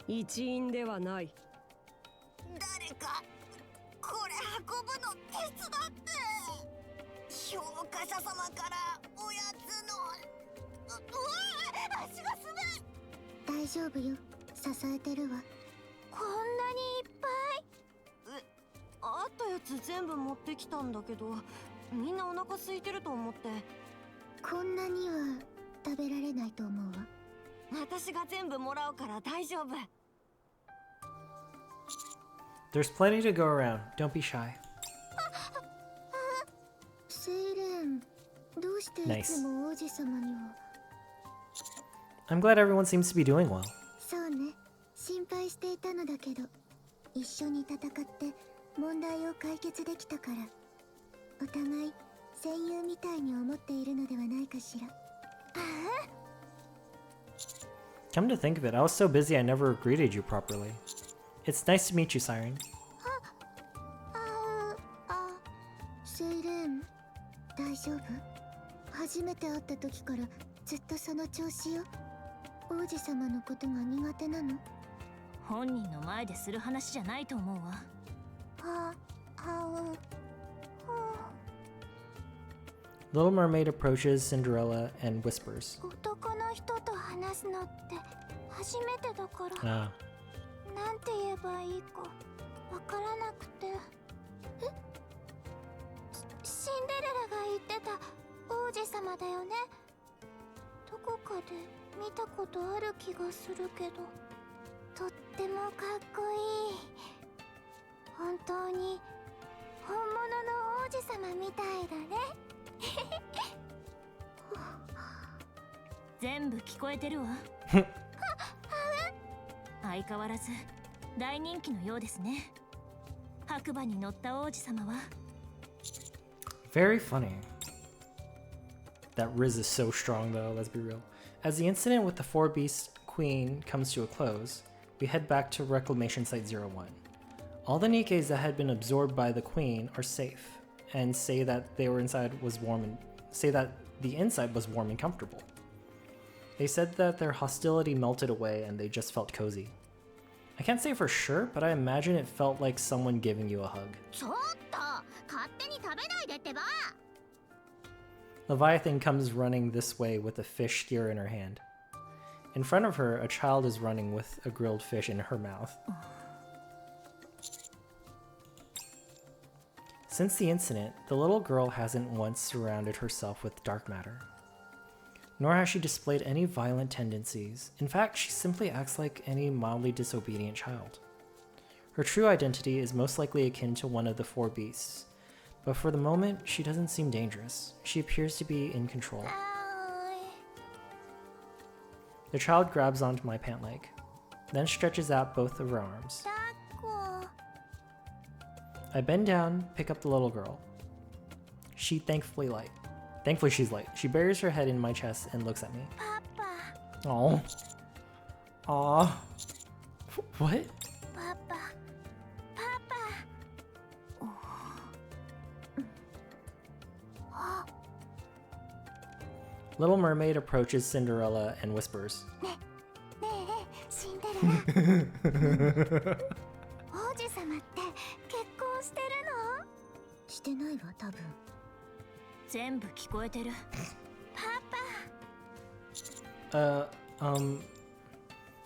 一員ではない。誰かこれ運ぶの手伝って。評価者様からおやつの。足が滑る。大丈夫よ、支えてるわ。こんなにいっぱい。あったやつ全部持ってきたんだけど、みんなお腹空いてると思って。こんなには食べられないと思うわ。私が全部もらうから大丈夫。There's plenty to go around. Don't be shy. Nice. I'm glad everyone seems to be doing well. そうね、心配していたのだけど、一緒に戦って問題を解決できたから、お互い戦友みたいに思っているのではないかしら。Come to think of it, I was so busy I never greeted you properly. It's nice to meet you, Siren. セイレーン、大丈夫？初めて会った時からずっとその調子よ。王子様のことが苦手なの？本人の前でする話じゃないと思うわ。Little Mermaid approaches Cinderella and whispers. 男の人と話すのって初めてだから、なんて言えばいいかわからなくて。シンデレラが言ってた王子様だよね。どこかで見たことある気がするけど、とってもかっこいい。本当に本物の王子様みたいだね。全部聞こえてるわ。相変わらず大人気のようですね。白馬に乗った王子様は。Very funny. That Riz is so strong though, let's be real. As the incident with the Four Beasts Queen comes to a close, we head back to Reclamation Site 01. All the Nikkes that had been absorbed by the Queen are safe, and say that the inside was warm and comfortable. They said that their hostility melted away and they just felt cozy. I can't say for sure, but I imagine it felt like someone giving you a hug. Leviathan comes running this way with a fish skewer in her hand. In front of her, a child is running with a grilled fish in her mouth. Since the incident, the little girl hasn't once surrounded herself with dark matter. Nor has she displayed any violent tendencies. In fact, she simply acts like any mildly disobedient child. Her true identity is most likely akin to one of the four beasts, but for the moment, she doesn't seem dangerous. She appears to be in control. The child grabs onto my pant leg, then stretches out both of her arms. I bend down, pick up the little girl. Thankfully she's light. She buries her head in my chest and looks at me. Papa. Aww. What? Papa. Little Mermaid approaches Cinderella and whispers.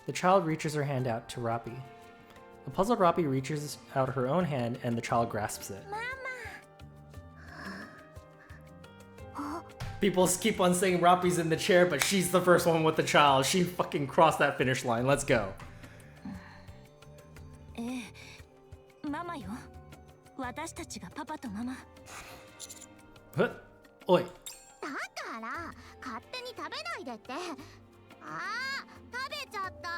The child reaches her hand out to Rappi. The puzzled Rappi reaches out her own hand and the child grasps it. People keep on saying Rappi's in the chair, but she's the first one with the child. She fucking crossed that finish line. Let's go. Huh? Oi. だから勝手に食べないでって。食べちゃった。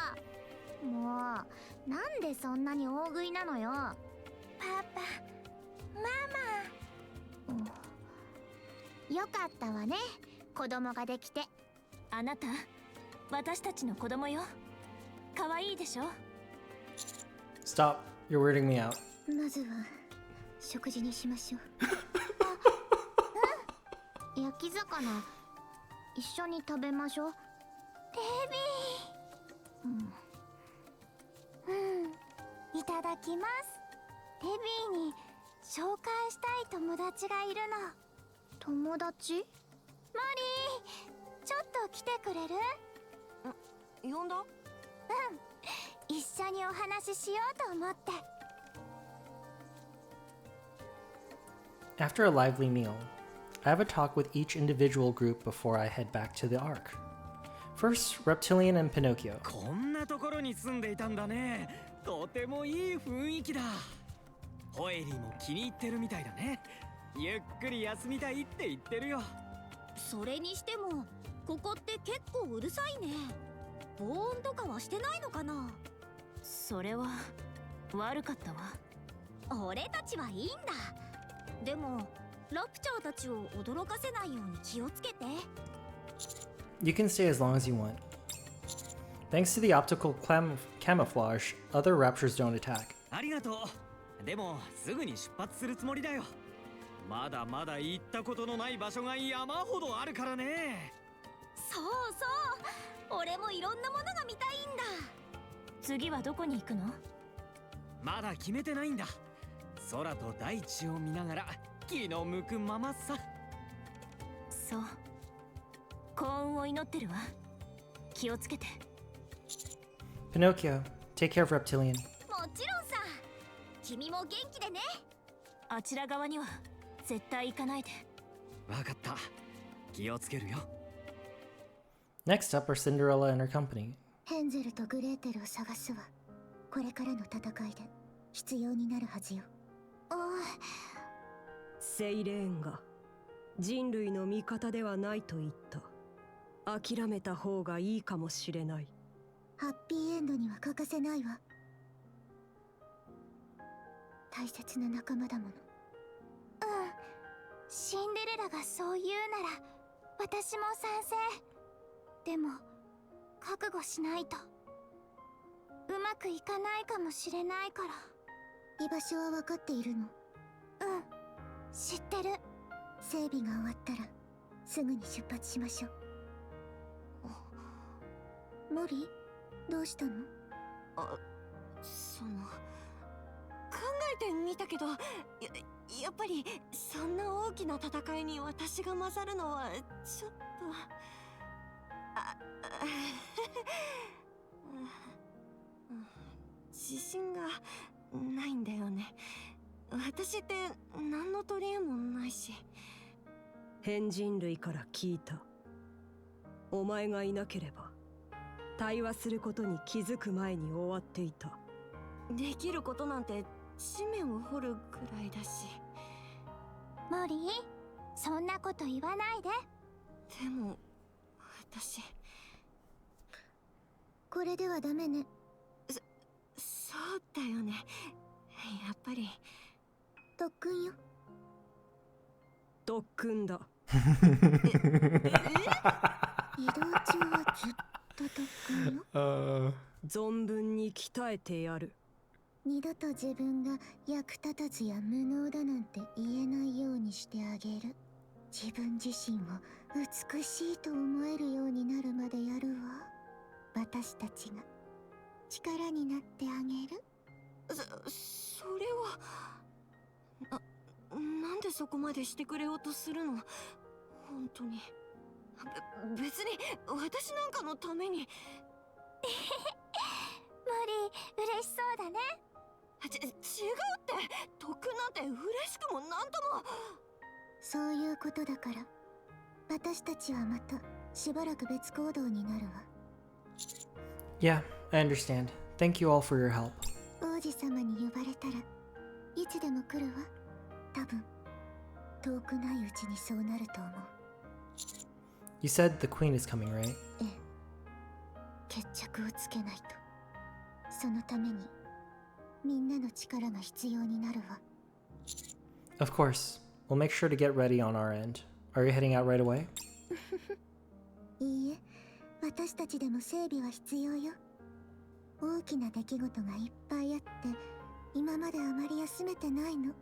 もうなんでそんなに大食いなのよ。パパ、ママ。よかったわね。子供ができて。あなた、私たちの子供よ。可愛いでしょ。Stop. You're weirding me out. まずは食事にしましょう。焼き魚一緒に食べましょう。レビー。いただきます。レビーに紹介したい友達がいるの。友達？マリー、ちょっと来てくれる？呼んだ？一緒にお話ししようと思って。After a lively meal, I have a talk with each individual group before I head back to the Ark. First, Reptilian and Pinocchio. こんなところに住んでいたんだね。とてもいい雰囲気だ。ホエリーも気に入ってるみたいだね。ゆっくり休みたいって言ってるよ。それにしてもここって結構うるさいね。防音とかはしてないのかな。それは悪かったわ。俺たちはいいんだ。でもラプチャーたちを驚かせないように気をつけて。 You can stay as long as you want. Thanks to the optical camouflage, other raptors don't attack. ありがとう。でもすぐに出発するつもりだよ。まだまだ行ったことのない場所が山ほどあるからね。そうそう、俺もいろんなものが見たいんだ。次はどこに行くの？まだ決めてないんだ。空と大地を見ながら気の向くままさ。そう。幸運を祈ってるわ。気をつけて。Pinocchio, take care of Reptilian. もちろんさ。君も元気でね。あちら側には絶対行かないで。わかった。気をつけるよ。Next up are Cinderella and her company. ヘンゼルとグレーテルを探すわ。これからの戦いで必要になるはずよ。セイレーンが人類の味方ではないと言った。諦めた方がいいかもしれない。ハッピーエンドには欠かせないわ。大切な仲間だもの。シンデレラがそう言うなら私も賛成。でも覚悟しないとうまくいかないかもしれないから。居場所は分かっているの？知ってる。整備が終わったらすぐに出発しましょう。モリ、どうしたの？考えてみたけど、やっぱりそんな大きな戦いに私が混ざるのはちょっと自信がないんだよね。私って何の取り柄もないし。変人類から聞いた。お前がいなければ対話することに気づく前に終わっていた。できることなんて地面を掘るくらいだし。モリー、そんなこと言わないで。でも私これではダメね。そうだよね。やっぱり特訓よ。特訓だ。移動中はずっと特訓よ。存分に鍛えてやる。二度と自分が役立たずや無能だなんて言えないようにしてあげる。自分自身を美しいと思えるようになるまでやるわ。私たちが力になってあげる。それはなんでそこまでしてくれようとするの？本当に別に私なんかのために。モリー、嬉しそうだね。違うって。特訓なんて嬉しくもなんとも。そういうことだから私たちはまたしばらく別行動になるわ。Yeah, I understand. Thank you all for your help. 王子様に呼ばれたらいつでも来るわ。多分遠くないうちにそうなると思う。 You said the queen is coming, right? ええ、決着をつけないと。そのためにみんなの力が必要になるわ。 Of course. We'll make sure to get ready on our end. Are you heading out right away? いいえ、私たちでも整備は必要よ。大きな出来事がいっぱいあって今まであまり休めてないの。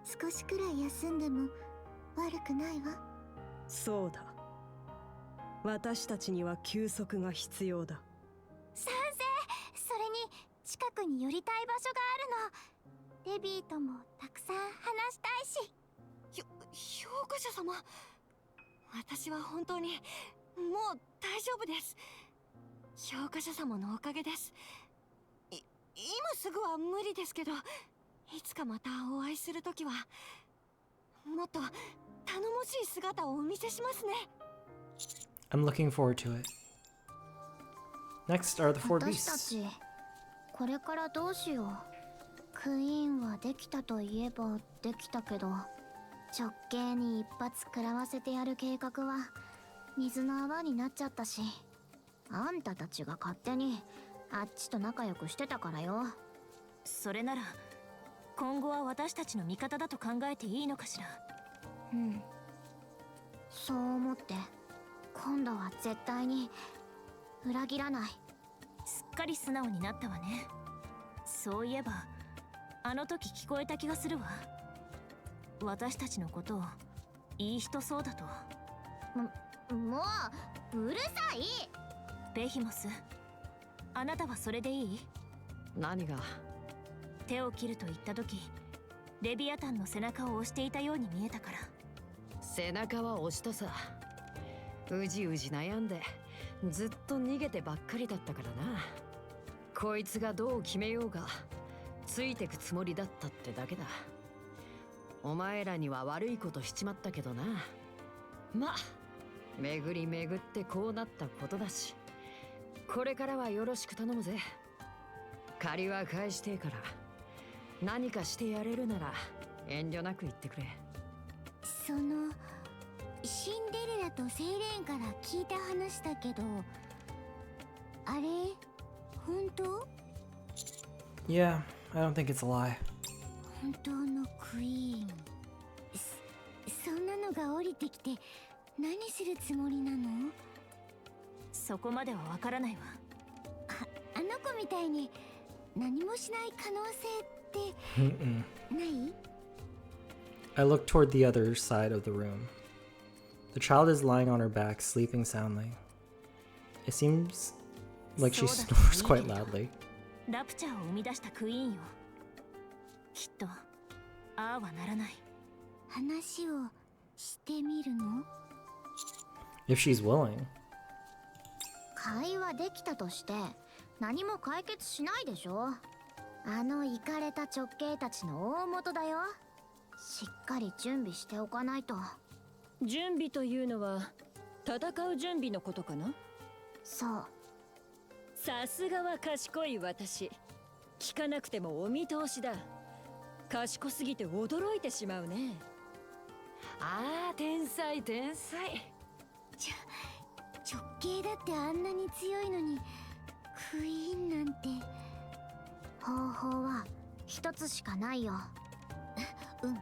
少しくらい休んでも悪くないわ。そうだ。私たちには休息が必要だ。賛成。それに近くに寄りたい場所があるの。レビーともたくさん話したいし。評価者様、私は本当にもう大丈夫です。評価者様のおかげです。今すぐは無理ですけど、いつかまたお会いするときはもっと頼もしい姿をお見せしますね。I'm looking forward to it. Next are the four 私た beasts. ちこれからどうしよう。クイーンはできたといえばできたけど直系に一発食らわせてやる計画は水の泡になっちゃったし、あんたたちが勝手にあっちと仲良くしてたからよ。それなら今後は私たちの味方だと考えていいのかしら。うん、そう思って今度は絶対に裏切らない。すっかり素直になったわね。そういえばあの時聞こえた気がするわ。私たちのことをいい人そうだと。もううるさい。ベヒモス、あなたはそれでいい？何が？手を切ると言った時、レビアタンの背中を押していたように見えたから。背中は押したさ。うじうじ悩んでずっと逃げてばっかりだったからな。こいつがどう決めようがついてくつもりだったってだけだ。お前らには悪いことしちまったけどな。まあ巡り巡ってこうなったことだし、これからはよろしく頼むぜ。借りは返してえから、何かしてやれるなら遠慮なく言ってくれ。そのシンデレラとセイレーンから聞いた話だけど、あれ本当？ Yeah, I don't think it's a lie. 本当のクイーン。そんなのが降りてきて何するつもりなの？そこまではわからないわ。あの子みたいに何もしない可能性ってない？ I look toward the other side of the room. The child is lying on her back, sleeping soundly. It seems like she snores quite loudly. ラプチャーを生み出したクイーンよ。きっとああはならない。話をしてみるの？ If she's willing. 会話できたとして何も解決しないでしょ。あのイカれた直系たちの大元だよ。しっかり準備しておかないと。準備というのは戦う準備のことかな？そう。さすがは賢い私。聞かなくてもお見通しだ。賢すぎて驚いてしまうね。ああ、天才天才。直系だってあんなに強いのにクイーンなんて。方法は一つしかないよ。うん、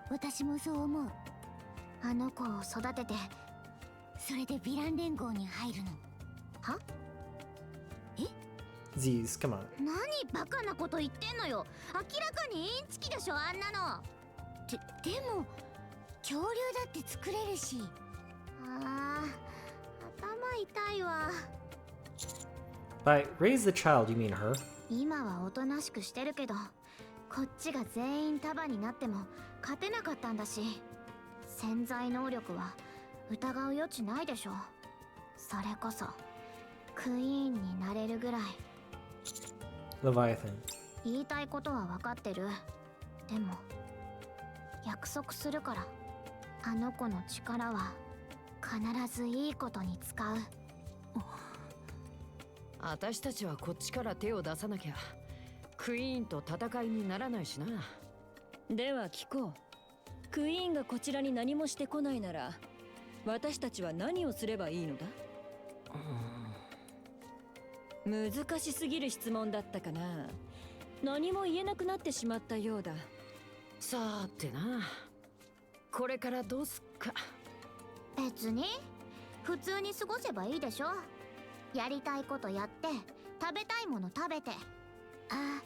私もそう思う。あの子を育てて、それでヴィラン連合に入るの。は？え？ Z's, come on. 何バカなこと言ってんのよ。明らかにインチキでしょ、あんなの。でも恐竜だって作れるし。ああ、頭痛いわ。By raise the child, you mean her? 今はおとなしくしてるけど、こっちが全員束になっても勝てなかったんだし、潜在能力は疑う余地ないでしょ。それこそクイーンになれるぐらい。Leviathan. 言いたいことは分かってる。でも約束するから、あの子の力は必ずいいことに使う。私たちはこっちから手を出さなきゃクイーンと戦いにならないしな。では聞こう。クイーンがこちらに何もしてこないなら私たちは何をすればいいのだ？難しすぎる質問だったかな。何も言えなくなってしまったようだ。さーてな、これからどうすっか。別に普通に過ごせばいいでしょ。やりたいことやって食べたいもの食べて。あ、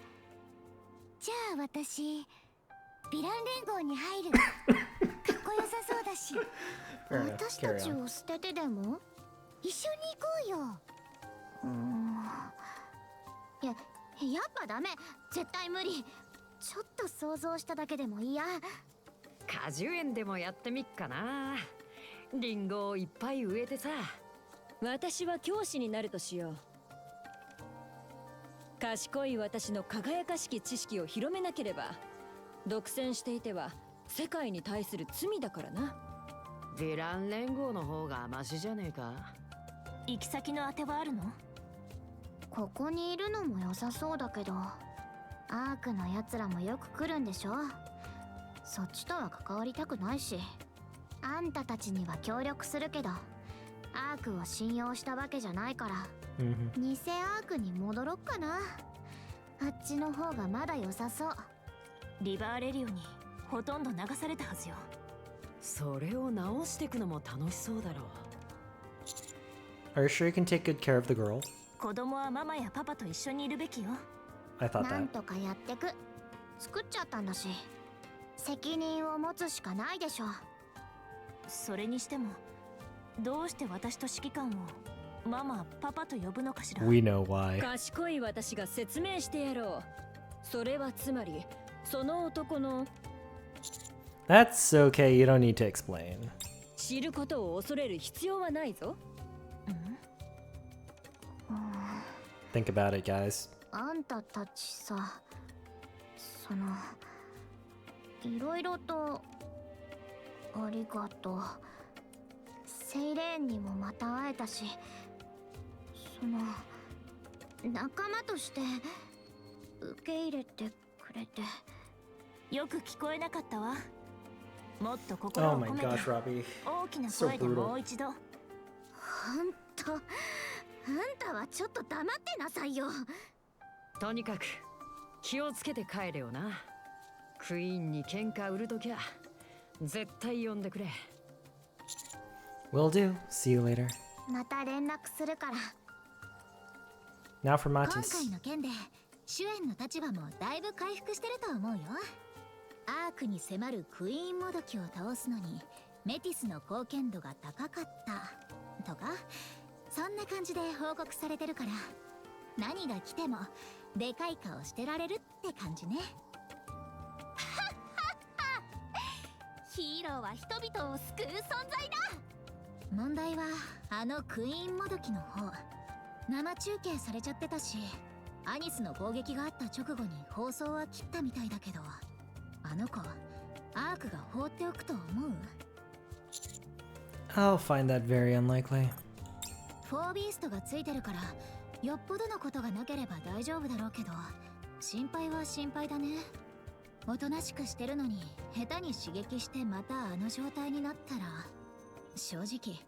じゃあ私ヴィラン連合に入る。かっこよさそうだし。私たちを捨ててでも一緒に行こうよ。やっぱダメ。絶対無理。ちょっと想像しただけでも嫌。果樹園でもやってみっかな。リンゴをいっぱい植えてさ。私は教師になるとしよう。賢い私の輝かしき知識を広めなければ独占していては世界に対する罪だからな。ヴィラン連合の方がマシじゃねえか。行き先のあてはあるの？ここにいるのも良さそうだけど、アークのやつらもよく来るんでしょ。そっちとは関わりたくないし、あんたたちには協力するけど、アークを信用したわけじゃないから、偽アークに戻ろっかな。あっちの方がまだ良さそう。リバーレリオにほとんど流されたはずよ。それを直していくのも楽しそうだろう。 Are you sure you can take good care of the girl? 子供はママやパパと一緒にいるべきよ。I thought なん that. とかやってく。作っちゃったんだし、責任を持つしかないでしょ。それにしても、どうして私と指揮官をママ、パパと呼ぶのかしら。 We know why. 賢い私が説明してやろう。それはつまり、その男の That's okay, you don't need to explain. 知ることを恐れる必要はないぞ。Think about it, guys. あんたたちさ、その、いろいろとありがとう。セイレーンにもまた会えたし、その仲間として受け入れてくれて。よく聞こえなかったわ。もっと心を Oh my 込めて gosh, Robbie. 大きな So 声で brutal. もう一度。ほんと、あんたはちょっと黙ってなさいよ。とにかく気をつけて帰れよな。クイーンに喧嘩売るときゃ絶対呼んでくれ。 Will do. See you later. また連絡するから。 Now for 今 Matis. 回の件でシュエンの立場もだいぶ回復してると思うよ。アークに迫るクイーンもどきを倒すのにメティスの貢献度が高かったとか、そんな感じで報告されてるから、何が来てもでかい顔してられるって感じね。ヒーローは人々を救う存在だ。問題はあのクイーンもどきの方、生中継されちゃってたし、アニスの攻撃があった直後に放送は切ったみたいだけど、あの子アークが放っておくと思う？ I'll find that very unlikely. フォービーストがついてるから、よっぽどのことがなければ大丈夫だろうけど、心配は心配だね。おとなしくしてるのに下手に刺激してまたあの状態になったら、正直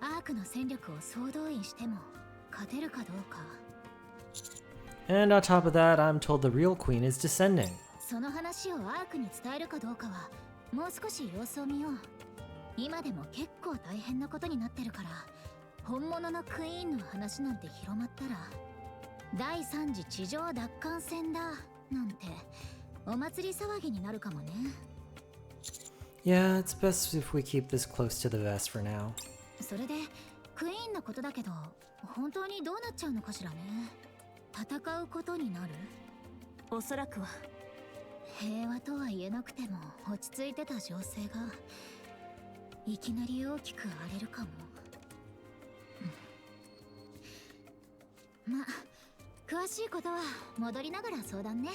アークの戦力を総動員しても勝てるかどうか。 And on top of that, I'm told the real queen is descending. その話をアークに伝えるかどうかはもう少し様子を見よう。今でも結構大変なことになってるから、本物のクイーンの話なんて広まったら、第3次地上奪還戦だなんてお祭り騒ぎになるかもね。 Yeah, it's best if we keep this close to the vest for now. それでクイーンのことだけど、本当にどうなっちゃうのかしらね。戦うことになる？おそらくは。平和とは言えなくても落ち着いてた情勢がいきなり大きく荒れるかも。まあ、詳しいことは戻りながら相談ね。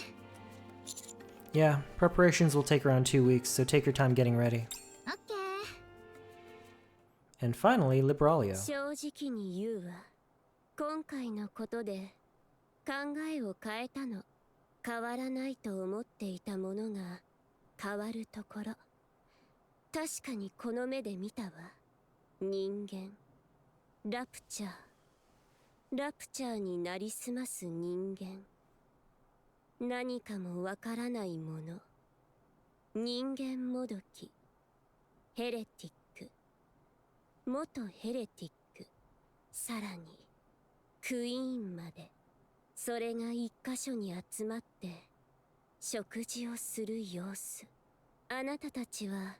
Yeah, preparations will take around 2 weeks, so take your time getting ready. オッケー。 And finally, Liberalia. 正直に言うわ。今回のことで考えを変えたの。変わらないと思っていたものが変わるところ。確かにこの目で見たわ。人間。ラプチャー。ラプチャーになりすます人間。何かもわからないもの。人間もどき。ヘレティック。元ヘレティック。さらにクイーンまで。それが一箇所に集まって食事をする様子。あなたたちは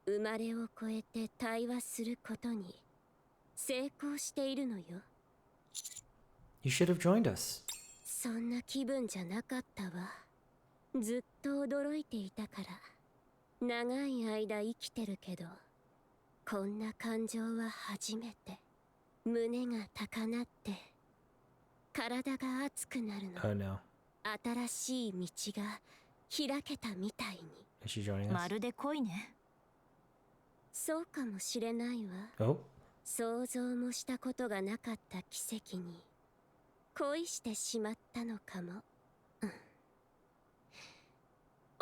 生まれを超えて対話することに成功しているのよ。 You should have joined us. そんな気分じゃなかったわ。ずっと驚いていたから。長い間生きてるけど、こんな感情は初めて。胸が高鳴って体が熱くなるの。 Oh no. 新しい道が開けたみたいに。 Is she joining us? まるで恋ね。そうかもしれないわ。 Oh. 想像もしたことがなかった奇跡に恋してしまったのかも。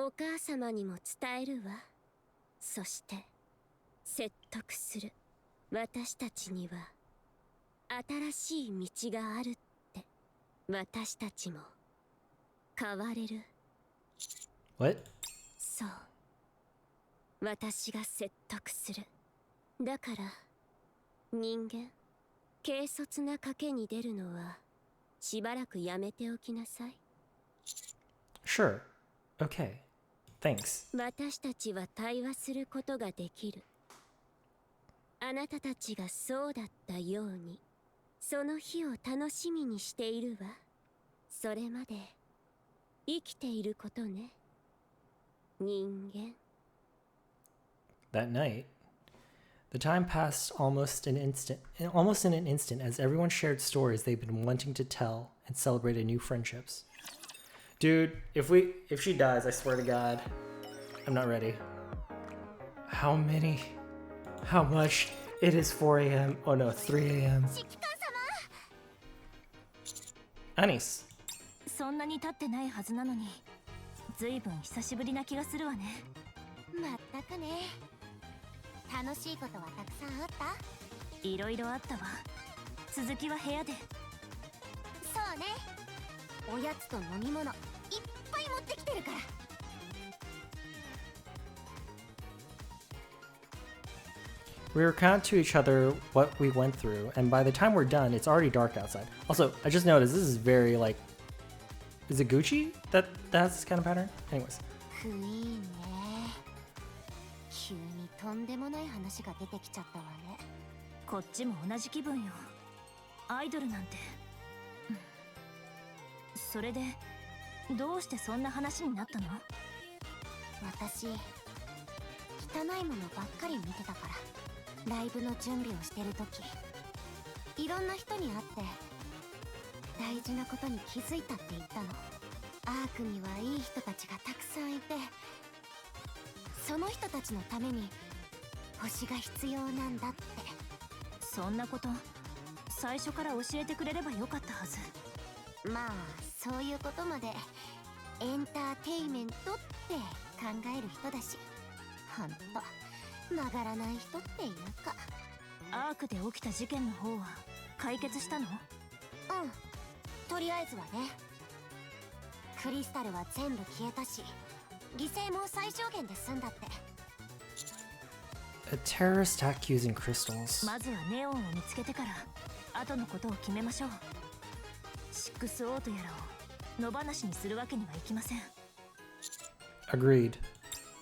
お母様にも伝えるわ。そして説得する。私たちには新しい道があるって。私たちも変われる。 What? そう、私が説得する。だから人間、軽率な賭けに出るのはしばらくやめておきなさい。 Sure. Okay. Thanks. 私たちは対話することができる。あなたたちがそうだったように、その日を楽しみにしているわ。それまで生きていることね、人間。 That night, the time passed almost in an instant as everyone shared stories they've been wanting to tell and celebrated new friendships. Dude, if she dies, I swear to God, I'm not ready. How many? How much? It is 4 a.m. Oh no, 3 a.m. Anis. そんなに経ってないはずなのに、ずいぶん久しぶりな気がするわね。まったくね。楽しいことはたくさんあった？いろいろあったわ。続きは部屋で。そうね。おやつと飲み物いっぱい持ってきてるから。We recount to each other what we went through, and by the time we're done, it's already dark outside. Also, I just noticed this is very like, is it Gucci that has this kind of pattern? Anyways. クイーンね。急にとんでもない話が出てきちゃったわね。こっちも同じ気分よ。アイドルなんて。それでどうしてそんな話になったの？私汚いものばっかり見てたから。ライブの準備をしてる時、いろんな人に会って大事なことに気づいたって言ったの。アークにはいい人たちがたくさんいて、その人たちのために星が必要なんだって。そんなこと最初から教えてくれればよかったはず。まあそういうことまでエンターテイメントって考える人だし、ほんと曲がらない人っていうか。アークで起きた事件の方は解決したの？うん、とりあえずはね。クリスタルは全部消えたし、犠牲も最小限で済んだって。 A terrorist attack using crystals. まずはネオンを見つけてから後のことを決めましょう。6オートやらを野放しにするわけにはいきません。 Agreed.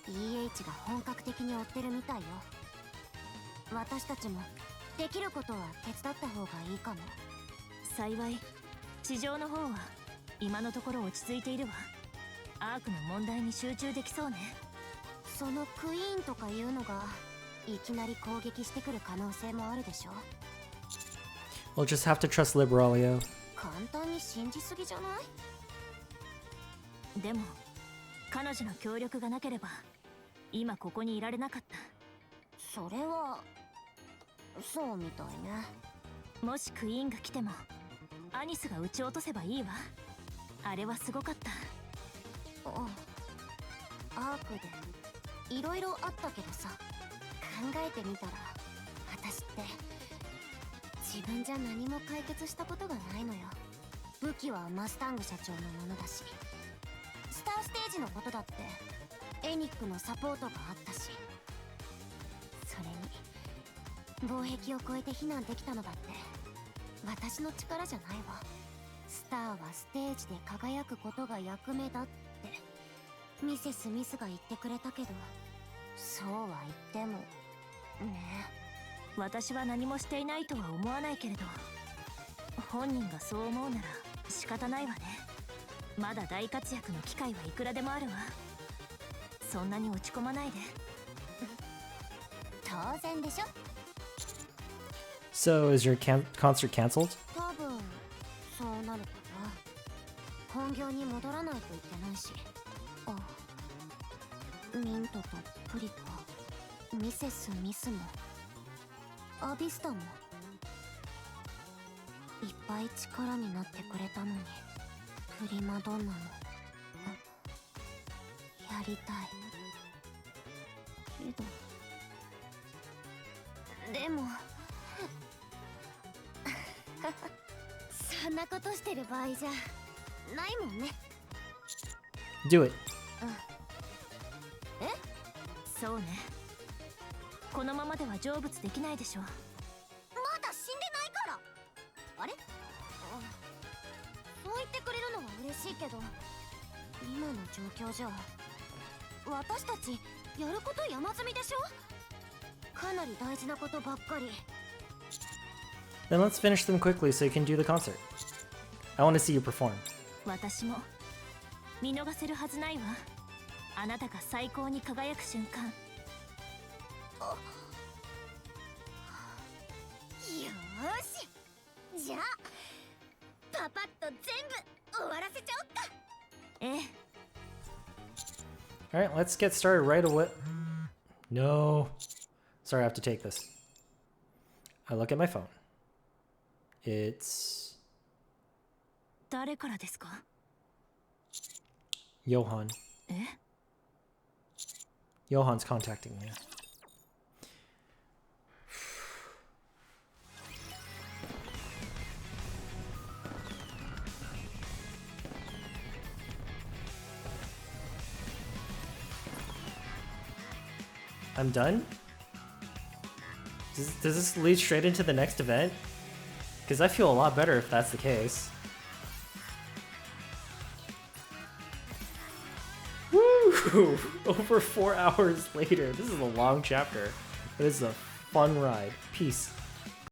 EH が本格的に追ってるみたいよ。私たちもできることは手伝った方がいいかも。幸い地上の方は今のところ落ち着いているわ。アークの問題に集中できそうね。そのクイーンとかいうのがいきなり攻撃してくる可能性もあるでしょ。 We'll just have to trust Liberalio. 簡単に信じすぎじゃない？でも彼女の協力がなければ今ここにいられなかった。それはそうみたいね。もしクイーンが来てもアニスが撃ち落とせばいいわ。あれはすごかった。アークでいろいろあったけどさ、考えてみたら私って自分じゃ何も解決したことがないのよ。武器はマスタング社長のものだし、スターステージのことだってエニックのサポートがあったし、それに防壁を越えて避難できたのだって私の力じゃないわ。スターはステージで輝くことが役目だってミセス・ミスが言ってくれたけど、そうは言ってもね。私は何もしていないとは思わないけれど、本人がそう思うなら仕方ないわね。まだ大活躍の機会はいくらでもあるわ。そんなに落ち込まないで。当然でしょ。 So, is your concert cancelled? 多分そうなるかな。本業に戻らないといけないし。あ、ミントとプリカ、ミセス・ミスもアビスタもいっぱい力になってくれたのに、プリマドンナもやりたいけどでもそんなことしてる場合じゃないもんね。 Do it. え、そうね。このままでは成仏できないでしょ。まだ死んでないから。あれ、そう言ってくれるのは嬉しいけど、今の状況じゃ私たちやること山積みでしょ。かなり大事なことばっかり。 Then let's finish them quickly so you can do the concert. I want to see you perform. 私も見逃せるはずないわ。あなたが最高に輝く瞬間。よし、じゃあパパッと全部終わらせちゃおっか。ええ。 Alright, let's get started right away. No. Sorry, I have to take this. I look at my phone. It's 誰からですか？ Johan. え？ Johan's contacting me. I'm done? Does this lead straight into the next event? Because I feel a lot better if that's the case. Woo! Over 4 hours later. This is a long chapter, but it's a fun ride. Peace.